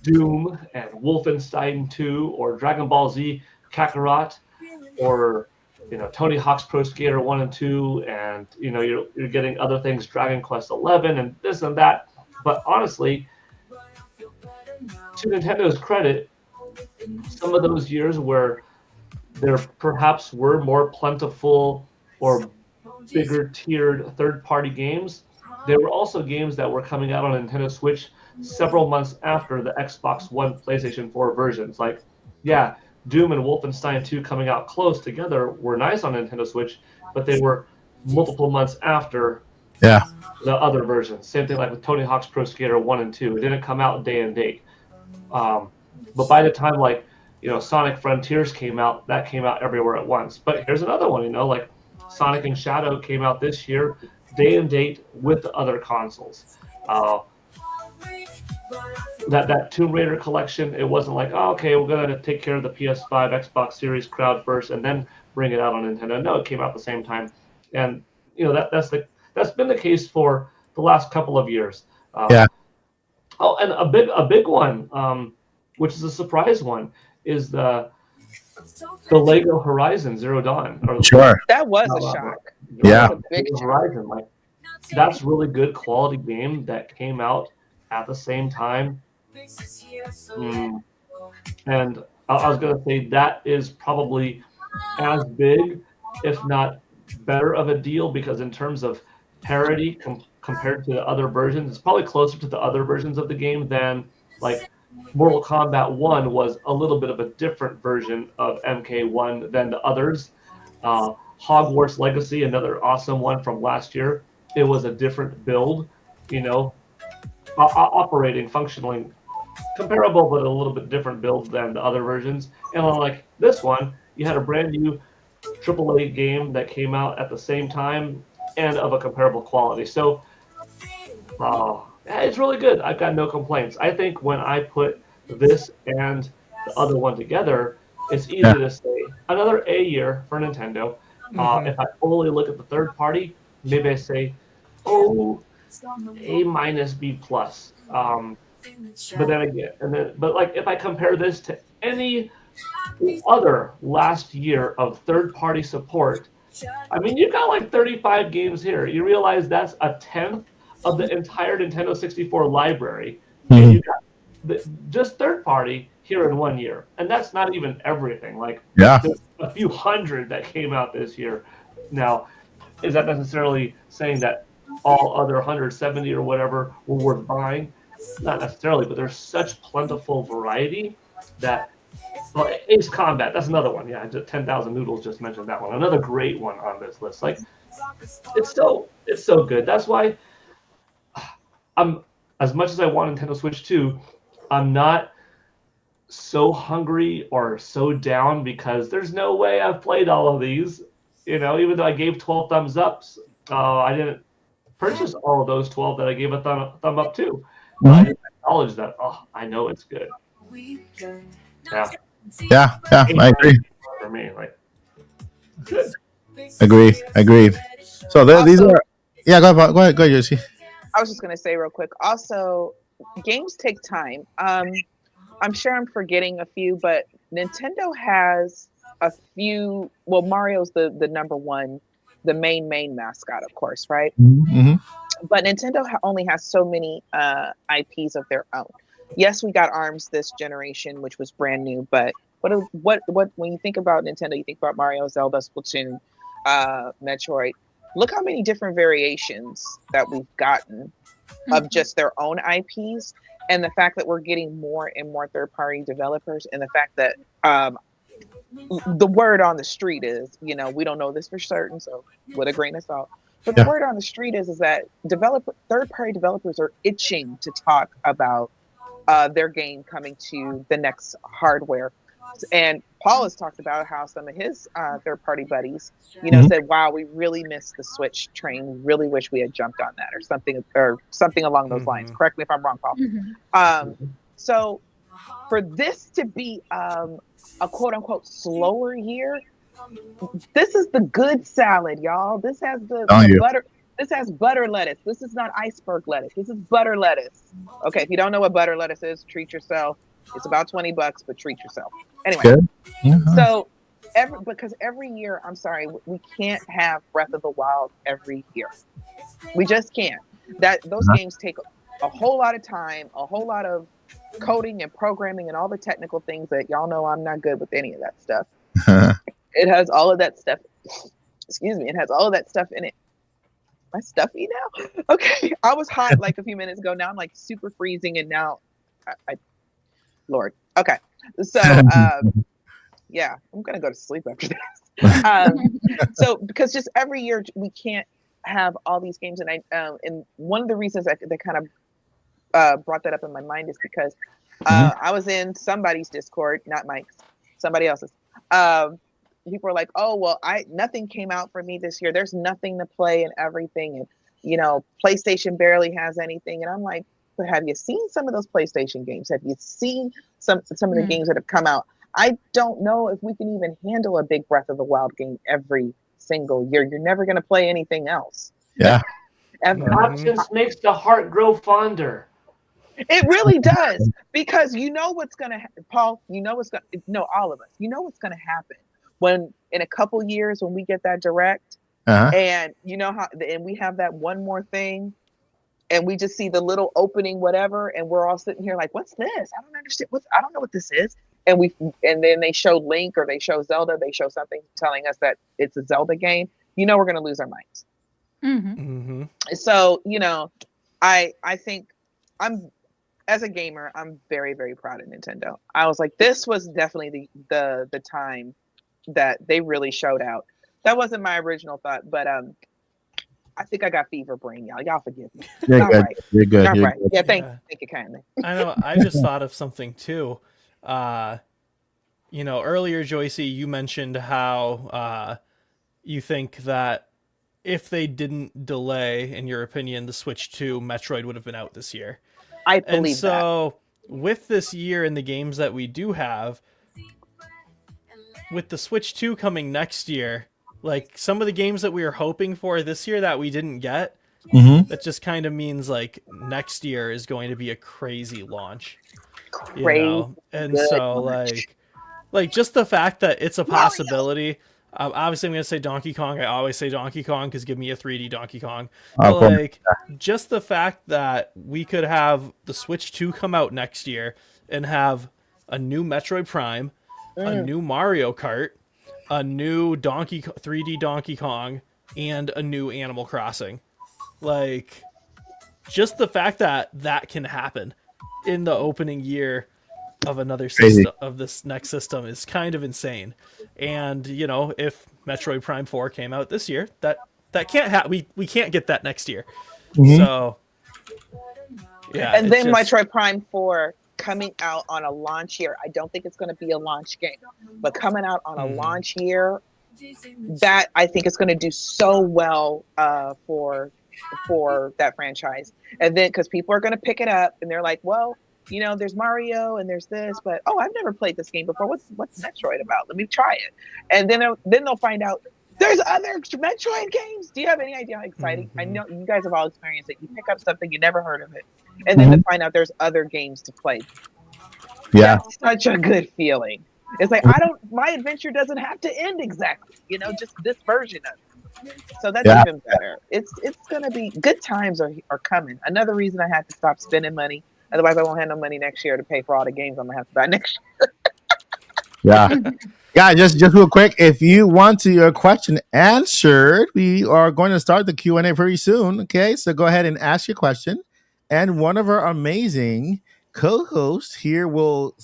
Doom and Wolfenstein 2 or Dragon Ball Z Kakarot, or Tony Hawk's Pro Skater 1 and 2, and you're getting other things, Dragon Quest 11 and this and that. But honestly, to Nintendo's credit, some of those years where there perhaps were more plentiful or bigger tiered third-party games, there were also games that were coming out on Nintendo Switch several months after the Xbox One, PlayStation 4 versions. Like, yeah, Doom and Wolfenstein 2 coming out close together were nice on Nintendo Switch, but they were multiple months after Yeah. the other versions. Same thing like with Tony Hawk's Pro Skater 1 and 2. It didn't come out day and date. But by the time, like, Sonic Frontiers came out, that came out everywhere at once. But here's another one, like Sonic and Shadow came out this year, day and date with the other consoles. That Tomb Raider collection, it wasn't like, oh, okay, we're gonna take care of the PS5, Xbox Series crowd first, and then bring it out on Nintendo. No, it came out at the same time, and that's been the case for the last couple of years. Yeah. Oh, and a big one, which is a surprise one, is the Lego Horizon Zero Dawn. Sure. That was a shock. Yeah. That was a big shock. Horizon, like, that's really good quality game that came out at the same time. And I was gonna say that is probably as big, if not better of a deal, because in terms of parity compared to the other versions, it's probably closer to the other versions of the game than, like, Mortal Kombat 1 was a little bit of a different version of MK1 than the others. Hogwarts Legacy, another awesome one from last year. It was a different build, operating, functionally comparable, but a little bit different build than the other versions. And like this one, you had a brand new AAA game that came out at the same time and of a comparable quality. So it's really good. I've got no complaints. I think when I put this and the other one together, it's easy to say another A year for Nintendo. If I only look at the third party, maybe I say, A minus B plus. But then again, but like if I compare this to any other last year of third party support, I mean, you got like 35 games here. You realize that's a tenth of the entire Nintendo 64 library. And you got just third party here in 1 year, and that's not even everything. Like, there's a few hundred that came out this year. Now, is that necessarily saying that all other 170 or whatever were worth buying? Not necessarily, but there's such plentiful variety that. Well, Ace Combat, that's another one. Yeah, 10,000 Noodles just mentioned that one. Another great one on this list. Like, it's so good. That's why I'm, as much as I want Nintendo Switch 2, I'm not so hungry or so down, because there's no way I've played all of these. Even though I gave 12 thumbs ups, I didn't purchase all of those 12 that I gave a thumb up to. I didn't acknowledge that. I know it's good. Yeah, I agree. For me, like, Agreed. So these are. Yeah, go ahead, Yoshi. I was just going to say real quick. Also, games take time. I'm sure I'm forgetting a few, but Nintendo has a few. Well, Mario's the number one, the main mascot, of course, right? Mm-hmm. But Nintendo only has so many IPs of their own. Yes, we got ARMS this generation, which was brand new. But what when you think about Nintendo, you think about Mario, Zelda, Splatoon, Metroid. Look how many different variations that we've gotten of just their own IPs, and the fact that we're getting more and more third-party developers, and the fact that the word on the street is, we don't know this for certain, so with a grain of salt. But the word on the street is that third-party developers are itching to talk about their game coming to the next hardware. And Paul has talked about how some of his third-party buddies, said, "Wow, we really missed the Switch train. We really wish we had jumped on that," or something along those lines. Correct me if I'm wrong, Paul. So, for this to be a quote-unquote slower year, this is the good salad, y'all. This has the butter. This has butter lettuce. This is not iceberg lettuce. This is butter lettuce. Okay, if you don't know what butter lettuce is, treat yourself. It's about $20, but treat yourself. Anyway, so because every year, I'm sorry, we can't have Breath of the Wild every year. We just can't. Those games take a whole lot of time, a whole lot of coding and programming and all the technical things that y'all know I'm not good with any of that stuff. It has all of that stuff excuse me, it has all of that stuff in it. Am I stuffy now? Okay, I was hot like a few minutes ago. Now I'm like super freezing, and now, Lord. Okay, so yeah, I'm gonna go to sleep after this. So because just every year we can't have all these games, and and one of the reasons that kind of brought that up in my mind is because I was in somebody's Discord, not Mike's, somebody else's. People are like, oh, well, nothing came out for me this year. There's nothing to play and everything. And, you know, PlayStation barely has anything. And I'm like, but have you seen some of those PlayStation games? Have you seen some of the games that have come out? I don't know if we can even handle a big Breath of the Wild game every single year. You're never going to play anything else. Yeah. Ever. Options makes the heart grow fonder. It really does, because you know what's going to happen, Paul. You know what's going to, no, all of us. You know what's going to happen when in a couple years when we get that direct, and you know how, and we have that one more thing, and we just see the little opening, whatever, and we're all sitting here like, what's this? I don't understand. I don't know what this is. And then they show Link or they show Zelda. They show something telling us that it's a Zelda game. You know we're going to lose our minds. So you know, I think as a gamer, I'm very, very proud of Nintendo. I was like, this was definitely the time that they really showed out. That wasn't my original thought, but I think I got fever brain, y'all. Y'all forgive me. You're good. Right. You're good. You're You're right. good. Yeah, thank you kindly. I know. I just thought of something too. You know, earlier, Joycey, you mentioned how you think that if they didn't delay, in your opinion, the Switch 2, Metroid would have been out this year. I believe and so, with this year and the games that we do have, with the Switch 2 coming next year, like some of the games that we were hoping for this year that we didn't get, that just kind of means like next year is going to be a crazy launch. You know? And so like just the fact that it's a possibility. Obviously, I'm going to say Donkey Kong. I always say Donkey Kong because give me a 3D Donkey Kong. But like, just the fact that we could have the Switch 2 come out next year and have a new Metroid Prime, a new Mario Kart, a new 3D Donkey Kong, and a new Animal Crossing. Like, just the fact that that can happen in the opening year of another system, of this next system, is kind of insane. And you know, if Metroid Prime 4 came out this year, that can't happen. We can't get that next year. So yeah, and then Metroid Prime 4 coming out on a launch year. I don't think it's going to be a launch game, but coming out on a launch year, that I think is going to do so well for that franchise. And then because people are going to pick it up and they're like, well, you know, there's Mario and there's this, but I've never played this game before. What's Metroid about? Let me try it. And then they'll find out there's other Metroid games. Do you have any idea how exciting? I know you guys have all experienced it. You pick up something, you never heard of it, and then to find out there's other games to play. Yeah, that's such a good feeling. It's like my adventure doesn't have to end exactly, you know, just this version of it. So that's even better. It's gonna be good times are coming. Another reason I had to stop spending money. Otherwise, I won't have no money next year to pay for all the games I'm gonna have to buy next year. Yeah. Just real quick, if you want your question answered, we are going to start the Q&A very soon. Okay, so go ahead and ask your question, and one of our amazing co-hosts here will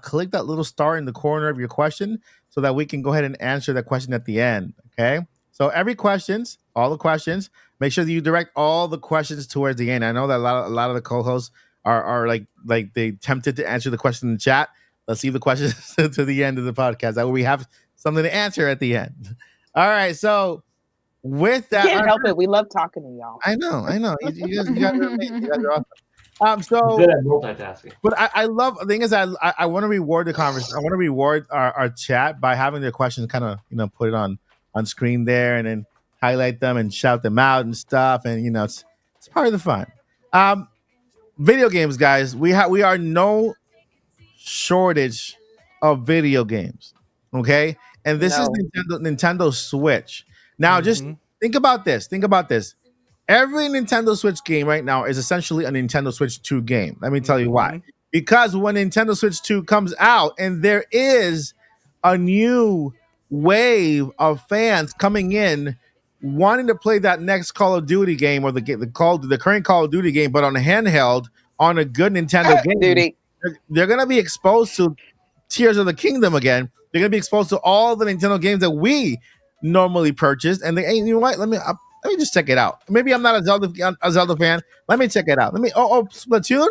click that little star in the corner of your question so that we can go ahead and answer that question at the end. Okay, so all the questions, make sure that you direct all the questions towards the end. I know that a lot of the co-hosts are like they tempted to answer the question in the chat. Let's leave the questions to the end of the podcast. That way we have something to answer at the end. All right. So with that, can't help it. We love talking to y'all. I know. You guys are amazing. You guys are awesome. So good at multitasking. But I love the thing is I want to reward the conversation. I want to reward our chat by having their questions kind of put it on screen there and then highlight them and shout them out and stuff. And it's part of the fun. Video games, guys. We are no shortage of video games. Okay, and this is Nintendo Switch. Now, just think about this. Every Nintendo Switch game right now is essentially a Nintendo Switch 2 game. Let me tell you why. Because when Nintendo Switch 2 comes out and there is a new wave of fans coming in wanting to play that next Call of Duty game or the current Call of Duty game, but on a handheld on a good Nintendo game, Duty. they're going to be exposed to Tears of the Kingdom again. They're going to be exposed to all the Nintendo games that we normally purchase, and they, hey, you know what? Let me just check it out. Maybe I'm not a Zelda fan. Let me check it out. Splatoon.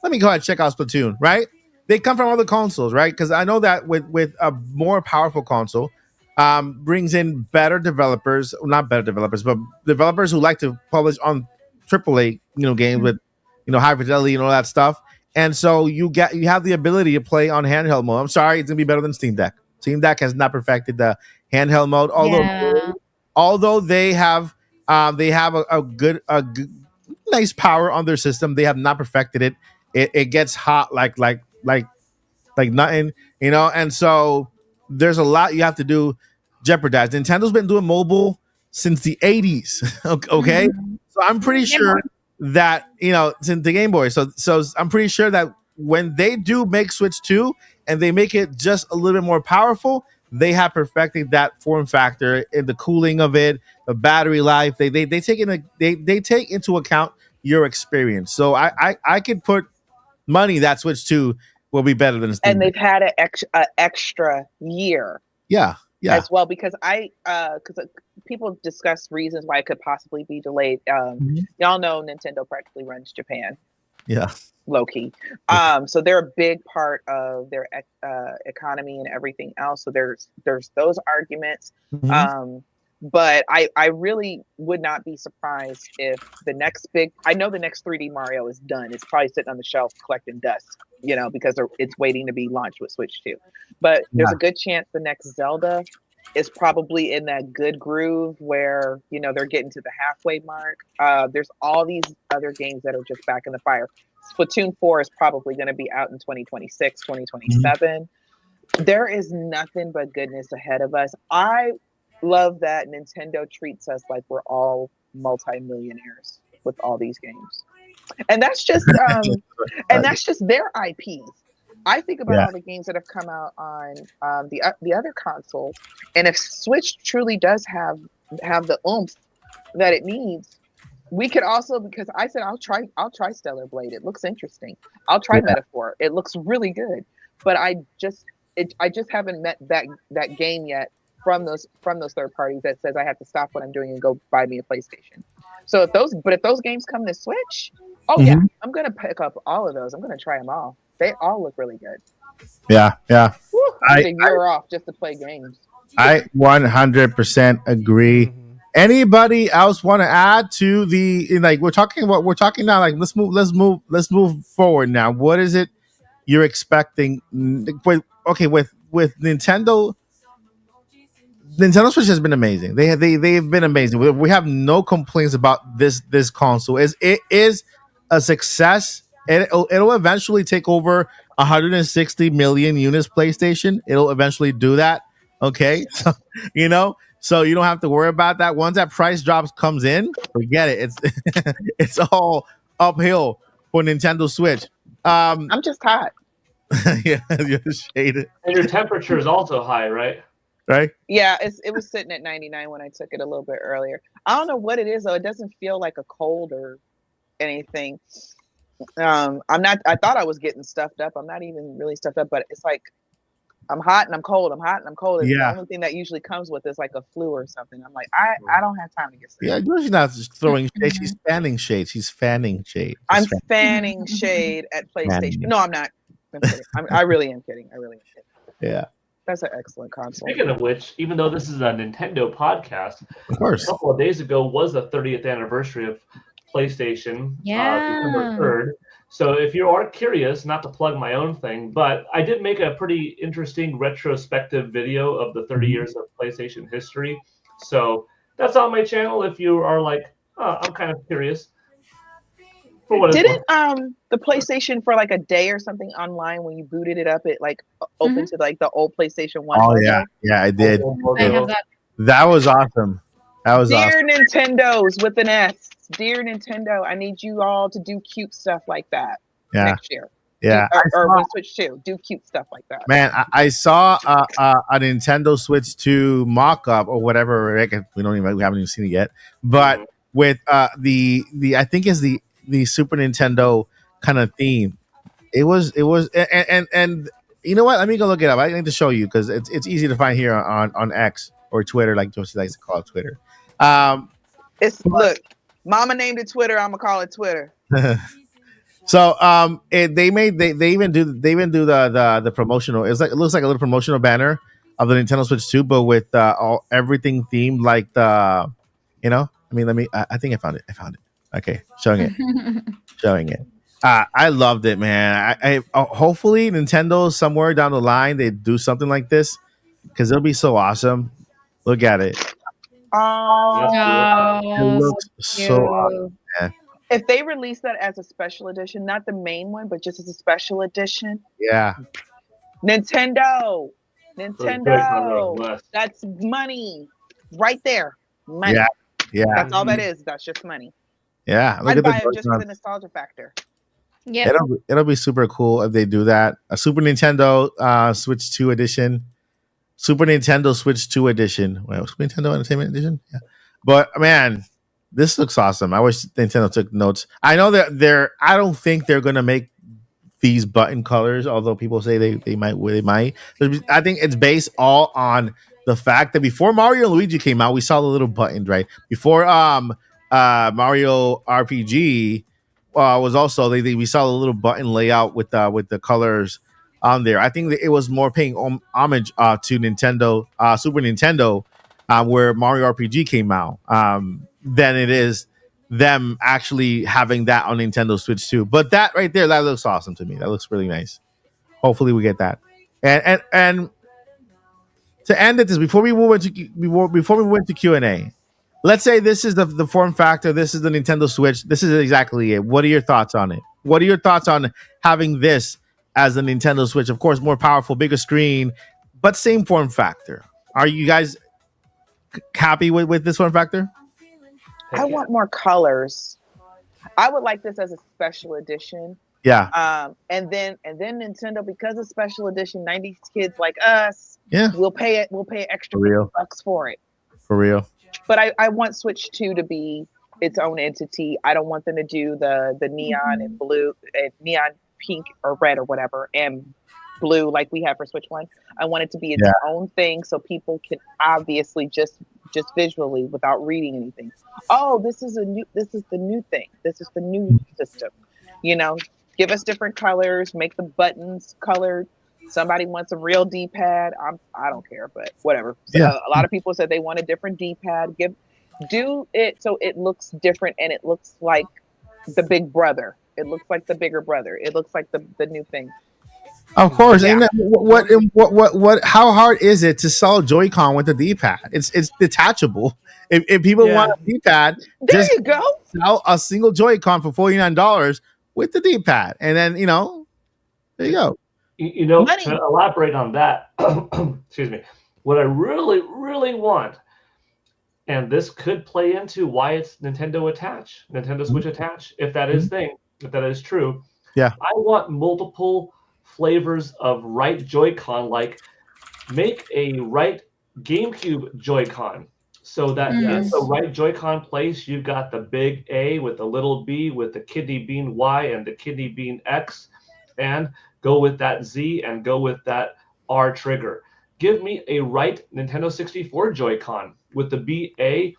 Let me go ahead and check out Splatoon. Right? They come from other consoles, right? Because I know that with a more powerful console, brings in better developers, not better developers, but developers who like to publish on AAA, games with, high fidelity and all that stuff. And so you have the ability to play on handheld mode. I'm sorry, it's gonna be better than Steam Deck. Steam Deck has not perfected the handheld mode, although they have a good nice power on their system. They have not perfected it. It gets hot like nothing, and so there's a lot you have to do. Jeopardize. Nintendo's been doing mobile since the 80s. Okay. So I'm pretty sure that, since the Game Boy. So I'm pretty sure that when they do make Switch 2 and they make it just a little bit more powerful, they have perfected that form factor in the cooling of it, the battery life. They take into account your experience. So I could put money that Switch 2 will be better than Steam. And they've had an extra year. Yeah. As well, because people discuss reasons why it could possibly be delayed. Y'all know Nintendo practically runs Japan. Yeah. Low key. So they're a big part of their economy and everything else. So there's those arguments. But I really would not be surprised if I know the next 3D Mario is done. It's probably sitting on the shelf collecting dust, because it's waiting to be launched with Switch 2. But there's a good chance the next Zelda is probably in that good groove where, they're getting to the halfway mark. There's all these other games that are just back in the fire. Splatoon 4 is probably going to be out in 2026, 2027. There is nothing but goodness ahead of us. I love that Nintendo treats us like we're all multi-millionaires with all these games, and that's just their IPs. I think about all the games that have come out on the other consoles, and if Switch truly does have the oomph that it needs, we could also, because I said I'll try Stellar Blade. It looks interesting. I'll try Metaphor. It looks really good, but I just haven't met that game yet from those third parties that says I have to stop what I'm doing and go buy me a PlayStation. So if those games come to Switch, yeah, I'm gonna pick up all of those. I'm gonna try them all. They all look really good. Yeah. Woo, I need a year off just to play games. I 100% agree. Anybody else want to add to the we're talking now? Like let's move forward now. What is it you're expecting? With Nintendo. Nintendo Switch has been amazing. They've been amazing. We have no complaints about this console. It is a success. It'll eventually take over 160 million units. PlayStation. It'll eventually do that. Okay, so you don't have to worry about that. Once that price drops comes in, forget it. It's all uphill for Nintendo Switch. I'm just hot. Yeah, you're shaded. And your temperature is also high, right? Right? Yeah, it was sitting at 99 when I took it a little bit earlier. I don't know what it is though. It doesn't feel like a cold or anything. I thought I was getting stuffed up. I'm not even really stuffed up, but it's like I'm hot and I'm cold. I'm hot and I'm cold. It's the only thing that usually comes with is like a flu or something. I'm like, I don't have time to get sick. Yeah, she's not just throwing shade. She's fanning shade. She's fanning shade. I'm fanning shade at PlayStation. No, I'm not. I'm kidding. I really am kidding. Yeah. That's an excellent console. Speaking of which, even though this is a Nintendo podcast, of course, a couple of days ago was the 30th anniversary of PlayStation, December 3rd. So if you are curious, not to plug my own thing, but I did make a pretty interesting retrospective video of the 30 years of PlayStation history. So that's on my channel if you are like, I'm kind of curious. Didn't the PlayStation for like a day or something online when you booted it up, it like opened to like the old PlayStation 1? Oh yeah, I did. I have that. That was awesome. Dear Nintendos with an S, dear Nintendo, I need you all to do cute stuff like that next year. Yeah, or with Switch 2, do cute stuff like that. man, I saw a Nintendo Switch 2 mock-up or whatever. Rick, we haven't even seen it yet, but with the I think is the Super Nintendo kind of theme. It was and you know what? Let me go look it up. I need to show you because it's easy to find here on X or Twitter, like Josie likes to call it Twitter. Look, Mama named it Twitter. I'm gonna call it Twitter. So they even do the promotional. It looks like a little promotional banner of the Nintendo Switch 2, but with everything themed like the, I mean, I think I found it. Okay, showing it. I loved it, man. I hopefully Nintendo somewhere down the line they do something like this because it'll be so awesome. Look at it. It looks so awesome, man. If they release that as a special edition, not the main one, but just as a special edition. Yeah. Nintendo. That's money right there. Money. Yeah. That's all that is. That's just money. Yeah. I'd buy it just for the nostalgia factor. Yeah. It'll be super cool if they do that. A Super Nintendo Switch 2 edition. Super Nintendo Switch 2 edition. Well, Super Nintendo Entertainment Edition? Yeah. But man, this looks awesome. I wish Nintendo took notes. I know that I don't think they're gonna make these button colors, although people say they might. I think it's based all on the fact that before Mario and Luigi came out, we saw the little buttons, right? Before Mario RPG was also we saw the little button layout with the colors on there. I think that it was more paying homage to Nintendo, Super Nintendo, where Mario RPG came out, than it is them actually having that on Nintendo Switch 2. But that right there, that looks awesome to me. That looks really nice. Hopefully we get that. And to end it, before we went to Q&A, let's say this is the form factor. This is the Nintendo Switch. This is exactly it. What are your thoughts on it? What are your thoughts on having this as the Nintendo Switch? Of course, more powerful, bigger screen, but same form factor. Are you guys happy with this form factor? I want more colors. I would like this as a special edition. Yeah. And then Nintendo, because of special edition, 90s kids like us, we'll pay extra $50 for it. For real. But I want Switch 2 to be its own entity. I don't want them to do the neon and blue, neon pink or red or whatever, and blue like we have for Switch 1. I want it to be its own thing so people can obviously just visually without reading anything. Oh, this is the new thing. This is the new system. Give us different colors, make the buttons colored. Somebody wants a real D-pad. I don't care, but whatever. So, a lot of people said they want a different D-pad. Do it so it looks different and it looks like the big brother. It looks like the bigger brother. It looks like the new thing. Of course. Yeah. And what? How hard is it to sell Joy-Con with a D-pad? It's detachable. If people want a D-pad, you go. Sell a single Joy-Con for $49 with the D-pad, and then there you go. To elaborate on that, excuse me. What I really, really want, and this could play into why it's Nintendo Switch attached, if that is if that is true. Yeah, I want multiple flavors of right Joy-Con, like make a right GameCube Joy-Con, so that in the right Joy-Con place, you've got the big A with the little B with the kidney bean Y and the kidney bean X, and go with that Z and go with that R trigger. Give me a right Nintendo 64 Joy-Con with the B, A,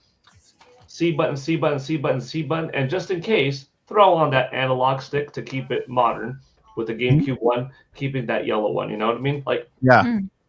C button, C button, C button, C button, and just in case, throw on that analog stick to keep it modern, with the GameCube one, keeping that yellow one. You know what I mean?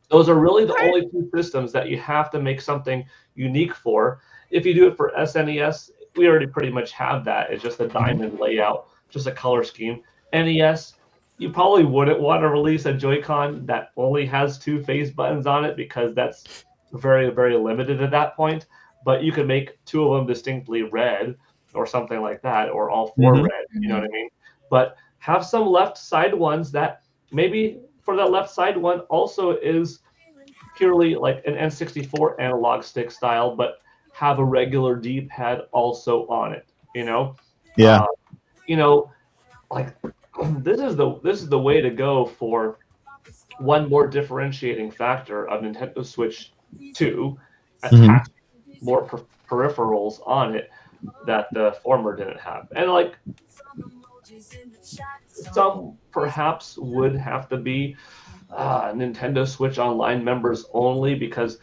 Those are really the only two systems that you have to make something unique for. If you do it for SNES, we already pretty much have that. It's just a diamond layout, just a color scheme. NES, you probably wouldn't want to release a Joy-Con that only has two face buttons on it because that's very, very limited at that point. But you could make two of them distinctly red or something like that, or all four red. You know what I mean? But have some left side ones that maybe for that left side one also is purely like an N64 analog stick style, but have a regular D-pad also on it. Yeah. Like this is the way to go for one more differentiating factor of Nintendo Switch 2, attach more peripherals on it that the former didn't have. And like some perhaps would have to be Nintendo Switch Online members only, because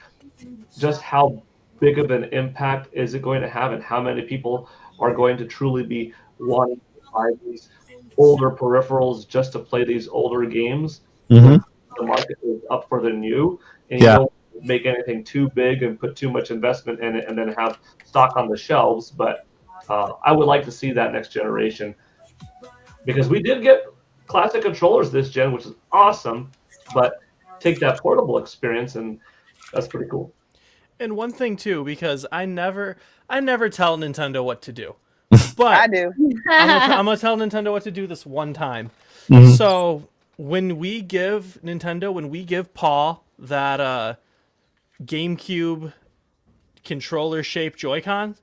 just how big of an impact is it going to have, and how many people are going to truly be wanting to buy these older peripherals just to play these older games. The market is up for the new, and you don't make anything too big and put too much investment in it and then have stock on the shelves. But I would like to see that next generation, because we did get classic controllers this gen, which is awesome, but take that portable experience, and that's pretty cool. And one thing too, because I never tell Nintendo what to do, but I do. I'm gonna tell Nintendo what to do this one time. So when we give Paul that GameCube controller shaped Joy-Con,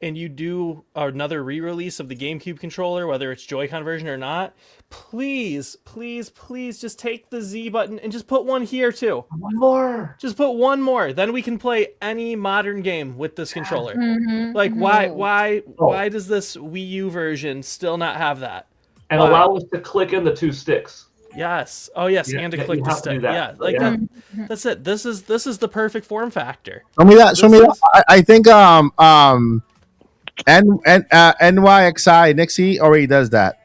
and you do another re-release of the GameCube controller, whether it's Joy-Con version or not, please just take the Z button and just put one here too. One more. Just put one more. Then we can play any modern game with this controller. Like, why does this Wii U version still not have that? And allow us to click in the two sticks. Yes. Oh, yes, and to click the stick. Yeah, like that's it. This is the perfect form factor. Show me that. I think NYXI Nixie already does that.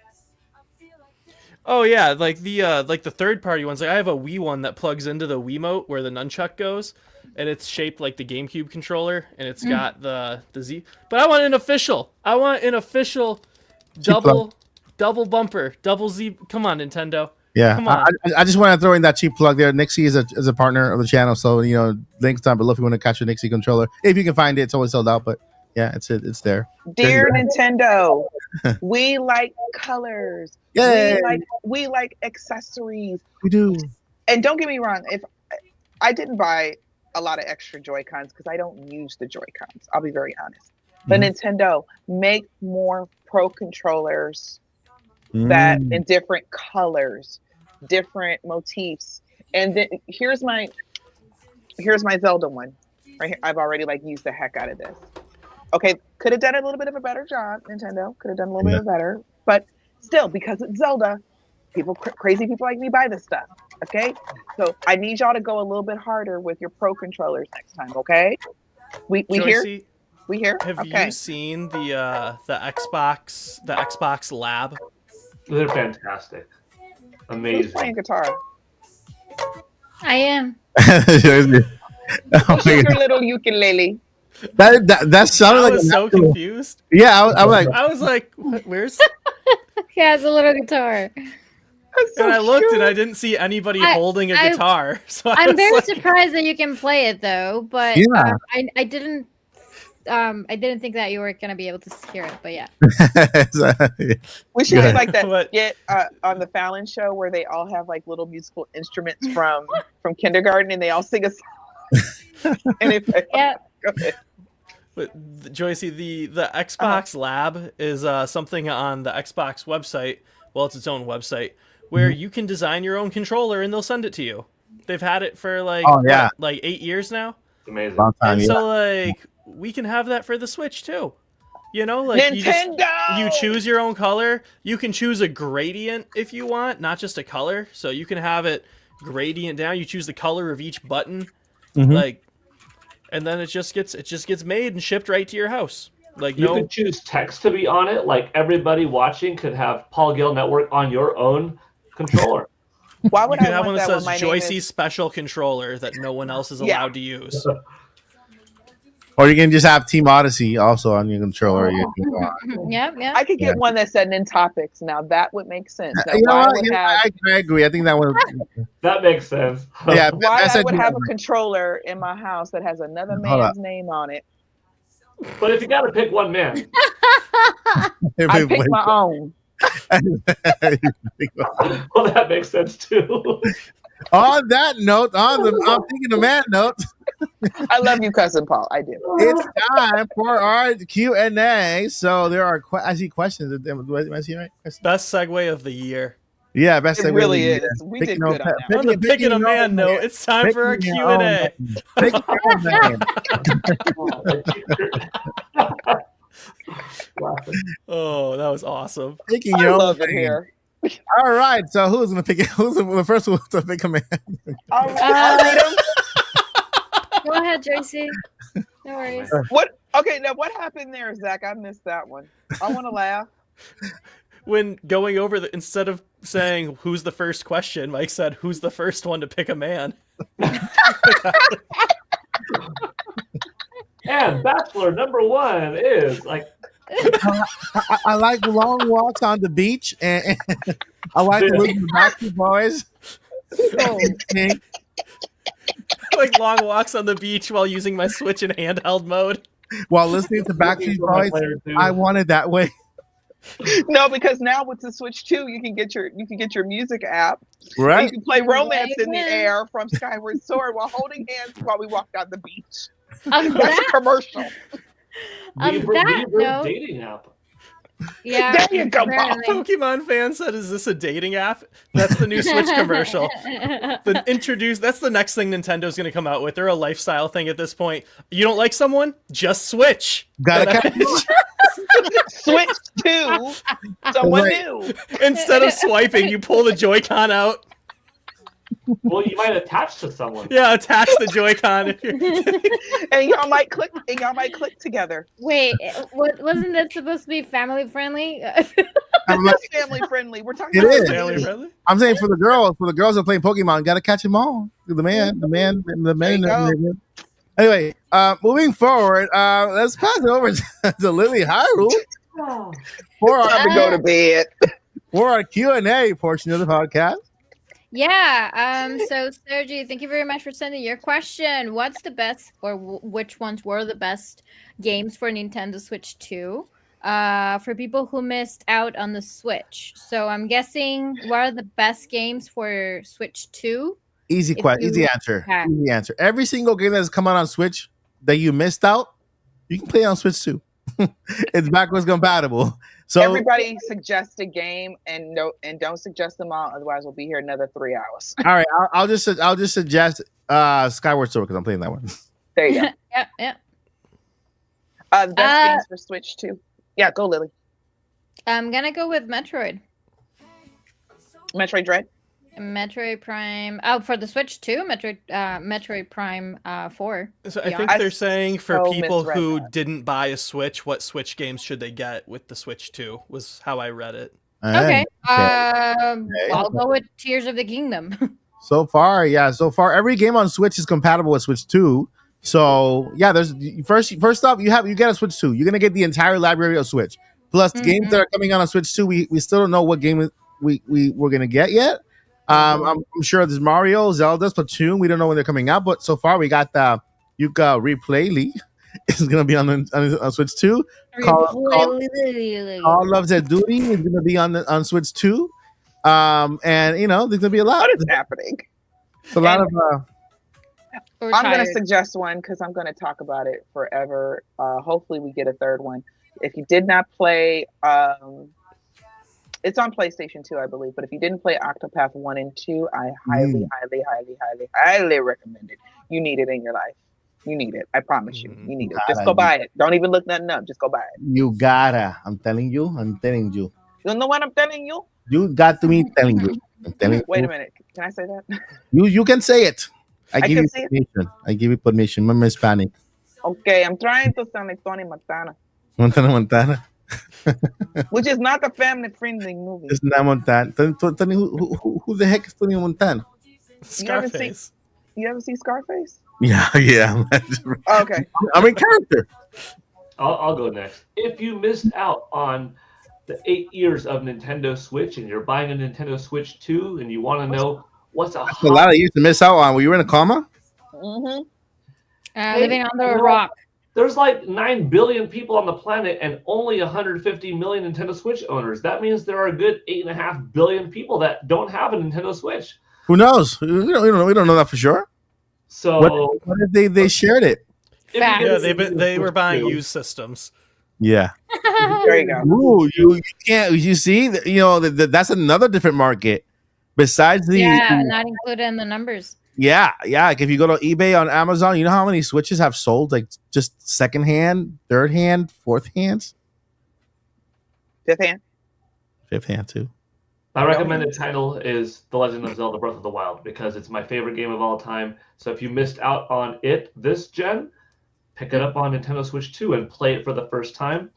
Oh yeah, like the third party ones. Like I have a Wii one that plugs into the Wiimote where the nunchuck goes, and it's shaped like the GameCube controller, and it's got the Z. But I want an official. double bumper, double Z. Come on, Nintendo. Yeah, come on. I just want to throw in that cheap plug there. Nixie is a partner of the channel, so links down below if you want to catch a Nixie controller. If you can find it, it's always sold out, but yeah, it's there. Dear Nintendo, we like colors. Yay. We like accessories. We do. And don't get me wrong, if I didn't buy a lot of extra Joy-Cons because I don't use the Joy-Cons, I'll be very honest. But Nintendo, make more Pro controllers that in different colors, different motifs. And then here's my Zelda one right here. I've already used the heck out of this. Okay, could have done a little bit of a better job, Nintendo. Could have done a little bit better, but still, because it's Zelda, crazy people like me buy this stuff. Okay, so I need y'all to go a little bit harder with your Pro controllers next time. Okay, we Joycey, here. Have you seen the Xbox Lab? They're fantastic, amazing. Who's playing guitar? I am. Who's your little ukulele? That sounded like so confused. Yeah, I was like, where's? He has a little guitar. And I looked and I didn't see anybody holding a guitar. So I'm very surprised that you can play it though. But I didn't think that you were gonna be able to hear it. But yeah, we should do like that. Get on the Fallon show where they all have little musical instruments from kindergarten and they all sing a song. And it's go ahead. But Joycey, the Xbox Lab is something on the Xbox website. Well, it's its own website where you can design your own controller and they'll send it to you. They've had it for 8 years now. Amazing. Long time, and so we can have that for the Switch too. Nintendo! You choose your own color. You can choose a gradient if you want, not just a color. So you can have it gradient down. You choose the color of each button, and then it just gets made and shipped right to your house. You could choose text to be on it. Everybody watching could have Paul Gill Network on your own controller. Why would you could I have want one that that says Joycey's special controller that no one else is allowed to use. Or you can just have Team Odyssey also on your controller. Yeah. I could get one that said Nintopics. Now that would make sense. I agree. I think that would. That makes sense. Yeah. Why I would have a controller in my house that has another man's name on it. But if you got to pick one man, I pick my own. Well, that makes sense too. On that note, I'm thinking the man note. I love you, cousin Paul. I do. It's time for our Q&A. So there are I see questions. Do I see right? Best segue of the year. Yeah, best It segue really of the is. year. We Picking did good on that. On the picking a man note, it's time for our Picking your own Q&A. man. Picking your own man. Oh, that was awesome. Picking I your own love it man. here. All right, so who's gonna pick it? Who's the first one to pick a man? All right, I'll read 'em. Go ahead, Tracy. No worries. What? Okay, now what happened there, Zach? I missed that one. I want to laugh. When going over instead of saying who's the first question, Mike said who's the first one to pick a man. And bachelor number 1 is like. I like long walks on the beach, and I like to listen to Backstreet Boys. Like long walks on the beach while using my Switch in handheld mode. While listening to Backstreet Boys, I want it that way. No, because now with the Switch 2, you can get your music app. Right? You can play Romance in the Air from Skyward Sword while holding hands while we walk down the beach. That's a commercial. Dating app. Yeah, There you go, Bob. apparently. Pokemon fan said, "Is this a dating app?" That's the new Switch commercial. That's the next thing Nintendo's going to come out with. They're a lifestyle thing at this point. You don't like someone? Just switch. Switch to someone new. Instead of swiping, you pull the Joy-Con out. Well, you might attach to someone. Yeah, attach the Joy-Con. And y'all might click together. Wait, wasn't that supposed to be family friendly? It's family friendly. We're talking It about is. Family friendly. I'm saying for the girls that are playing Pokemon, gotta catch them all. The man. There you go. Anyway, moving forward, let's pass it over to Lilly Hyrule for Time to go to bed. our Q&A portion of the podcast. Yeah. So Sergi, thank you very much for sending your question. What's the best, or which ones were the best games for Nintendo Switch 2? For people who missed out on the Switch. So I'm guessing, what are the best games for Switch 2? Easy answer. Yeah. Easy answer. Every single game that has come out on Switch that you missed out, you can play on Switch too. It's backwards compatible. So everybody suggest a game and don't suggest them all, otherwise we'll be here another 3 hours. all right, I'll just suggest Skyward Sword because I'm playing that one. There you go. Yeah. The best games for Switch 2. Yeah, go Lily. I'm gonna go with Metroid. Metroid Dread. Metroid Prime. Oh, for the Switch 2, Metroid Prime 4. So I Yeah. think they're saying for so people misread who that. didn't buy a Switch, what Switch games should they get with the Switch 2 was how I read it. Okay. Okay. I'll go with Tears of the Kingdom. So far, every game on Switch is compatible with Switch 2. So yeah, there's first off, you get a Switch 2. You're gonna get the entire library of Switch. Plus the games that are coming out on Switch 2, we still don't know what game we're gonna get yet. I'm sure there's Mario, Zelda, Splatoon. We don't know when they're coming out, but so far we got the Replay Lee is gonna be on Switch 2. Call of Duty is gonna be on Switch 2. And there's gonna be a lot. What is happening? It's a lot of I'm going to suggest one because I'm going to talk about it forever. Hopefully we get a third one. If you did not play, it's on PlayStation 2, I believe. But if you didn't play Octopath 1 and 2, I highly recommend it. You need it in your life. You need it. I promise you. You need it. Just go buy it. Don't even look nothing up. Just go buy it. You gotta. I'm telling you. You know what I'm telling you? You got to me telling you. I'm telling Wait you. a minute. Can I say that? You can say it. I give can you say it? permission. I give you permission. I'm Hispanic. Okay, I'm trying to sound like Tony Montana, Montana. which is not a family-friendly movie. It's not Montana. Tony, who the heck is Tony Montana? Scarface. You ever see Scarface? Yeah. Okay. I'm in character. I'll go next. If you missed out on the 8 years of Nintendo Switch and you're buying a Nintendo Switch 2 and you want to know what's That's a lot of years to miss out on. Were you in a coma? Mm-hmm. Living under a rock. There's like 9 billion people on the planet and only 150 million Nintendo Switch owners. That means there are a good 8.5 billion people that don't have a Nintendo Switch. Who knows? We don't know that for sure. So What if they shared it? if you Fact. get Yeah, a they were buying Switch used systems. Yeah. There you go. Ooh, you can't. You see, that's another different market. Besides the Yeah, not included in the numbers. yeah. Like if you go to eBay on Amazon, you know how many Switches have sold like just second hand, third hand, fourth hands, Fifth hand. fifth hand too. My recommended title is The Legend of Zelda: Breath of the Wild because it's my favorite game of all time. So if you missed out on it this gen, pick it up on Nintendo Switch 2 and play it for the first time.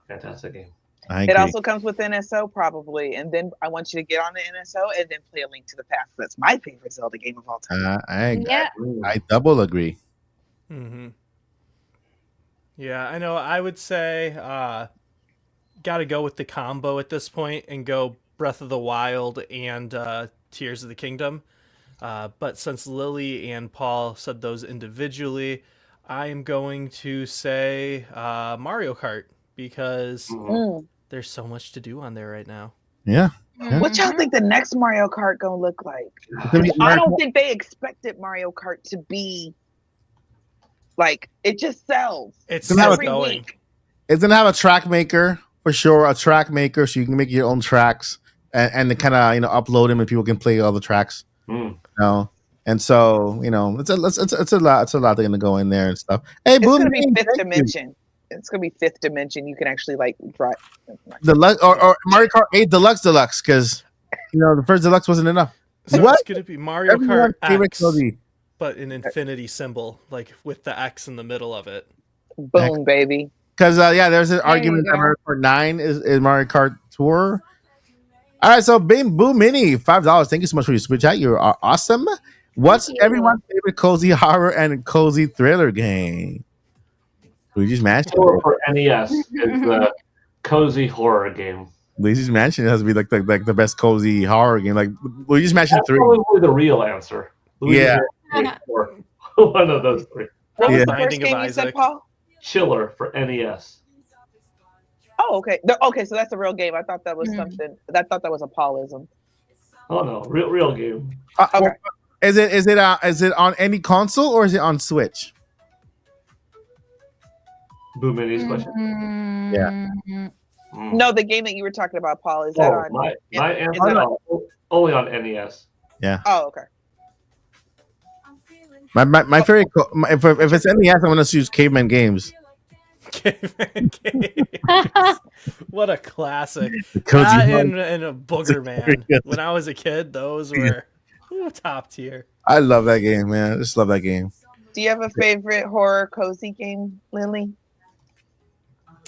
Fantastic game. I It agree. also comes with NSO probably, and then I want you to get on the NSO and then play A Link to the Past. That's my favorite Zelda game of all time. Yeah. I double agree. Mm-hmm. Yeah, I know. I would say got to go with the combo at this point and go Breath of the Wild and Tears of the Kingdom. But since Lily and Paul said those individually, I am going to say Mario Kart because Mm. there's so much to do on there right now. Yeah. What y'all think the next Mario Kart gonna look like? Mario I don't Kart- think they expected Mario Kart to be like it just sells. It's Gonna have still a- going. week. It's gonna have a track maker for sure. A track maker, so you can make your own tracks and then kind of upload them and people can play all the tracks. Mm. And so it's a lot. It's a lot they're gonna go in there and stuff. Hey, It's Boom, gonna be thank fifth you. dimension. It's gonna be fifth dimension. You can actually like drive. Deluxe or Mario Kart 8 Deluxe because the first Deluxe wasn't enough. So What? it's going to be Mario Everyone's Kart favorite X, Cody. but an infinity symbol, like with the X in the middle of it. Boom, baby. Because there's an There argument you that go. Mario Kart 9 is Mario Kart Tour. All right, so Boom Mini, $5. Thank you so much for your super chat. You are awesome. What's Thank you. everyone's favorite cozy horror and cozy thriller game? Luigi's Mansion. Or for NES is the cozy horror game. Luigi's Mansion has to be like the best cozy horror game. Like Luigi's Mansion That's 3. probably the real answer. Yeah. Mansion 3 or one of those three. What was Yeah. the first Binding of game you said, Isaac. Paul? Chiller for NES. Oh, okay. Okay, so that's a real game. I thought that was something. I thought that was a Paulism. Oh no, real game. Okay. Is it on any console or is it on Switch? Boom Mini's question. Yeah. Mm. No, the game that you were talking about, Paul, is that Oh, on? my is answer it on- only on NES. Oh, okay. My favorite if it's NES, I'm gonna choose Caveman Games. Caveman Games. What a classic. The cozy That horror. and a Booger Man. When I was a kid, those were top tier. I love that game, man. I just love that game. Do you have a favorite horror cozy game, Lily?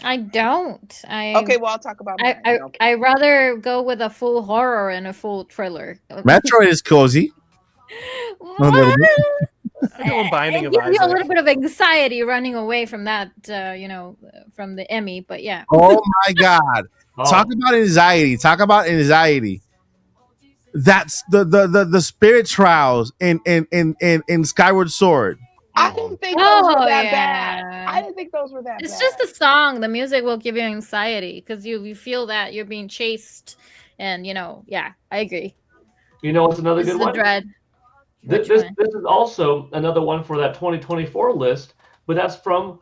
I don't. Okay, well, I'll talk about mine. Okay. I rather go with a full horror and a full thriller. Metroid is cozy. A little bit. I go in Binding It of gives you a Isaac. little bit of anxiety running away from that, from the Emmy. But yeah, Oh my god! Oh, Talk about anxiety. Talk about anxiety. That's the spirit trials in Skyward Sword. I didn't think those were Oh, that yeah. bad. I didn't think those were that it's bad. just the song. The music will give you anxiety because you feel that you're being chased, and yeah, I agree. you know what's another This good is the one? dread. This Which one? is also another one for that 2024 list, but that's from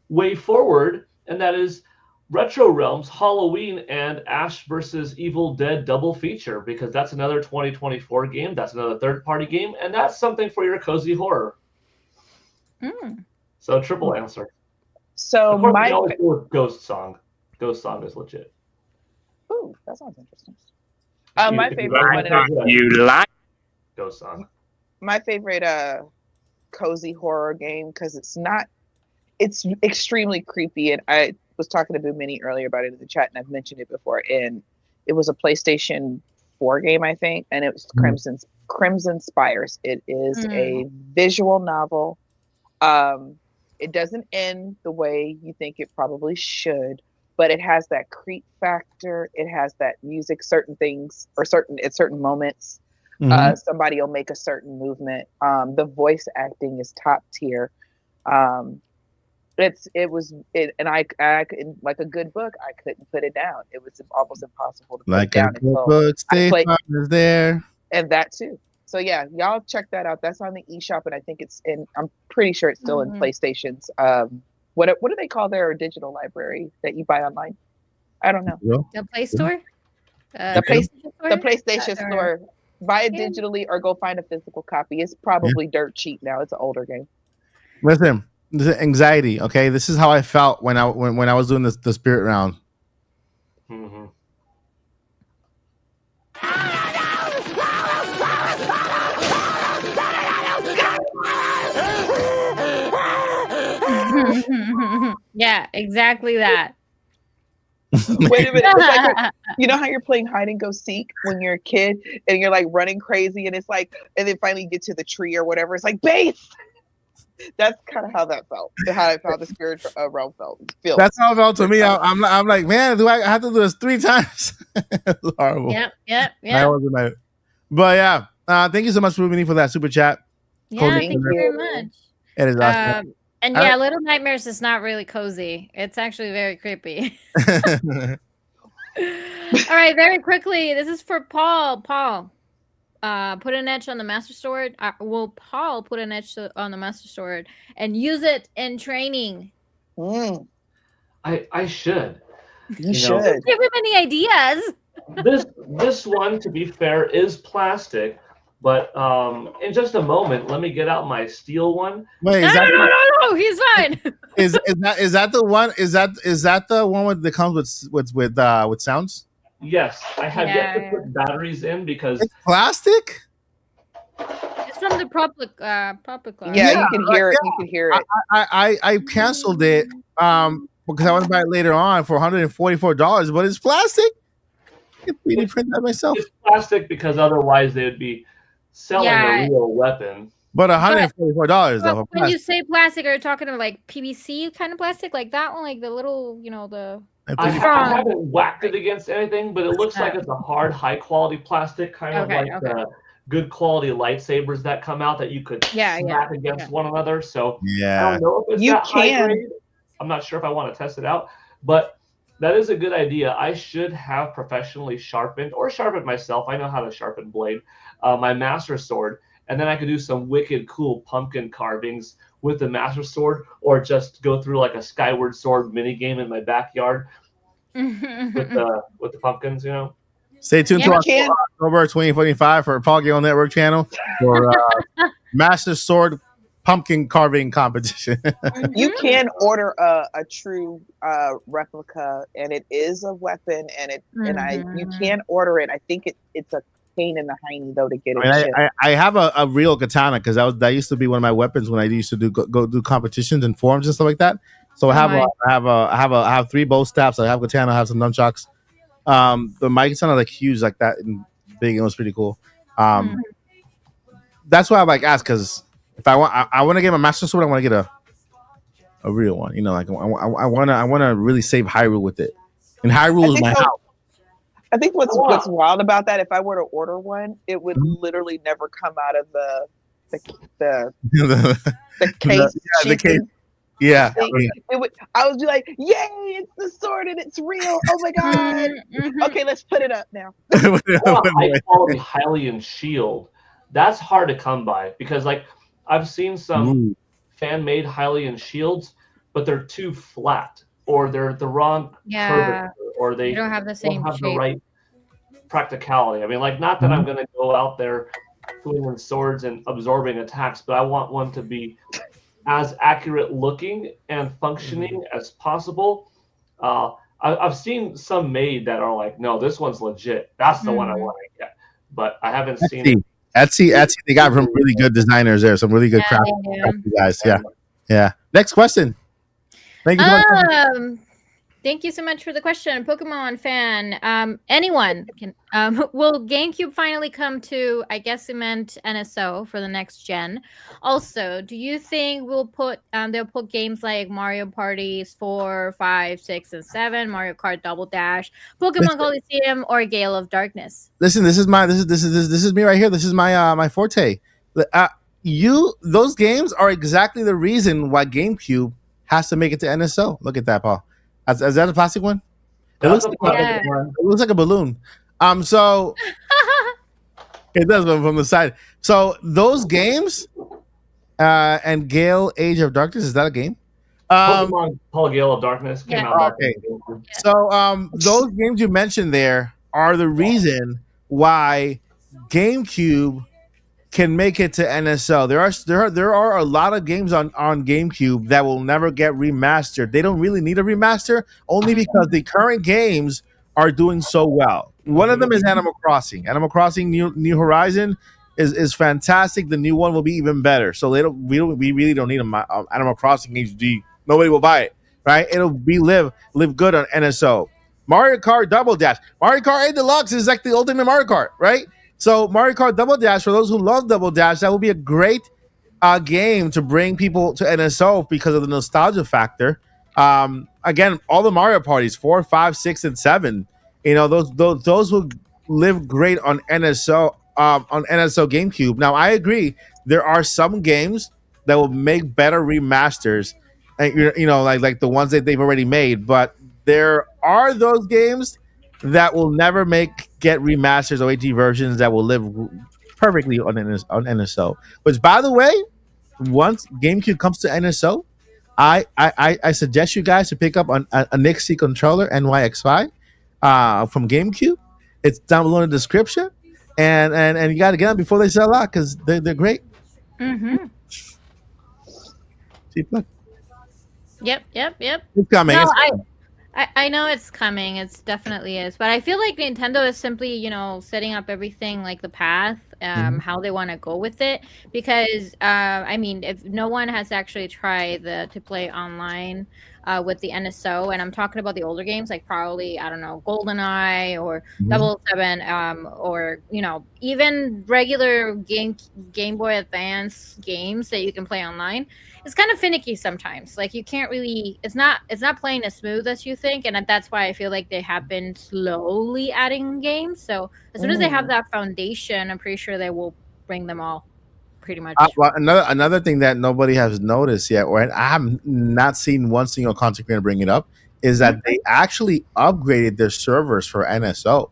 Way Forward, and that is Retro Realms Halloween and Ash versus Evil Dead double feature, because that's another 2024 game. That's another third-party game, and that's something for your cozy horror. Mm. So triple answer. So Of course, we my always go with Ghost Song. Ghost Song is legit. ooh, that sounds interesting. My If you favorite like one, it, You like Ghost Song. my favorite cozy horror game because it's extremely creepy, and I was talking to Boo Mini earlier about it in the chat, and I've mentioned it before, and it was a PlayStation 4 game, I think, and it was Crimson Spires. It is a visual novel. It doesn't end the way you think it probably should, but it has that creep factor. It has that music, certain things, or at certain moments. Somebody will make a certain movement. The voice acting is top tier. And I couldn't, like a good book, I couldn't put it down. It was almost impossible to put Like it down. a good book, Stay played- Farm is there. And that too. So yeah, y'all check that out. That's on the eShop, and I think it's in. I'm pretty sure it's still in PlayStation's. What do they call their digital library that you buy online? I don't know. The Play Store? The PlayStation Store? The PlayStation Or- Store. Buy it Yeah. digitally or go find a physical copy. It's probably dirt cheap now. It's an older game. Listen, this is anxiety. Okay, this is how I felt when I was doing the spirit round. Mm-hmm. Yeah, exactly that. Wait a minute. It's like you know how you're playing hide and go seek when you're a kid and you're like running crazy and it's like, and then finally you get to the tree or whatever. It's like base. That's kind of how that felt. How I felt the spirit realm feels. That's how it felt to me. I'm like, man, do I have to do this 3 times? It's horrible. Yep. I wasn't like, but yeah, thank you so much, Rubini, for that super chat. Yeah, Cozy. thank you very much. It is awesome. And yeah, Little Nightmares is not really cozy. It's actually very creepy. All right, very quickly. This is for Paul. Paul, put an edge on the Master Sword. Will Paul put an edge on the Master Sword and use it in training? I should. You should. Give him any ideas. This one, to be fair, is plastic. But in just a moment, let me get out my steel one. Wait, No, he's fine. is that the one? Is that the one that comes with sounds? Yes, I have yet to put batteries in because It's plastic. It's from the public class. Yeah, you can hear it. You can hear it. I canceled it because I want to buy it later on for $144, but it's plastic. I can 3D print that myself. it's plastic because otherwise they would be selling a real weapon. But $144 though. But when you say plastic, are you talking about like PVC kind of plastic, like that one, like the little, the I strong? haven't whacked it against anything, but it looks like it's a hard, high-quality plastic, kind of like the good quality lightsabers that come out that you could smack against one another. So I don't know if it's high grade. I'm not sure if I want to test it out, but that is a good idea. I should have professionally sharpened or sharpened myself. I know how to sharpen blade, my Master Sword, and then I could do some wicked cool pumpkin carvings with the Master Sword, or just go through like a Skyward Sword mini game in my backyard with the pumpkins. Stay tuned to October 2025 for Paul Gale Network channel for Master Sword pumpkin carving competition. You can order a true replica, and it is a weapon, and you can order it. I think it's a pain in the hiney though to get it. I have a real katana because that used to be one of my weapons when I used to go do competitions and forums and stuff like that. So I have 3 bow staffs. I have katana. I have some nunchucks. My katana like huge like that and big. It was pretty cool. That's why I asked, because if I want to get my Master Sword, I want to get a real one. Like I want to really save Hyrule with it. And Hyrule is my house. I think what's wild about that, if I were to order one, it would literally never come out of the case. The case. Yeah. I would be like, yay, it's the sword and it's real. Oh my god. Okay, let's put it up now. High quality Hylian shield. That's hard to come by because I've seen some fan-made Hylian shields, but they're too flat, or they're the wrong curvature, or they don't have the same don't have the shape. right practicality. I mean, not that I'm going to go out there swinging swords and absorbing attacks, but I want one to be as accurate looking and functioning as possible. I've seen some made that are like, no, this one's legit. That's the one I want to get, but I haven't seen it. Etsy, they got some really good designers there. Some really good craft guys. Yeah. Next question. Thank you. Thank you so much for the question, Pokemon fan. Anyone can? Will GameCube finally come to? I guess it meant NSO for the next gen. Also, do you think they'll put games like Mario Party 4, 5, 6, and 7, Mario Kart Double Dash, Pokemon Coliseum, or Gale of Darkness? Listen, this is me right here. This is my forte. Those games are exactly the reason why GameCube has to make it to NSO. Look at that, Paul. Is that a plastic one? It looks like a balloon. So It does from the side. So those games, and Gale Age of Darkness, is that a game? Pokemon Polygale of Darkness came Yeah. out back Okay. in the day. So those games you mentioned there are the reason why GameCube can make it to NSO. There are a lot of games on GameCube that will never get remastered. They don't really need a remaster only because the current games are doing so well. One of them is Animal Crossing. Animal Crossing New Horizon is fantastic. The new one will be even better. So we really don't need Animal Crossing HD. Nobody will buy it, right? It'll be live good on NSO. Mario Kart Double Dash. Mario Kart 8 Deluxe is like the ultimate Mario Kart, right? So Mario Kart Double Dash, for those who love Double Dash, that will be a great game to bring people to NSO because of the nostalgia factor. Again, all the Mario parties, 4, 5, 6, and 7, those will live great on NSO GameCube. Now, I agree, there are some games that will make better remasters, and like the ones that they've already made, but there are those games that will never get remasters or HD versions that will live perfectly on NSO. Which, by the way, once GameCube comes to NSO, I suggest you guys to pick up a Nixie controller NYX5 from GameCube. It's down below in the description, and you got to get them before they sell out because they're great. Mm-hmm. See, look, Yep. it's coming. No, It's coming. I know it's coming. It's definitely is. But I feel like Nintendo is simply, setting up everything like the path, how they want to go with it. Because, I mean, if no one has actually tried to play online with the NSO, and I'm talking about the older games, like probably, I don't know, GoldenEye or Mhm. 007, or, even regular Game Boy Advance games that you can play online, it's kind of finicky sometimes. Like you can't really, it's not playing as smooth as you think, and that's why I feel like they have been slowly adding games. So as soon as they have that foundation, I'm pretty sure they will bring them all pretty much. Well, another thing that nobody has noticed yet, or I have not seen one single content creator bring it up, is that they actually upgraded their servers for NSO.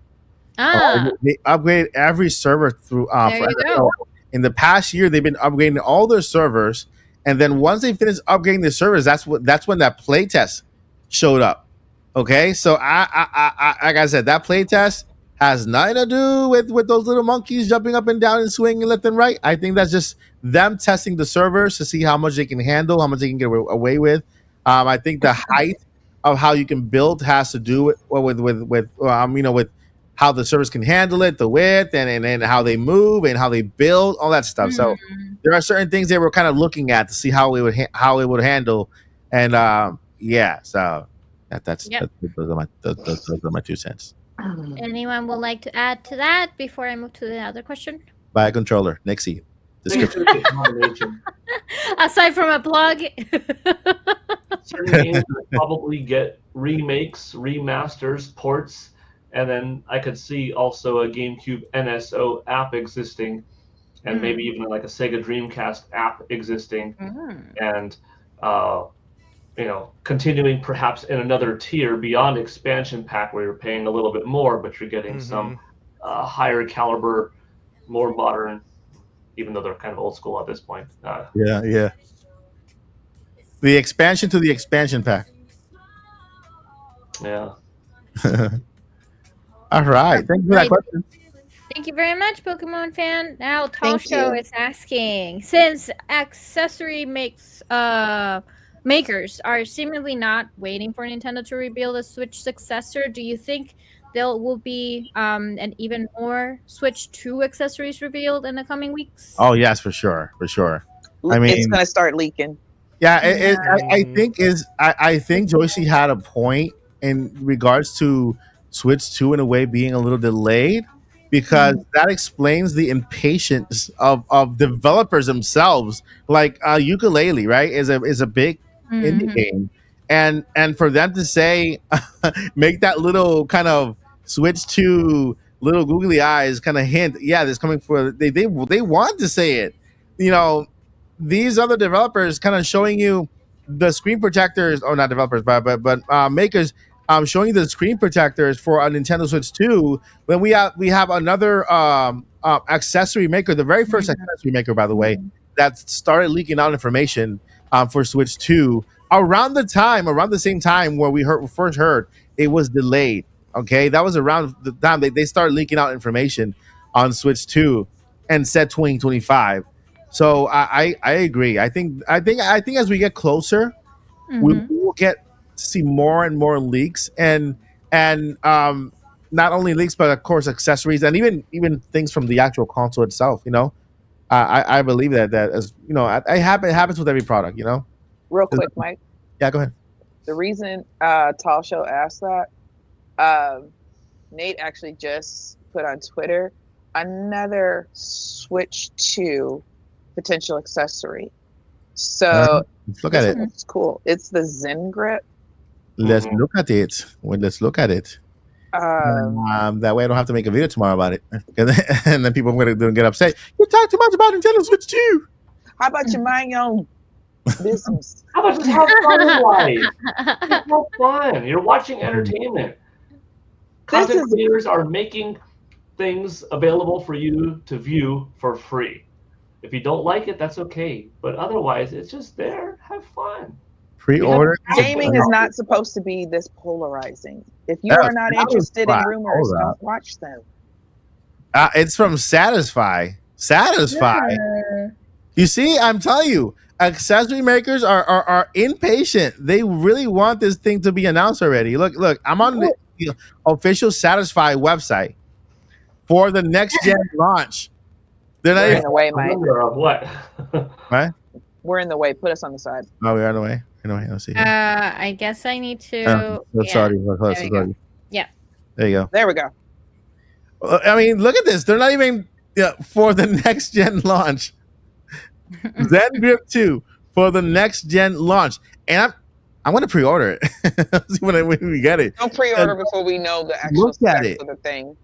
They upgraded every server through There for you NSO. go. In the past year, they've been upgrading all their servers, and then once they finish upgrading the servers, that's when that playtest showed up. Okay, so I like I said, that playtest has nothing to do with those little monkeys jumping up and down and swinging left and right. I think that's just them testing the servers to see how much they can handle, how much they can get away with. I think the height of how you can build has to do with how the servers can handle it, the width, and how they move and how they build, all that stuff. So there are certain things they were kind of looking at to see how it would handle, and yeah. So that's Yep. those are my 2 cents. Anyone would like to add to that before I move to the other question? Buy a controller, Nixie. Description. Aside from a plug. Certain games will probably get remakes, remasters, ports, and then I could see also a GameCube NSO app existing, and maybe even like a Sega Dreamcast app existing, and continuing perhaps in another tier beyond expansion pack where you're paying a little bit more, but you're getting some higher caliber, more modern, even though they're kind of old school at this point. Yeah. The expansion to the expansion pack. Yeah. All right. Thank you for that question. Thank you very much, Pokemon fan. Now, Thank Tasho you. is asking, since accessory makers are seemingly not waiting for Nintendo to reveal the Switch successor, do you think there will be an even more Switch 2 accessories revealed in the coming weeks? Oh yes, for sure. I mean, It's gonna start leaking. yeah, I think Joycey had a point in regards to Switch 2 in a way being a little delayed, because that explains the impatience of developers themselves. Like Ukulele, right, is a big indie game, and for them to say make that little kind of Switch 2 little googly eyes kind of hint, yeah, this coming for they want to say it, these other developers kind of showing you the screen protectors, or not developers, but makers, showing you the screen protectors for a Nintendo Switch 2, when we have another accessory maker, the very first accessory maker, by the way, that started leaking out information for Switch 2 around the same time where we first heard it was delayed. Okay, that was around the time they started leaking out information on Switch 2 and said 2025. So I agree. I think as we get closer, we will get to see more and more leaks and not only leaks but of course accessories and even things from the actual console itself. I believe that as it happens with every product. Real quick, Mike. Yeah, go ahead. The reason Tall Show asked that, Nate actually just put on Twitter another Switch 2 potential accessory. So let's look at it. It's cool. It's the Zen grip. Let's look at it. Let's look at it. That way I don't have to make a video tomorrow about it. And then people are going to get upset. You talk too much about Nintendo Switch 2. How about you mind your own business? How about just have fun in life? Just have fun. You're watching entertainment. Content creators are making things available for you to view for free. If you don't like it, that's okay. But otherwise, it's just there. Have fun. Pre-order. Gaming is not supposed to be this polarizing. If you are not interested in rumors, don't watch them. It's from Satisfy. Yeah. You see, I'm telling you, accessory makers are impatient. They really want this thing to be announced already. Look, I'm on the official Satisfy website for the next gen launch. They're not in the way, Mike. What? Right? We're in the way. Put us on the side. Oh, we're on the way. Anyway, let's see. I guess I need to. Sorry. Yeah. There you go. There we go. I mean, look at this. They're not even for the next gen launch. Zen Grip 2 for the next gen launch, and I'm going to pre-order it. See when we get it. Don't pre-order before we know the actual specs of the thing.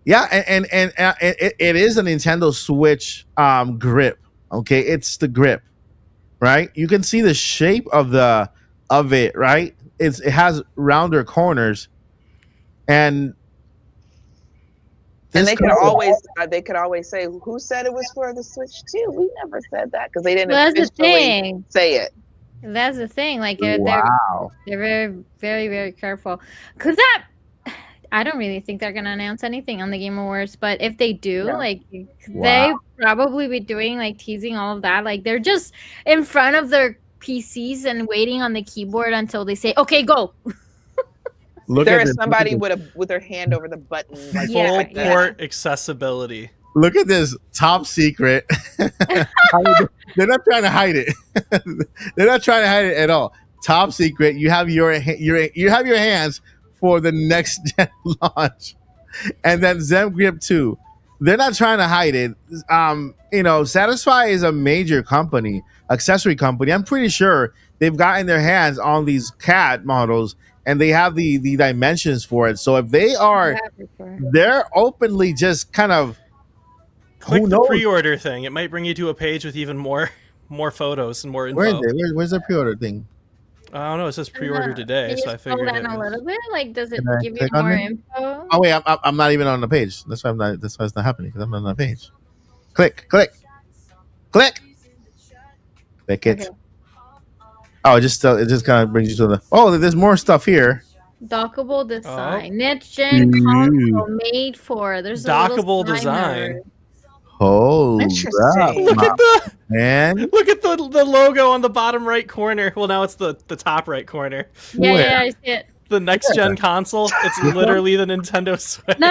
Yeah, and it is a Nintendo Switch grip. Okay, it's the grip, right? You can see the shape of it, right? It has rounder corners, and they could always say, "Who said it was for the Switch 2?" We never said that because they didn't officially say it. That's the thing. Like they're very, very, very careful. Because I don't really think they're gonna announce anything on the Game Awards. But if they do, they probably be doing teasing all of that. Like they're just in front of their PCs and waiting on the keyboard until they say, "Okay, go." There is somebody with their hand over the button. Full port accessibility. Look at this top secret. They're not trying to hide it. They're not trying to hide it at all. Top secret. You have your hands for the next gen launch, and then Zen Grip 2. They're not trying to hide it. Satisfy is a major company, accessory company. I'm pretty sure they've gotten their hands on these CAD models. And they have the dimensions for it. So if they're openly just kind of click the pre-order thing. It might bring you to a page with even more photos and more info. Where is it? Where's the pre-order thing? I don't know. It says pre-order today, so I figured it was a little bit. Does it give you more info? Oh wait, I'm not even on the page. That's why it's not happening because I'm not on the page. Click it. Okay. Oh, it just kind of brings you to there's more stuff here. Dockable design. Next gen console made for. There's dockable design. Oh, interesting. Look at the logo on the bottom right corner. Well, now it's the top right corner. Yeah, I see it. The next gen console. It's literally the Nintendo Switch. No.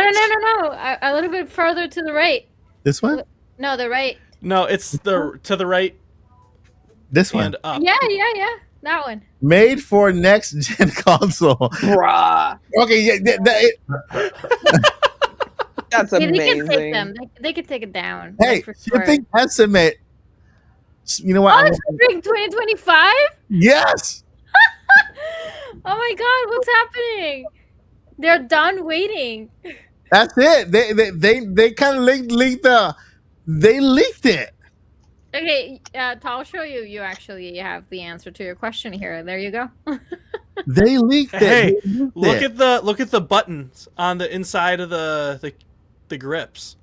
A little bit further to the right. This one? No, the right. No, it's to the right. This one. Up. Yeah. That one. Made for next gen console. Bruh. Okay, that's amazing. They can take them. They can take it down. Hey, shipping estimate. You know what? Oh, it's spring 2025? Yes. Oh my God, what's happening? They're done waiting. That's it. They kind of leaked it. Okay, I'll show you. You actually have the answer to your question here. There you go. They leaked it. Hey, look at the buttons on the inside of the grips.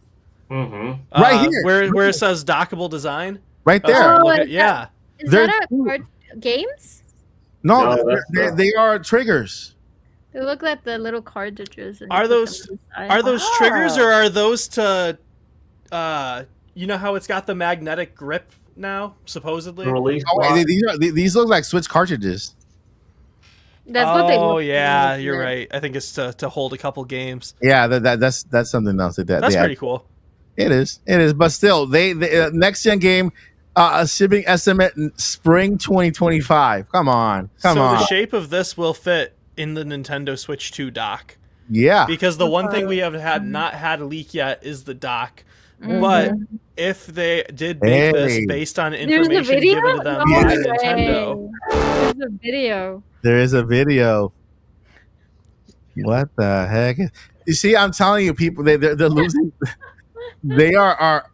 Mm-hmm. Right here. Where it says dockable design. Right Oh, there. Oh, look at- is yeah. Is There's that two. games? No, No, that's they are triggers. They look like the little cartridges. And you Are put them those inside. are those Ah. triggers, or are those to you know how it's got the magnetic grip now, supposedly? The release Oh, block. wait, these look like Switch cartridges. That's what they Oh look yeah, like. you're right. I think it's to hold a couple games. Yeah, that's something else. That's pretty cool. It is. But still, they next gen game, shipping estimate in spring 2025. Come on. So on. the shape of this will fit in the Nintendo Switch 2 dock. Yeah. Because the one thing we have not had a leak yet is the dock. Mhm. But if they did make this based on There's a information video. given to them No by way. Nintendo, There's a video. There is a video. What the heck? You see, I'm telling you, people, they're losing. They are.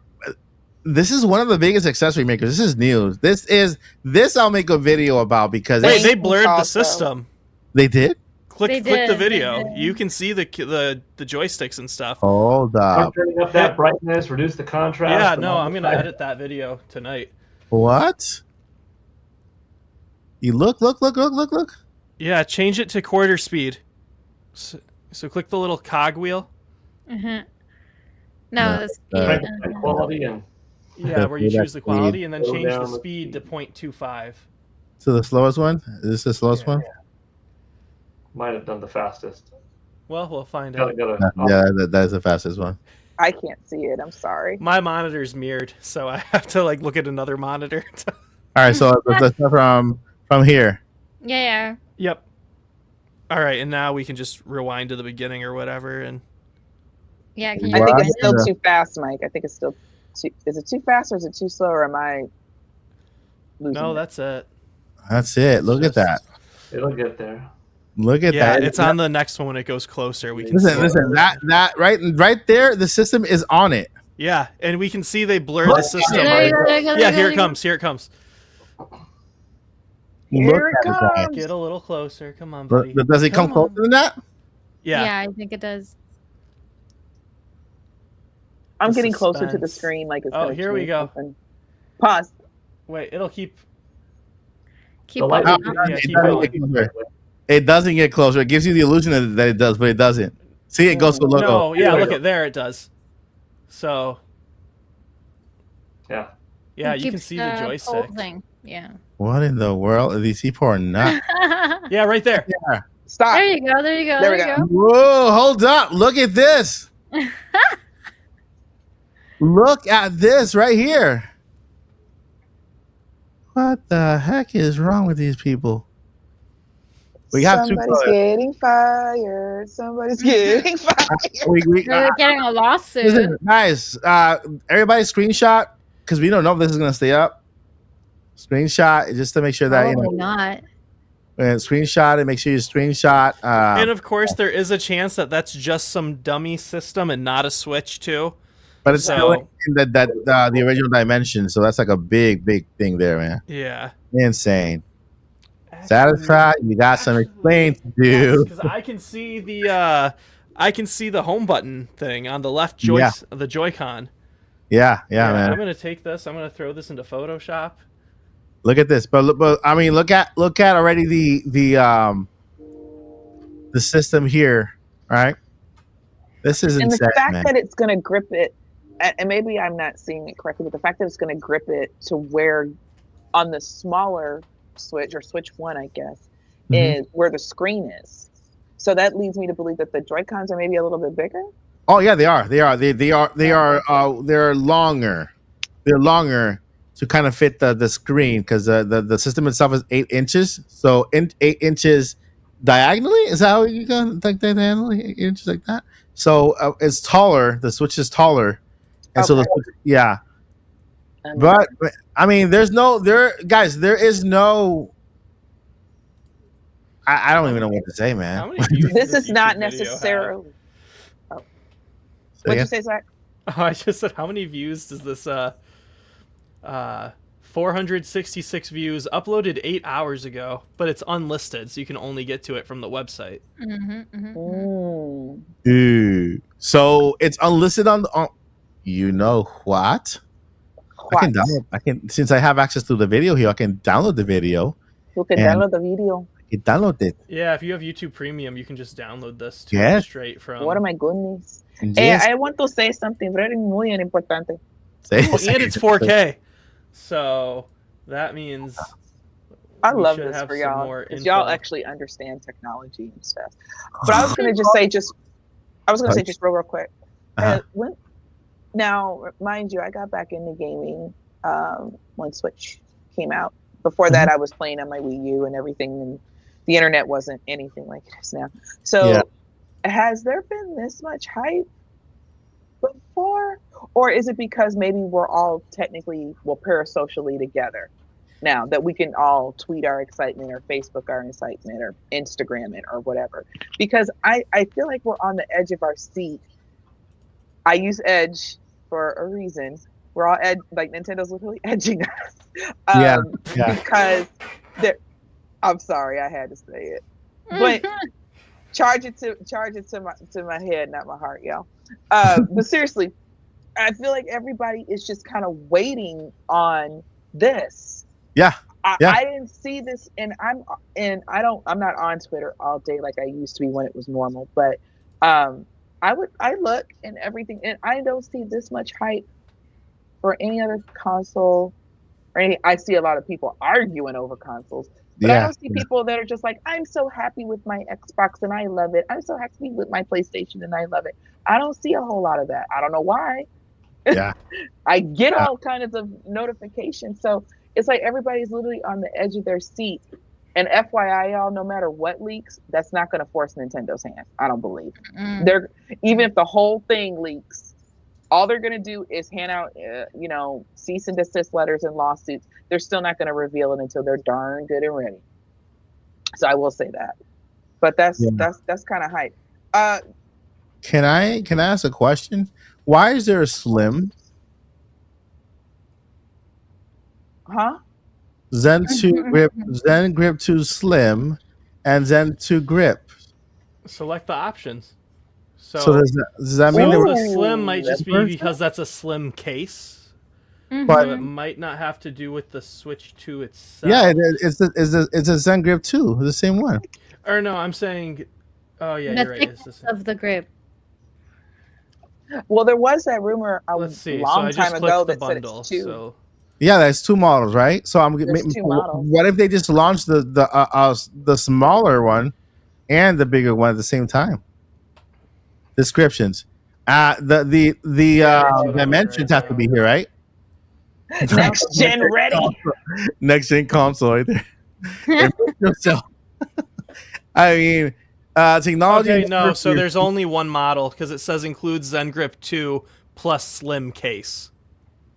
This is one of the biggest accessory makers. This is news. This I'll make a video about because wait, they blurred the Also. system. they did. Click They the did, video. they did. You can see the joysticks and stuff. Hold I'm up. turning up that brightness, reduce the contrast. Yeah, and no, all I'm the gonna side- edit that video tonight. What? You look. Yeah, change it to quarter speed. So click the little cog wheel. No, No, that's Crank the quality and Yeah, where you That choose the quality and then Go change the down the speed to speed. 0.25. So the slowest one? Is this the slowest one? might have done the fastest. Well, we'll find out. Gotta, Yeah, that's the fastest one. I can't see it. I'm sorry. My monitor's mirrored, so I have to look at another monitor. All right, so let's start from here. Yeah. Yep. All right, and now we can just rewind to the beginning or whatever. And Yeah, can I you think Wow. it's still Yeah. too fast, Mike. I think it's still too. Is it too fast or is it too slow? Or am I losing? no, it? That's that's it. it. Look at that. it'll get there. Look at Yeah, that. it's on the next one when it goes closer. We can Listen, see. that right there, the system is on it. Yeah, and we can see they blur the system. There you go, there you go, there Yeah, you go, here there it you go. comes. Here it comes. Look Here it at it, guys. comes. Get a little closer. Come on, buddy. But does it come Come on. closer than that? Yeah. I think it does. I'm The getting closer to the suspense. screen. Like it's Oh, gonna here we change go. something. Pause. Wait, it'll keep. Keep The light- going. Oh, Yeah, it keep doesn't going. get closer. It doesn't get closer. It gives you the illusion that it does, but it doesn't. See, it goes to logo. No, yeah, look at there. It does. So Yeah. yeah, It you can keeps, see the joystick. pulsing. Yeah. What in the world? Are these people are not. Yeah, right there. Stop. There you go. There you go. There There, we you go. go. Whoa, hold up. Look at this. Look at this right here. What the heck is wrong with these people? We have Somebody's two colors. getting fired. Somebody's getting fired. They're getting a lawsuit. Listen, guys, everybody screenshot because we don't know if this is gonna stay up. Screenshot just to make sure that Probably not. screenshot and make sure you screenshot. And of course, there is a chance that that's just some dummy system and not a Switch too. but it's so- still in the original dimension, so that's like a big thing there, man. Yeah. Insane. Satisfied? You got some explaining to do. Because I can see the home button thing on the left the Joy-Con. Yeah, man. I'm gonna take this. I'm gonna throw this into Photoshop. Look at this, but I mean, look at already the system here, right? This is And the insane, fact man. that it's going to grip it, and maybe I'm not seeing it correctly, but the fact that it's going to grip it to where on the smaller Switch or Switch 1, I guess, Mhm. is where the screen is. So that leads me to believe that the Joy-Cons are maybe a little bit bigger. Oh yeah, they are. They're longer. They're longer to kind of fit the screen because the system itself is 8 inches. So 8 inches diagonally. Is that how you go like diagonally? 8 inches like that. So it's taller. The Switch is taller, and so Okay. yeah. But I mean, there is no. I don't even know what to say, How man. many views this does is not YouTube video have? necessarily. Say What'd again? you say, Zach? Oh, I just said how many views does this 466 views uploaded 8 hours ago, but it's unlisted, so you can only get to it from the website. Mm-hmm, mm-hmm. Mm. Ooh. So it's unlisted on You know what? I can What? download. I can since I have access to the video here. I can download the video. You can And- download the video. I can download it. Yeah, if you have YouTube Premium, you can just download this too, Yes. straight from. What my goodness. And Hey, yes, I want to say something very muy importante. say- Oh, and it's 4K, so that means I we love should this have for some y'all more because y'all info. actually understand technology and stuff. But I was gonna just say real quick. Uh-huh. Now, mind you, I got back into gaming when Switch came out. Before that, I was playing on my Wii U and everything, and the internet wasn't anything like it is now. So, has there been this much hype before, or is it because maybe we're all technically, parasocially together now that we can all tweet our excitement or Facebook our excitement or Instagram it or whatever? Because I feel like we're on the edge of our seat. I use edge for a reason. We're all like Nintendo's literally edging us. Because I'm sorry, I had to say it. But charge it to my head, not my heart, y'all. But seriously, I feel like everybody is just kind of waiting on this. Yeah. I didn't see this, and I'm not on Twitter all day like I used to be when it was normal, but I look and everything, and I don't see this much hype for any other console or any. I see a lot of people arguing over consoles, but I don't see people that are just like, I'm so happy with my Xbox and I love it. I'm so happy with my PlayStation and I love it. I don't see a whole lot of that. I don't know why. Yeah. I get all kinds of notifications, so it's like everybody's literally on the edge of their seat. And FYI, y'all, no matter what leaks, that's not going to force Nintendo's hand. I don't believe. They're even if the whole thing leaks, all they're going to do is hand out, cease and desist letters and lawsuits. They're still not going to reveal it until they're darn good and ready. So I will say that. But that's kind of hype. Can I ask a question? Why is there a Slim? Huh? Zen 2 Grip, Zen Grip 2 Slim, and Zen 2 Grip. Select the options. So does that mean the Slim might just be because that's a slim case, but so it might not have to do with the Switch 2 itself. Yeah, it's a Zen Grip 2, the same one. Or no, I'm saying, oh yeah, The you're right. It's the thickness same. of the grip. Well, there was that rumor Let's see. long so I time just ago clicked the that said bundle. it's two. So Yeah, that's two models, right? So There's two models. what if they just launched the smaller one and the bigger one at the same time? Descriptions. The dimensions have to be here, right? Next gen ready. Next gen console right there. I mean, technology. okay, no. So there's only one model because it says includes Zen Grip 2 plus slim case.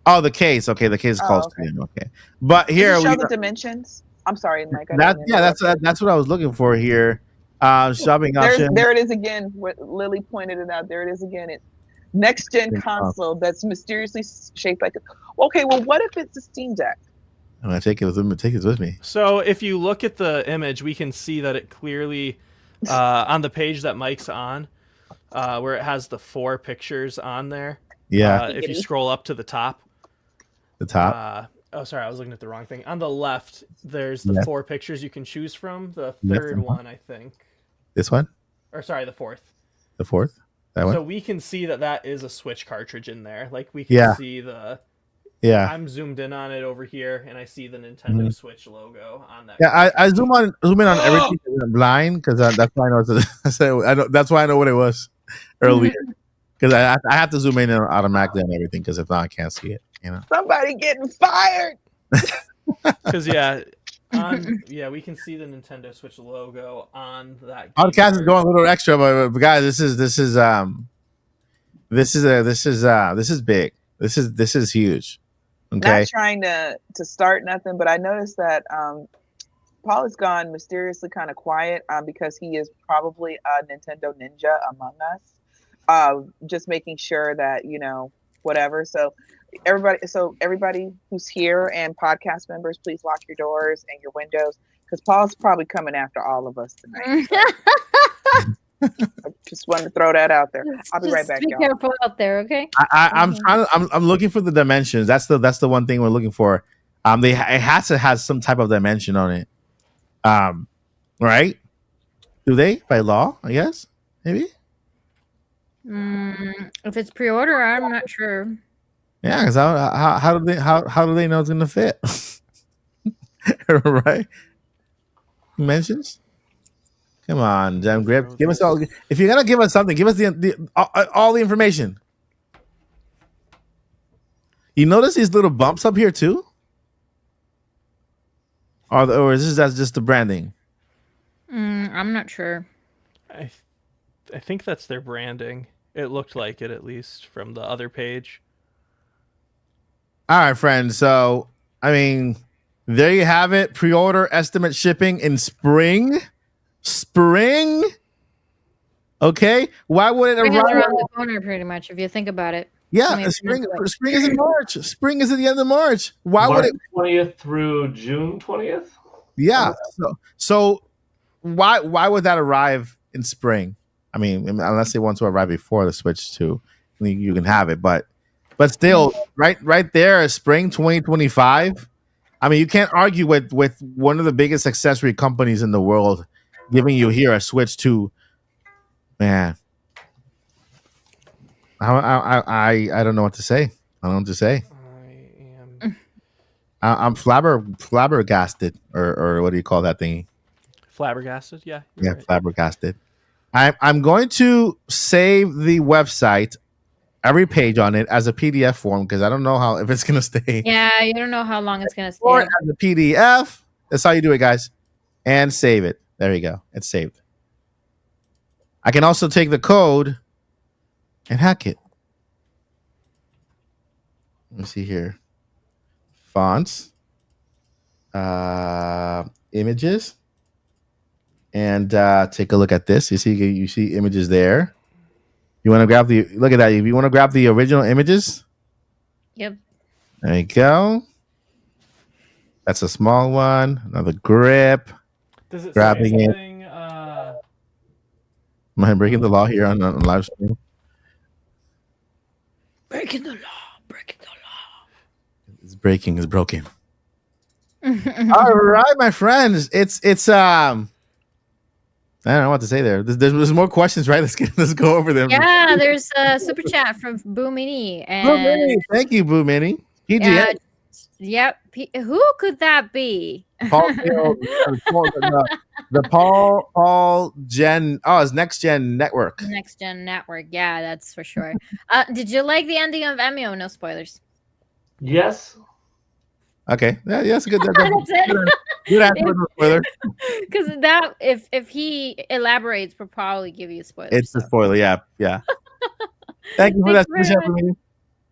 Oh, the case. Okay, the case is called Slim. Okay, but here Does it we show the dimensions. I'm sorry, Mike. that's what I was looking for here. Shopping option. There it is again. What Lily pointed it out. There it is again. It's next gen console that's mysteriously shaped like. Okay, well, what if it's a Steam Deck? I'm gonna take it with me. So if you look at the image, we can see that it clearly on the page that Mike's on, where it has the 4 pictures on there. Yeah. If you scroll up to the top. The top. Oh, sorry, I was looking at the wrong thing. On the left, there's the 4 pictures you can choose from. The third one, I think. This one? Or sorry, the 4th. The 4th? That one? So we can see that is a Switch cartridge in there. Like we can see the. Yeah. I'm zoomed in on it over here, and I see the Nintendo Switch logo on that. Yeah, I zoom in on everything blind because that's why I know. That's why I know what it was earlier. Because I have to zoom in automatically on everything because if not, I can't see it. You know. Somebody getting fired. Because we can see the Nintendo Switch logo on that. Podcast is going a little extra, but guys, this is big. This is huge. Okay. Not trying to start nothing, but I noticed that Paul has gone mysteriously kind of quiet because he is probably a Nintendo ninja among us. Just making sure that whatever. So everybody who's here and podcast members, please lock your doors and your windows because Paul's probably coming after all of us tonight. I just wanted to throw that out there. I'll be right back, Be y'all. careful out there, okay? I'm looking for the dimensions. That's the one thing we're looking for. It has to have some type of dimension on it. Right? Do they by law? I guess maybe. If it's pre-order, I'm not sure. Yeah, because how do they know it's gonna fit? Right? Dimensions. Come on, Gem Grip. Give us all. If you're gonna give us something, give us all the information. You notice these little bumps up here too, or is that's just the branding? I'm not sure. I think that's their branding. It looked like it, at least from the other page. All right, friends. So I mean, there you have it. Pre-order estimate shipping in spring. Spring. Okay. Why would it Spring is arrive around the corner, pretty much, if you think about it. Yeah, spring is in March. Spring is at the end of March. Why would it 20th through June 20th? Yeah. So why would that arrive in spring? I mean, unless they want to arrive before the Switch 2, you can have it, but still right there is spring 2025. I mean, you can't argue with one of the biggest accessory companies in the world giving you here a Switch 2. Man. I don't know what to say. I don't know what to say. I'm flabbergasted, or what do you call that thing? Flabbergasted, yeah. Yeah, Right. flabbergasted. I'm going to save the website, every page on it, as a PDF form because I don't know if it's gonna stay. Yeah, you don't know how long it's gonna Or stay. as a PDF. That's how you do it, guys. And save it. There you go. It's saved. I can also take the code and hack it. Let me see here. Fonts, images, and take a look at this. You see images there. You want to grab look at that. If you want to grab the original images, Yep. there you go. That's a small one. Another grip. Does it Grabbing say it. anything? Am I breaking the law here on live stream? Breaking the law. Breaking the law. It's breaking. It's broken. All right, my friends. It's I don't know what to say there. There's more questions, right? Let's go over them. Yeah, there's a super chat from Boo Mini. Boo And Mini. Thank you, Boo Mini. PGA. yeah, yep. Who could that be? Paul, the Paul Gen. Oh, it's Next Gen Network. Next Gen Network. Yeah, that's for sure. Did you like the ending of Emio? No spoilers. Yes. Okay, yeah, that's good. That's it. Good answer, no spoiler. Because that, if he elaborates, we'll probably give you spoilers. It's the spoiler. Yeah. Thank you for that. Thank you very much. Mini.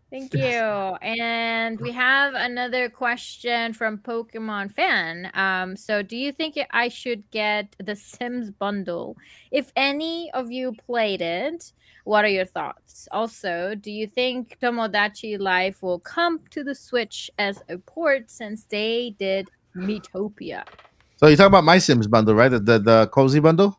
Thank you. And we have another question from Pokemon Fan. So do you think I should get the Sims bundle? If any of you played it, what are your thoughts? Also, do you think Tomodachi Life will come to the Switch as a port since they did Miitopia? So you're talking about My Sims bundle, right? The cozy bundle?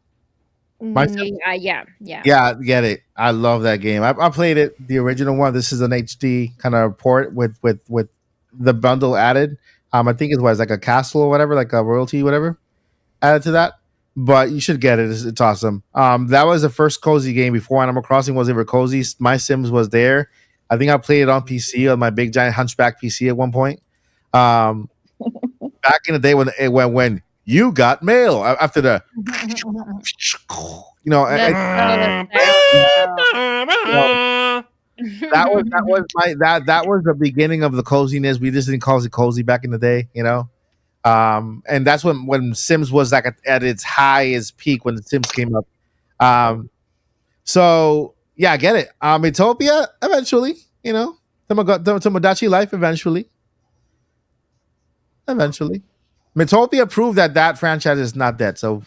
My Sims? Yeah. Yeah, get it. I love that game. I played it, the original one. This is an HD kind of port with the bundle added. I think it was like a castle or whatever, like a royalty, whatever, added to that. But you should get it. It's awesome. That was the first cozy game before Animal Crossing was ever cozy. My Sims was there. I think I played it on PC on my big giant hunchback PC at one point. Back in the day when you got mail after the that was the beginning of the coziness. We just didn't call it cozy back in the day, and that's when Sims was like at its highest peak when the Sims came up. So yeah, I get it. Miitopia eventually, Tomodachi Life eventually. Miitopia proved that franchise is not dead. So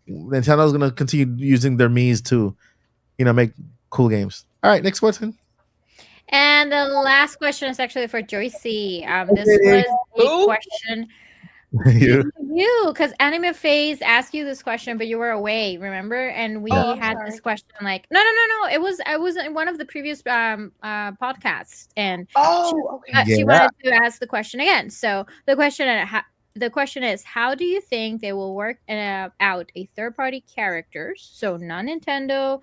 Nintendo's gonna continue using their means to, make cool games. All right, next question. And the last question is actually for Joycey. This was a question You. You, because Anime Phase asked you this question, but you were away, remember? And we Oh, I'm had sorry. this question like, no. I was in one of the previous podcasts, and Oh, okay. she Yeah. wanted to ask the question again. So the question is, how do you think they will work out a third party characters, so non Nintendo,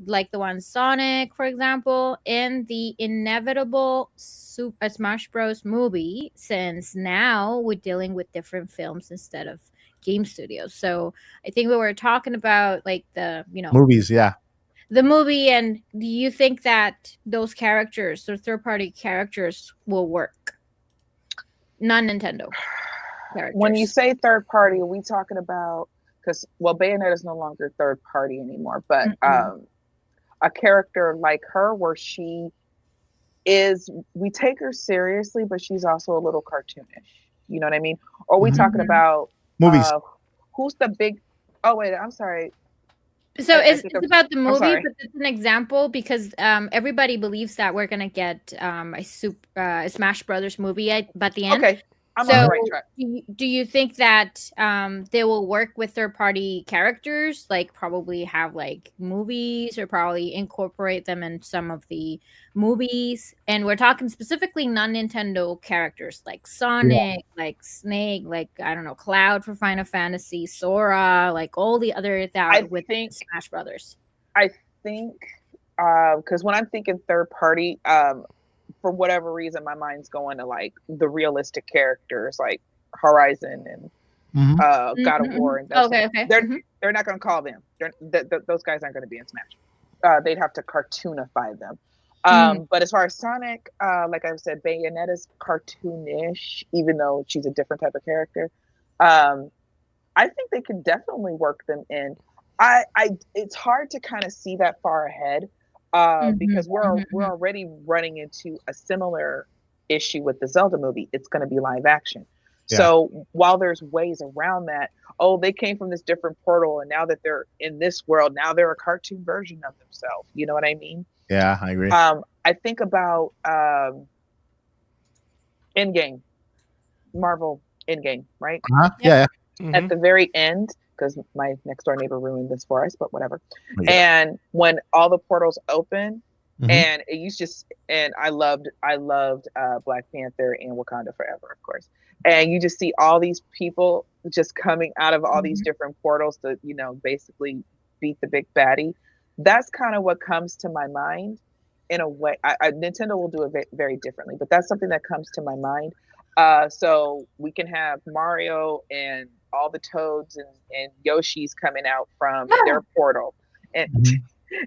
like the one Sonic, for example, in the inevitable Super Smash Bros. Movie, since now we're dealing with different films instead of game studios. So I think we were talking about like the Movies, yeah. the movie, and do you think that those characters, the third party characters, will work? Non Nintendo characters. When you say third party, are we talking about, because Bayonetta is no longer third party anymore, but a character like her where she is, we take her seriously, but she's also a little cartoonish. You know what I mean? Or are we talking about Movies. Who's the big? Oh wait, I'm sorry. So it's think I'm- about the I'm movie, sorry. but it's an example because everybody believes that we're gonna get a Smash Brothers movie at the end. Okay, I'm So on the right track. do you think that they will work with third party characters, like probably have like movies or probably incorporate them in some of the movies? And we're talking specifically non-Nintendo characters like Sonic, like Snake, like I don't know, Cloud for Final Fantasy, Sora, like all the other that with Smash Brothers. I think because when I'm thinking third party, for whatever reason, my mind's going to like the realistic characters like Horizon and God of War. And Okay. They're not going to call them. Those guys aren't going to be in Smash. They'd have to cartoonify them. But as far as Sonic, like I said, Bayonetta's cartoonish, even though she's a different type of character. I think they can definitely work them in. It's hard to kind of see that far ahead. Because we're already running into a similar issue with the Zelda movie. It's going to be live action. Yeah. So while there's ways around that, they came from this different portal, and now that they're in this world, now they're a cartoon version of themselves. You know what I mean? Yeah, I agree. I think about Endgame, Marvel Endgame, right? Yeah. At the very end, because my next door neighbor ruined this for us, but whatever. Yeah. And when all the portals open, and it used to, and I loved Black Panther and Wakanda Forever, of course. And you just see all these people just coming out of all these different portals to, basically beat the big baddie. That's kind of what comes to my mind in a way. Nintendo will do it very differently, but that's something that comes to my mind. So we can have Mario and all the Toads and Yoshi's coming out from their portal, and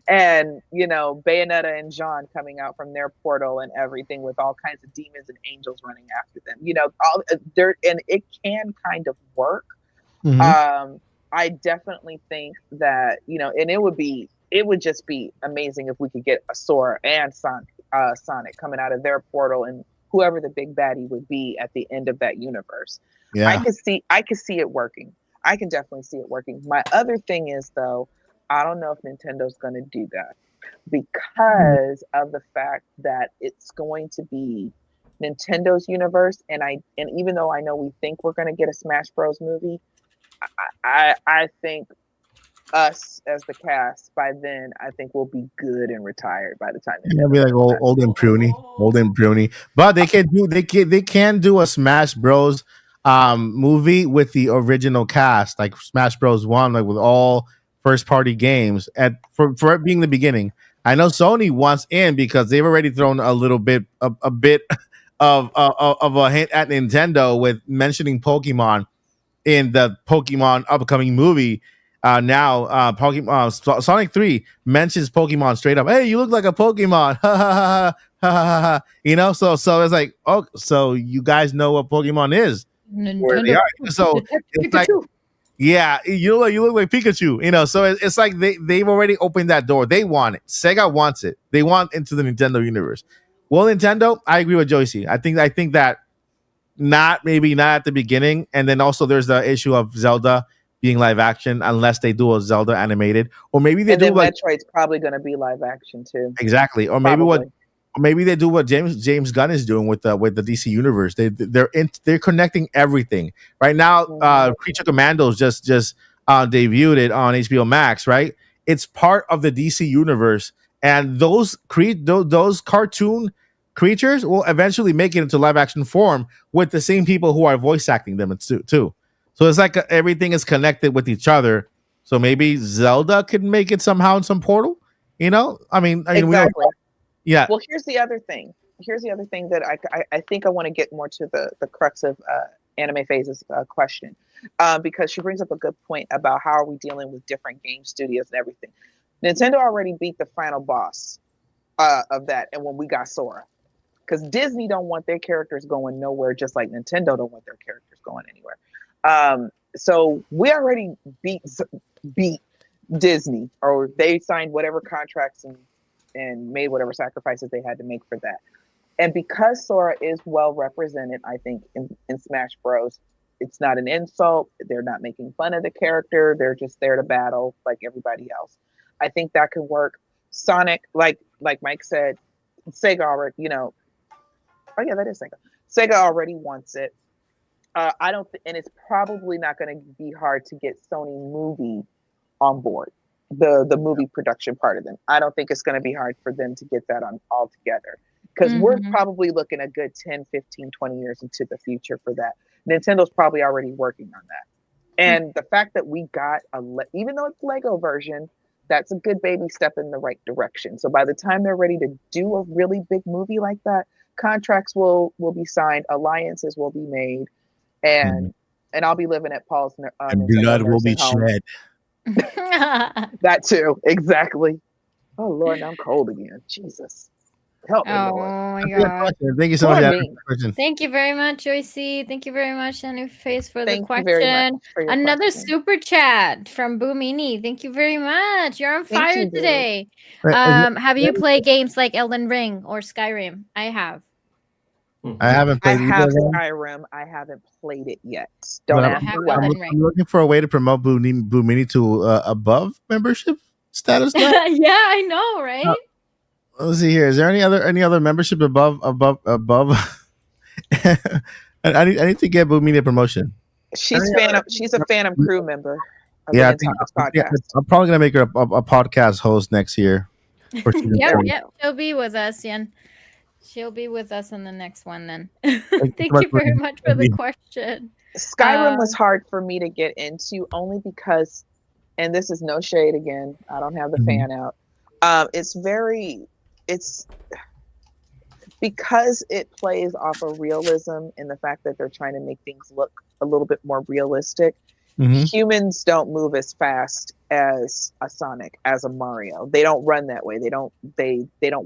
Bayonetta and John coming out from their portal and everything, with all kinds of demons and angels running after them. All there, and it can kind of work. I definitely think that and it would just be amazing if we could get a Sora and Sonic coming out of their portal, and whoever the big baddie would be at the end of that universe. Yeah. I could see it working. I can definitely see it working. My other thing is, though, I don't know if Nintendo's going to do that because of the fact that it's going to be Nintendo's universe. And even though I know we think we're going to get a Smash Bros. Movie, I think us as the cast by then, I think we'll be good and retired by the time. It'll be like old and pruny. But they can do a Smash Bros. Movie with the original cast, like Smash Bros. 1, like with all first party games for it being the beginning. I know Sony wants in because they've already thrown a little bit of a hint at Nintendo with mentioning Pokemon in the Pokemon upcoming movie. Pokemon Sonic 3 mentions Pokemon straight up. Hey, you look like a Pokemon. So it's like, oh, so you guys know what Pokemon is. Where they are. So it's like, yeah, you look like Pikachu, so it's like they've already opened that door. They want it. Sega wants it. They want into the Nintendo universe. Well, Nintendo, I agree with Joycey. I think that not at the beginning, and then also there's the issue of Zelda being live action unless they do a Zelda animated, or maybe they do. Metroid's probably going to be live action too. Exactly, or probably. maybe they do what James Gunn is doing with the DC universe. They're connecting everything right now. Creature Commandos just debuted it on HBO Max. Right, it's part of the DC universe, and those cartoon creatures will eventually make it into live action form with the same people who are voice acting them too. So it's like everything is connected with each other. So maybe Zelda could make it somehow in some portal. You know, I mean, Exactly. yeah. Well, here's the other thing. That I think I want to get more to the crux of Anime Phase's question, because she brings up a good point about how are we dealing with different game studios and everything. Nintendo already beat the final boss of that, and when we got Sora, because Disney don't want their characters going nowhere, just like Nintendo don't want their characters going anywhere. So we already beat Disney, or they signed whatever contracts and made whatever sacrifices they had to make for that. And because Sora is well represented, I think in Smash Bros, it's not an insult. They're not making fun of the character. They're just there to battle like everybody else. I think that can work. Sonic, like Mike said, Sega already, oh yeah, that is Sega. Sega already wants it. I don't, and it's probably not going to be hard to get Sony Movie on board, the movie production part of them. I don't think it's going to be hard for them to get that on all together, because we're probably looking a good 10, 15, 20 years into the future for that. Nintendo's probably already working on that. And the fact that we got even though it's Lego version, that's a good baby step in the right direction. So by the time they're ready to do a really big movie like that, contracts will be signed, alliances will be made, and I'll be living at Paul's and blood will be shed. That too, exactly. Oh Lord, now I'm cold again. Jesus, help me, Lord. Oh my God. Thank you so much. Thank you very much, Joycey. Thank you very much, Face, for the Thank you very question. much for your Another question. super chat from Boomini. Thank you very much. You're on Thank fire you, Boo. today. Have you played games like Elden Ring or Skyrim? I have. I haven't I played have either. Skyrim. I haven't played it yet. Don't ask me why. I'm looking for a way to promote Boomini to above membership status now. Yeah, I know, right? Let's see here. Is there any other membership above? I need to get Boomini a promotion. She's a Phantom Crew member. Of Yeah, the podcast. I'm probably gonna make her a podcast host next year. Yep, she'll be with us, Yen. She'll be with us in the next one then. Thank you very much for the question. Skyrim was hard for me to get into only because, and this is no shade again, I don't have the fan out. It's because it plays off of realism and the fact that they're trying to make things look a little bit more realistic. Humans don't move as fast as a Sonic, as a Mario. They don't run that way. They don't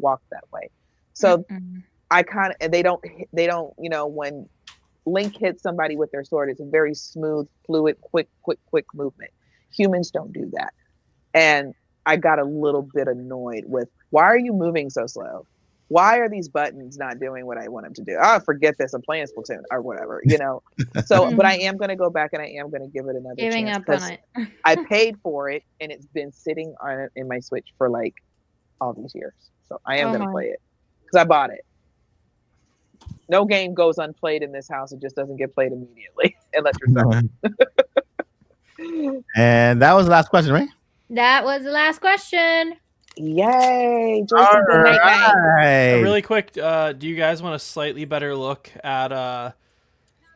walk that way. So they don't, when Link hits somebody with their sword, it's a very smooth, fluid, quick movement. Humans don't do that. And I got a little bit annoyed with, why are you moving so slow? Why are these buttons not doing what I want them to do? Oh, forget this. I'm playing Splatoon or whatever, So, but I am going to go back and I am going to give it another Giving chance. up on it. I paid for it and it's been sitting in my Switch for like all these years. So I am going to play it because I bought it. No game goes unplayed in this house. It just doesn't get played immediately unless you're stuck. And that was the last question, right? That was the last question. Yay! All right. Really quick, do you guys want a slightly better look at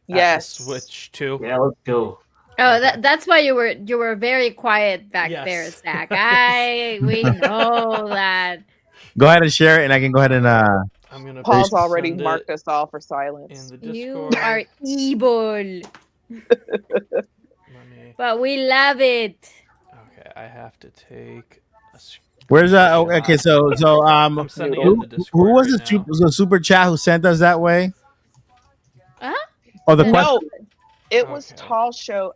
yes, Switch 2? Yeah, let's go. Oh, that's why you were very quiet back there, Zach. We know that. Go ahead and share it, and I can go ahead and I'm gonna. Paul's already marked us all for silence. In the You Discord. are evil. But we love it. Okay, I have to take a where's okay, so I'm sending it in the Discord who was right the super chat who sent us that way? Huh? Oh, the question. No, it was Tall Show.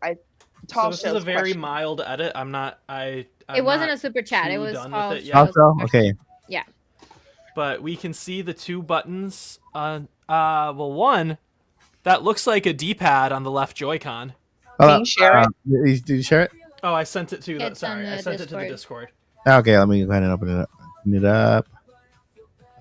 So this is a very mild edit. It wasn't a super chat. It was Tall Show. Okay. Yeah. But we can see the two buttons. Well, one that looks like a D-pad on the left Joy-Con. Can you share it? Did you share it? Oh, I sent it to I sent it to the Discord. Okay, let me go ahead and open it up.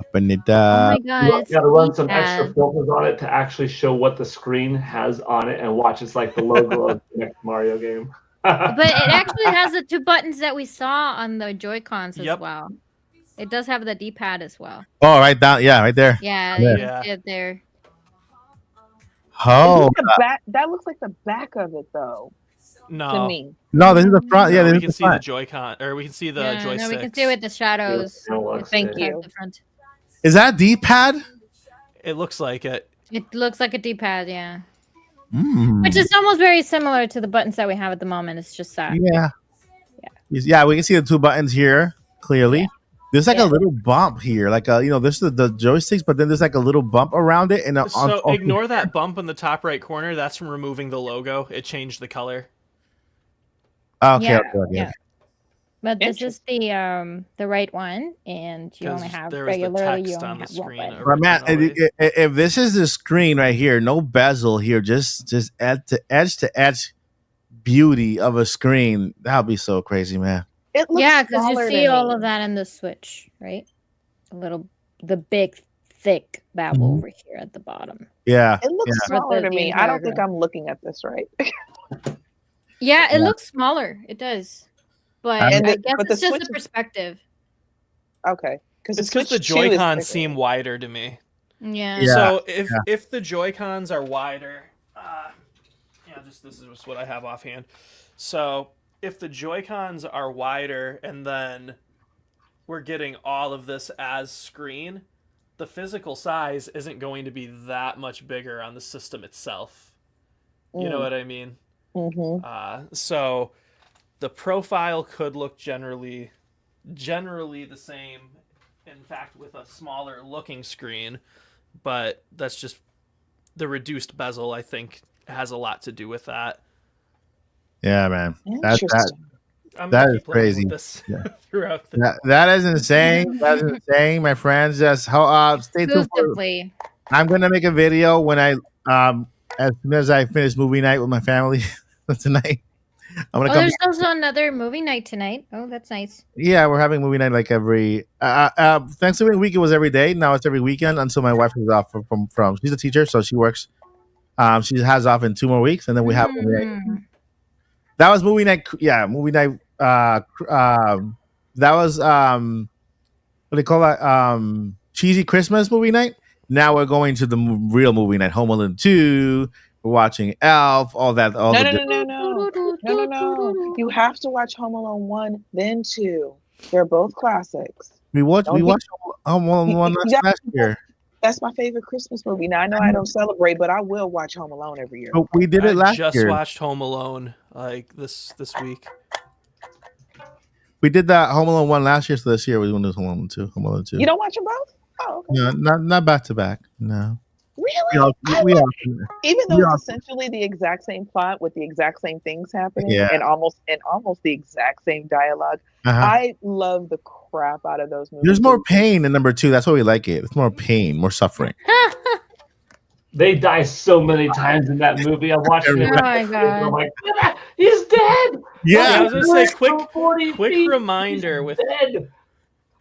Open it Oh my up. god, You it's got to run some extra D-pad. filters on it to actually show what the screen has on it, and watch it's like the logo of the next Mario game. But it actually has the 2 buttons that we saw on the Joy-Cons as Yep. well. It does have the D-pad as well. Oh, right down. Yeah, right there. Yeah, Yeah. you can see it there. Oh, Isn't the back, that looks like the back of it though to No, me. no, this is the front. Yeah, no, this we is can the see the front. Joy-Con, or we can see the Yeah, joysticks. no, we can see with the shadows. Thank at you. the front. Is that a D-pad? It looks like it. It looks like a D-pad, yeah. Mm. Which is almost very similar to the buttons that we have at the moment. It's just that. Yeah. Yeah, we can see the 2 buttons here clearly. There's like a little bump here, like this is the joysticks, but then there's like a little bump around it, and So ignore that bump in the top right corner. That's from removing the logo. It changed the color. Okay, Yeah, okay. yeah. But this is the right one, and you only 'Cause have there was the regularly. text You on only the have one screen button. But man, originally. if this is the screen right here, no bezel here, just edge to edge beauty of a screen, that would be so crazy, man. It looks Yeah, because you smaller see to all me. of that in the Switch, right? The big, thick babble over here at the bottom. Yeah, It looks yeah. smaller The to me. I don't think inverter. I'm looking at this right. Yeah, it Yeah. looks smaller. It does, but And I the- guess but the it's just Switch the is- perspective. Okay, because It's because the Joy-Cons seem wider to me. Yeah. Yeah. So if the Joy-Cons are wider, this is just what I have offhand. So if the Joy-Cons are wider, and then we're getting all of this as screen, the physical size isn't going to be that much bigger on the system itself. You know what I mean? Mm-hmm. So the profile could look generally the same, in fact, with a smaller looking screen, but that's just the reduced bezel, I think, has a lot to do with that. Yeah, man. That Interesting. I'm That gonna is keep playing crazy. with this Yeah. throughout the that is insane. That is insane, my friends. Just stay tuned. Exclusively. I'm gonna make a video when I as soon as I finish movie night with my family tonight. I'm gonna Oh, come. there's also another movie night tonight. Oh, that's nice. Yeah, we're having movie night like every Thanksgiving week. It was every day. Now it's every weekend until my wife is off from. She's a teacher, so she works. She has off in 2 more weeks, and then we have movie night. That was movie night. Yeah, movie night. That was what do they call that? Cheesy Christmas movie night. Now we're going to the real movie night. Home Alone 2. We're watching Elf. All that. All No, the no. You have to watch Home Alone 1, then 2. They're both classics. we watched Don't Home Alone 1 You got- last year. That's my favorite Christmas movie. Now I know I don't celebrate, but I will watch Home Alone every year. But we did it I last just year. watched Home Alone like this week. We did that Home Alone 1 last year, so this year we're going to do Home Alone 2. Home Alone 2. You don't watch them both? Oh, okay. No, not back to back. No. Really? We all, Even though Yeah. it's essentially the exact same plot with the exact same things happening Yeah. and almost the exact same dialogue, uh-huh. I love the crap out of those movies. There's more pain in number 2. That's why we like it. It's more pain, more suffering. They die so many times in that movie. I watched it. Oh my And god. I'm like, he's dead. Yeah, I Yeah. was gonna say quick 40 quick feet. reminder with Dead.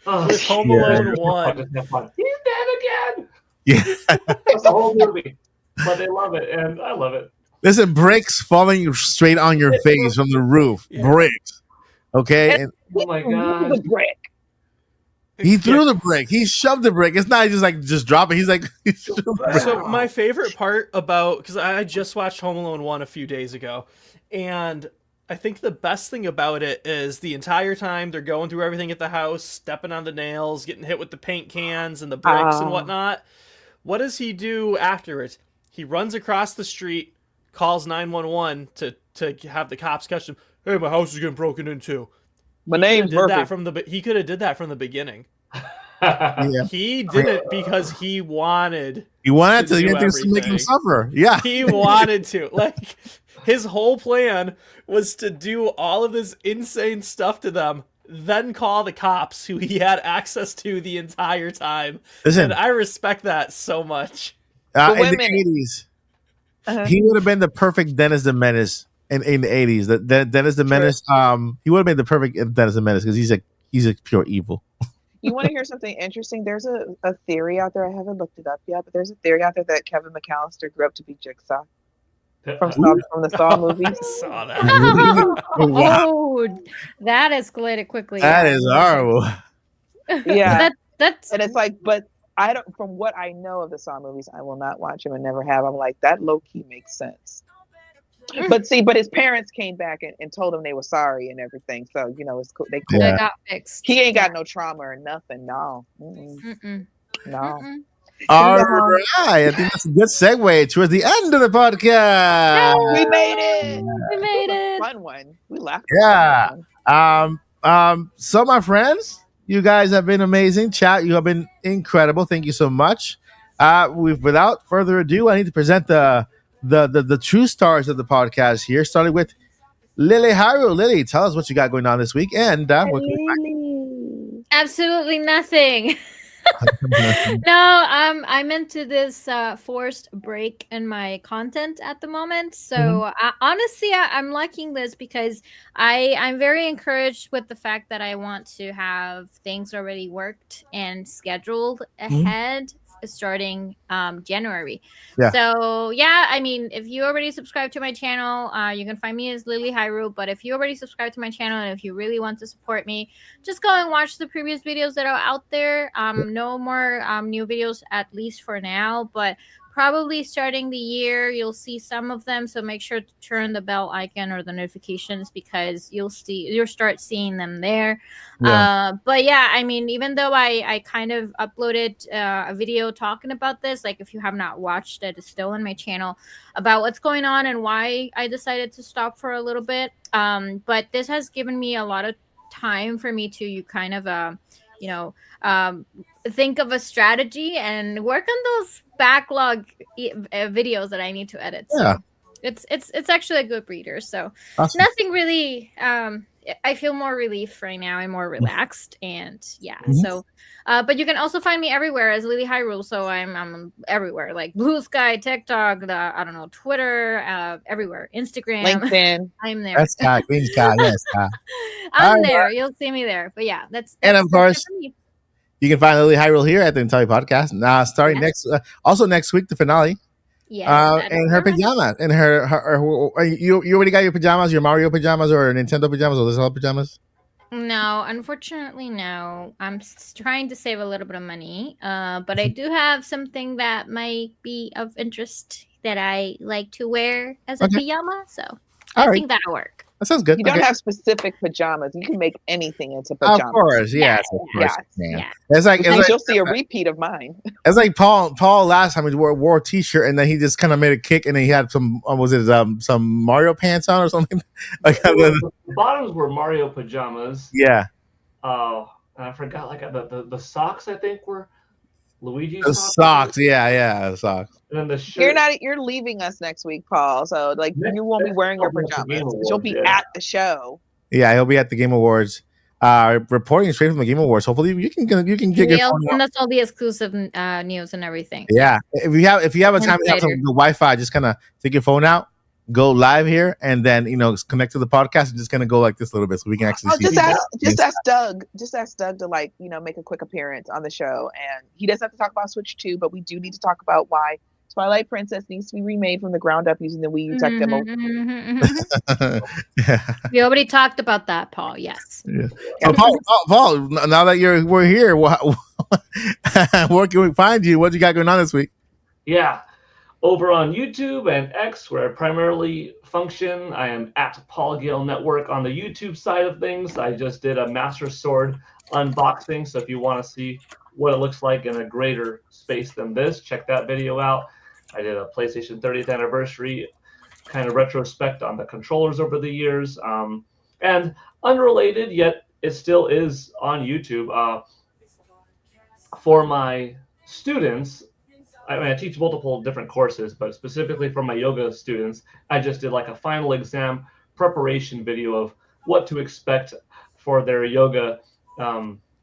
Oh, with Home Yeah. Alone 1. He's dead again. Yeah. That's the whole movie. But they love it, and I love it. Listen, bricks falling straight on your face from the roof. Yeah. Bricks. Okay? And Oh my Ooh, god. the brick. he threw the brick. He shoved the brick. It's not just drop it. He's like, he threw the brick. So my favorite part about, because I just watched Home Alone 1 a few days ago, and I think the best thing about it is the entire time they're going through everything at the house, stepping on the nails, getting hit with the paint cans and the bricks and whatnot. What does he do afterwards? He runs across the street, calls 911 to have the cops catch him. Hey, my house is getting broken into. My name's Did Murphy. that from he could have did that from the beginning. Yeah. He did it because he wanted. He wanted To to, do he wanted to make him everything. suffer. Yeah. He wanted to. Like, his whole plan was to do all of this insane stuff to them, then call the cops who he had access to the entire time. Listen, And I respect that so much. But in wait a the minute. 80s, Uh-huh. he would have been the perfect Dennis the Menace in the 80s. The Dennis the Menace, he would have been the perfect Dennis the Menace because he's a pure evil. You want to hear something interesting? There's a theory out there. I haven't looked it up yet, but there's a theory out there that Kevin McAllister grew up to be Jigsaw from the Saw movies. Saw that. Wow. Oh, that escalated quickly. That is horrible. Yeah. That's And it's like, but I don't. From what I know of the Saw movies, I will not watch them and never have. I'm like, that low key makes sense. But his parents came back and told him they were sorry and everything. So it's cool. They cool. Yeah. that got fixed. He ain't got no trauma or nothing. No. Mm-mm. No. Mm-mm. All right. I think that's a good segue towards the end of the podcast. We made it. We made it. Fun one. We laughed. Yeah. So my friends, you guys have been amazing. Chat, you have been incredible. Thank you so much. Without further ado, I need to present the true stars of the podcast here, starting with Lilly Hyrule. Lilly, tell us what you got going on this week, and what Absolutely nothing. No, I'm into this forced break in my content at the moment. So honestly, I'm liking this because I'm very encouraged with the fact that I want to have things already worked and scheduled ahead starting January. Yeah. So yeah, I mean, if you already subscribe to my channel, you can find me as Lilly Hyrule. But if you already subscribe to my channel and if you really want to support me, just go and watch the previous videos that are out there. No more new videos, at least for now, but probably starting the year you'll see some of them, so make sure to turn the bell icon or the notifications because you'll start seeing them there. But yeah, I mean, even though I kind of uploaded a video talking about this, like if you have not watched it, it's still on my channel about what's going on and why I decided to stop for a little bit. But this has given me a lot of time for me to kind of think of a strategy and work on those backlog videos that I need to edit. So it's actually a good breeder. So nothing really. I feel more relief right now. I'm more relaxed, and So, but you can also find me everywhere as Lilly Hyrule. So I'm everywhere, like Blue Sky, TikTok, Twitter, everywhere, Instagram, LinkedIn. I'm there. That's Scott, Green Scott, yes. I'm there. You'll see me there. But yeah, that's And of course, for me. you can find Lilly Hyrule here at the Nintopics Podcast. Now, starting next week, the finale. Yes, in her pajamas, in her you already got your pajamas, your Mario pajamas, or Nintendo pajamas, or Zelda pajamas? No, unfortunately, no. I'm trying to save a little bit of money, but I do have something that might be of interest that I like to wear as a pajama. So I think that'll work. That sounds good. You don't have specific pajamas. You can make anything into pajamas. Of course, yes, of course. Yeah. It's like you'll see a repeat of mine. It's like Paul last time he wore a t-shirt and then he just kind of made a kick and then he had some some Mario pants on or something. Like the bottoms were Mario pajamas. Yeah. And I forgot like the socks I think were Luigi's the socks. Yeah, the socks. And then the shirt. You're leaving us next week, Paul. So like you won't be wearing your pajamas. You'll be at the show. Yeah, he'll be at the Game Awards. Reporting straight from the Game Awards. Hopefully you can get your phone and that's all the exclusive news and everything. Yeah. If you have a time to have some Wi-Fi, just kinda take your phone out, go live here, and then connect to the podcast and just kind of go like this a little bit so we can actually see. Just ask Doug to make a quick appearance on the show, and he doesn't have to talk about Switch 2, but we do need to talk about why Twilight Princess needs to be remade from the ground up using the Wii U tech demo. We already talked about that, Paul. Yes. Yeah. So Paul, now that we're here, where can we find you? What you got going on this week? Yeah. Over on YouTube and X, where I primarily function, I am at Paul Gale Network on the YouTube side of things. I just did a Master Sword unboxing, so if you want to see what it looks like in a greater space than this, check that video out. I did a PlayStation 30th anniversary kind of retrospect on the controllers over the years. And unrelated, yet it still is on YouTube. For my students, I teach multiple different courses, but specifically for my yoga students, I just did like a final exam preparation video of what to expect for their yoga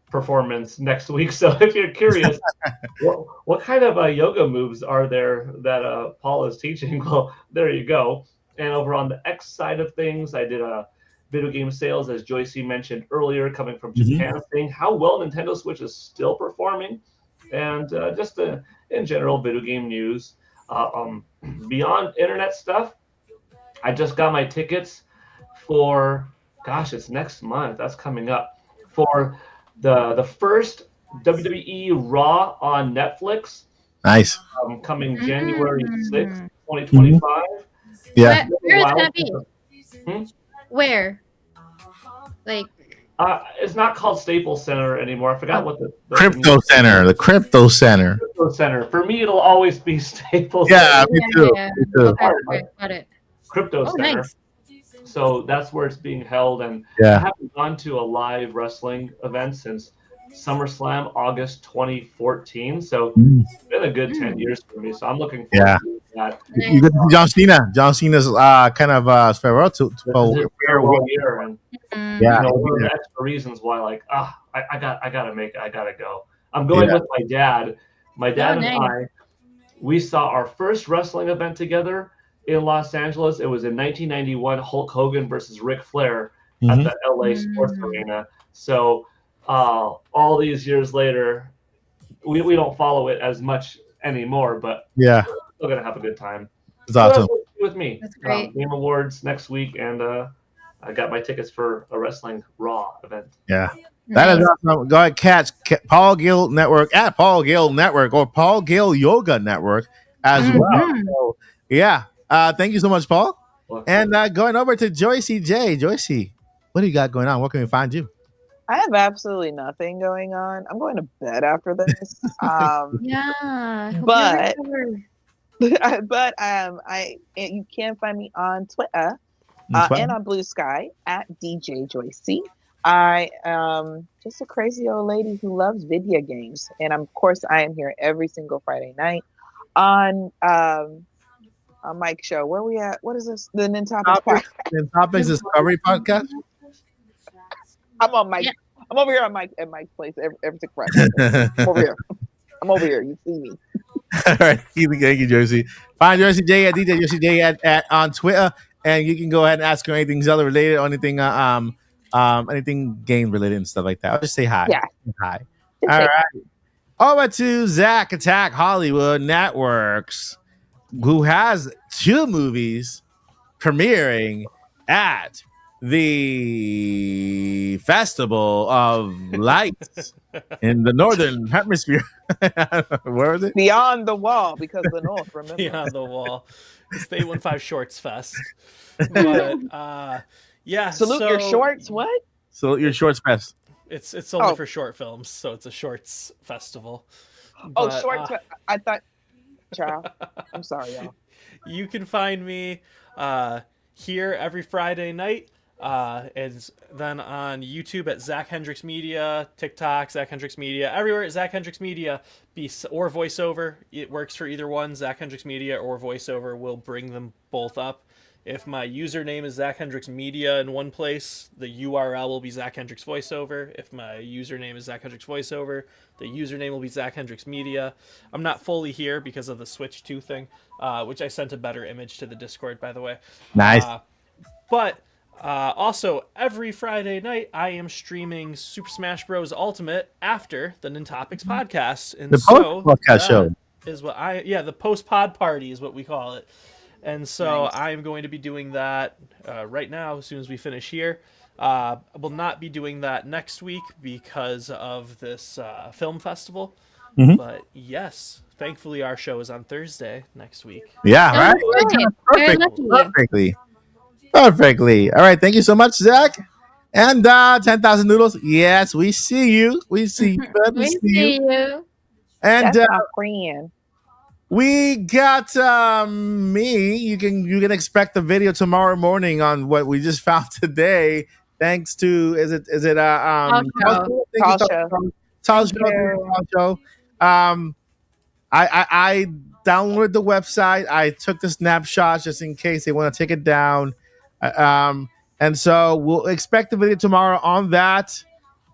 performance next week. So if you're curious, what kind of yoga moves are there that Paul is teaching? Well, there you go. And over on the X side of things, I did a video game sales, as Joycey mentioned earlier, coming from Japan, seeing how well Nintendo Switch is still performing, and just in general video game news. Beyond internet stuff, I just got my tickets for, gosh, it's next month. That's coming up for the first WWE Raw on Netflix. Nice. Coming January 6th, 2025. Yeah. Where is it gonna be? Hmm? Where? Like, It's not called Staples Center anymore. I forgot what the Crypto Center. The Crypto Center. Crypto Center. For me, it'll always be Staples Yeah, Center. me too. yeah. Me too. Okay, got it. Crypto Oh, Center. nice. So that's where it's being held. And Yeah. I haven't gone to a live wrestling event since SummerSlam, August 2014. So it's been a good 10 years for me. So I'm looking forward to that. You get to see John Cena. John Cena's kind of farewell to This is a farewell year, and yeah. one of the extra reasons why, like, I gotta go. I'm going with my dad. My dad and I, we saw our first wrestling event together in Los Angeles. It was in 1991, Hulk Hogan versus Ric Flair at the LA Sports Arena. So all these years later, we don't follow it as much anymore, but yeah, we're still gonna have a good time. it's awesome. With me. That's great. Game Awards next week, and I got my tickets for a wrestling Raw event. Yeah. That is awesome. Go ahead, catch Paul Gill Network at Paul Gill Network or Paul Gill Yoga Network as well. So, yeah. Thank you so much, Paul. And going over to Joycey J. Joycey, what do you got going on? Where can we find you? I have absolutely nothing going on. I'm going to bed after this. Yeah. Hope But- you recover. You can find me on Twitter and on Blue Sky at DJ Joycey. I am just a crazy old lady who loves video games, and of course I am here every single Friday night on Mike's show. Where we at? What is this? The Nintopics podcast. Nintopics Discovery Podcast. I'm on Mike. Yeah. I'm over here on Mike at Mike's place every single Friday. I'm over here. I'm over here. You see me. All right. Thank you, Joycey. Find Joycey J at DJ Joycey J at on Twitter, and you can go ahead and ask her anything Zelda related or anything anything game related and stuff like that. I'll just say hi. Yeah. Hi. All right. Over to Zach Attack Hollywood Networks, who has 2 movies premiering at the Festival of Lights in the Northern Hemisphere. Where is it? Beyond the wall, because the North, remember? Beyond the wall. It's the 815 Shorts Fest. But yeah. Salute your shorts. What? So your shorts fest. It's only for short films, so it's a shorts festival. Oh, But, shorts. I thought. Child. I'm sorry, y'all. You can find me here every Friday night, and then on YouTube at Zach Hendricks Media, TikTok, Zach Hendricks Media, everywhere at Zach Hendricks Media, or voiceover. It works for either one. Zach Hendricks Media or voiceover will bring them both up. If my username is Zach Hendricks Media in one place, the URL will be Zach Hendricks Voiceover. If my username is Zach Hendricks Voiceover, the username will be Zach Hendricks Media. I'm not fully here because of the Switch 2 thing, which I sent a better image to the Discord, by the way. Nice. But also, every Friday night, I am streaming Super Smash Bros. Ultimate after the Nintopics podcast. And The post-podcast show. Is what the post-pod party is what we call it. And so I'm going to be doing that right now as soon as we finish here. I will not be doing that next week because of this film festival. But yes, thankfully our show is on Thursday next week. Yeah, right? Very Perfectly. Perfectly. All right. Thank you so much, Zach. And 10,000 Noodles. Yes, we see you. We see you. Bud. We see you. And That's my friend. we got me. You can expect the video tomorrow morning on what we just found today. Thanks to is it Talshow. I downloaded the website. I took the snapshots just in case they want to take it down. And so we'll expect the video tomorrow on that.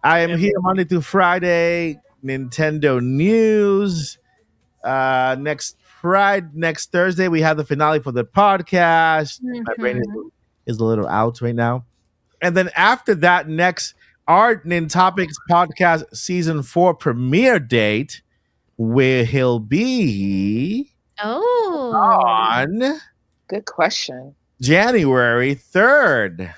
I am here Monday through Friday. Nintendo news. Next Thursday we have the finale for the podcast. My brain is a little out right now. And then after that, next, our Nintopics podcast season 4 premiere date will be Oh. on Good question. January 3rd.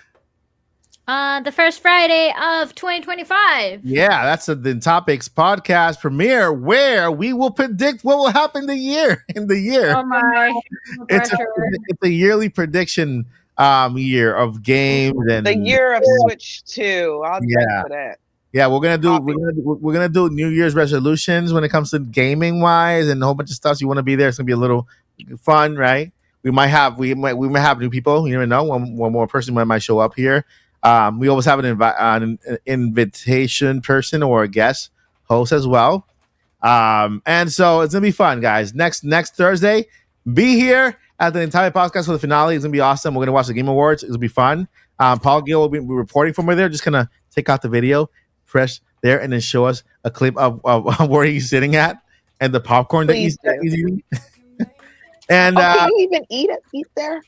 The first Friday of 2025. Yeah, that's the Nintopics podcast premiere where we will predict what will happen in the year. Oh my. It's a yearly prediction year of games and The year of Switch 2. I'll drink for that. Yeah, we're gonna do New Year's resolutions when it comes to gaming wise and a whole bunch of stuff. So you want to be there. It's gonna be a little fun, right? We might have new people. You never know. One more person might show up here. We always have an invitation person or a guest host as well. And so it's gonna be fun, guys. Next Thursday, be here at the entire podcast for the finale. It's gonna be awesome. We're gonna watch the Game Awards. It'll be fun. Paul Gill will be reporting from over there. Just gonna take out the video, press there, and then show us a clip of where he's sitting at and the popcorn that he's eating. And can you even eat there?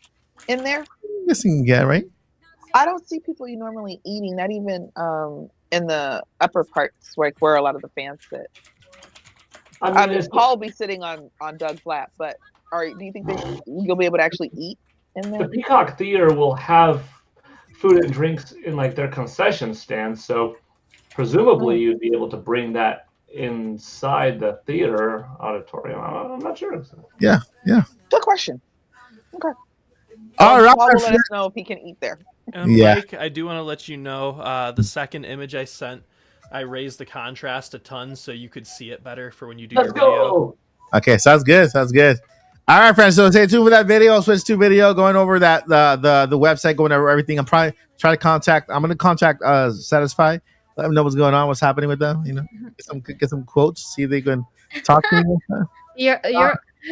In there? Yes, you can get right. I don't see people you normally eating, not even in the upper parts, like where a lot of the fans sit. I mean, Paul will be sitting on Doug's lap, but do you think you'll be able to actually eat in there? The Peacock Theater will have food and drinks in like their concession stand, so presumably you'd be able to bring that inside the theater auditorium. I'm not sure. Yeah. Good question. Okay. All right. Paul will let us know if he can eat there. Mike, I do want to let you know the second image I sent, I raised the contrast a ton so you could see it better for when you do your video. Okay, sounds good. All right, friends. So stay tuned for that video. Switch to video, going over that the website, going over everything. I'm going to contact Satisfy, let them know what's going on, what's happening with them. You know, get some quotes, see if they can talk to me.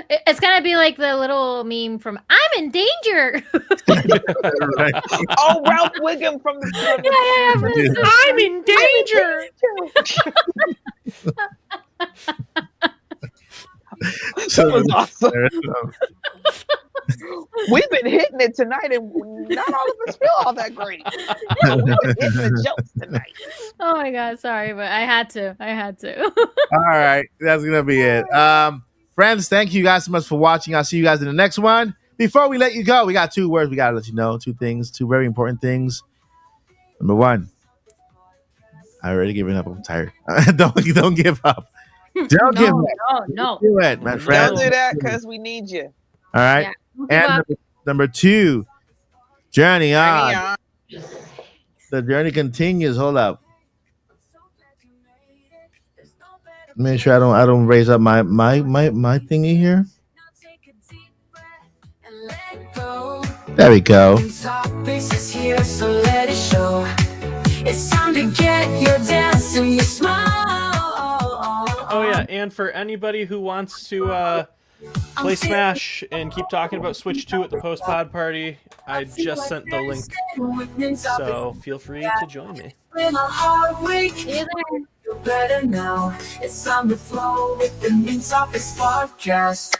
It's gonna be like the little meme from "I'm in danger." Right. Oh, Ralph Wiggum from the I'm in danger. That was awesome. We've been hitting it tonight, and not all of us feel all that great. We've been hitting the jokes tonight. Oh my god, sorry, but I had to. All right, that's gonna be it. Friends, thank you guys so much for watching. I'll see you guys in the next one. Before we let you go, we got 2 words we gotta let you know. 2 things, 2 very important things. Number 1, I already given up. I'm tired. Don't give up. Don't give up. No. Do it, my friend. Don't do that because we need you. All right. Yeah, and number 2, journey on. The journey continues. Hold up. Make sure I don't raise up my thingy here. There we go. It's time to get your dance and your smile. Oh yeah, and for anybody who wants to play Smash and keep talking about Switch 2 at the post-pod party, I just sent the link, so feel free to join me. You better know it's time to flow with the Nintopics podcast.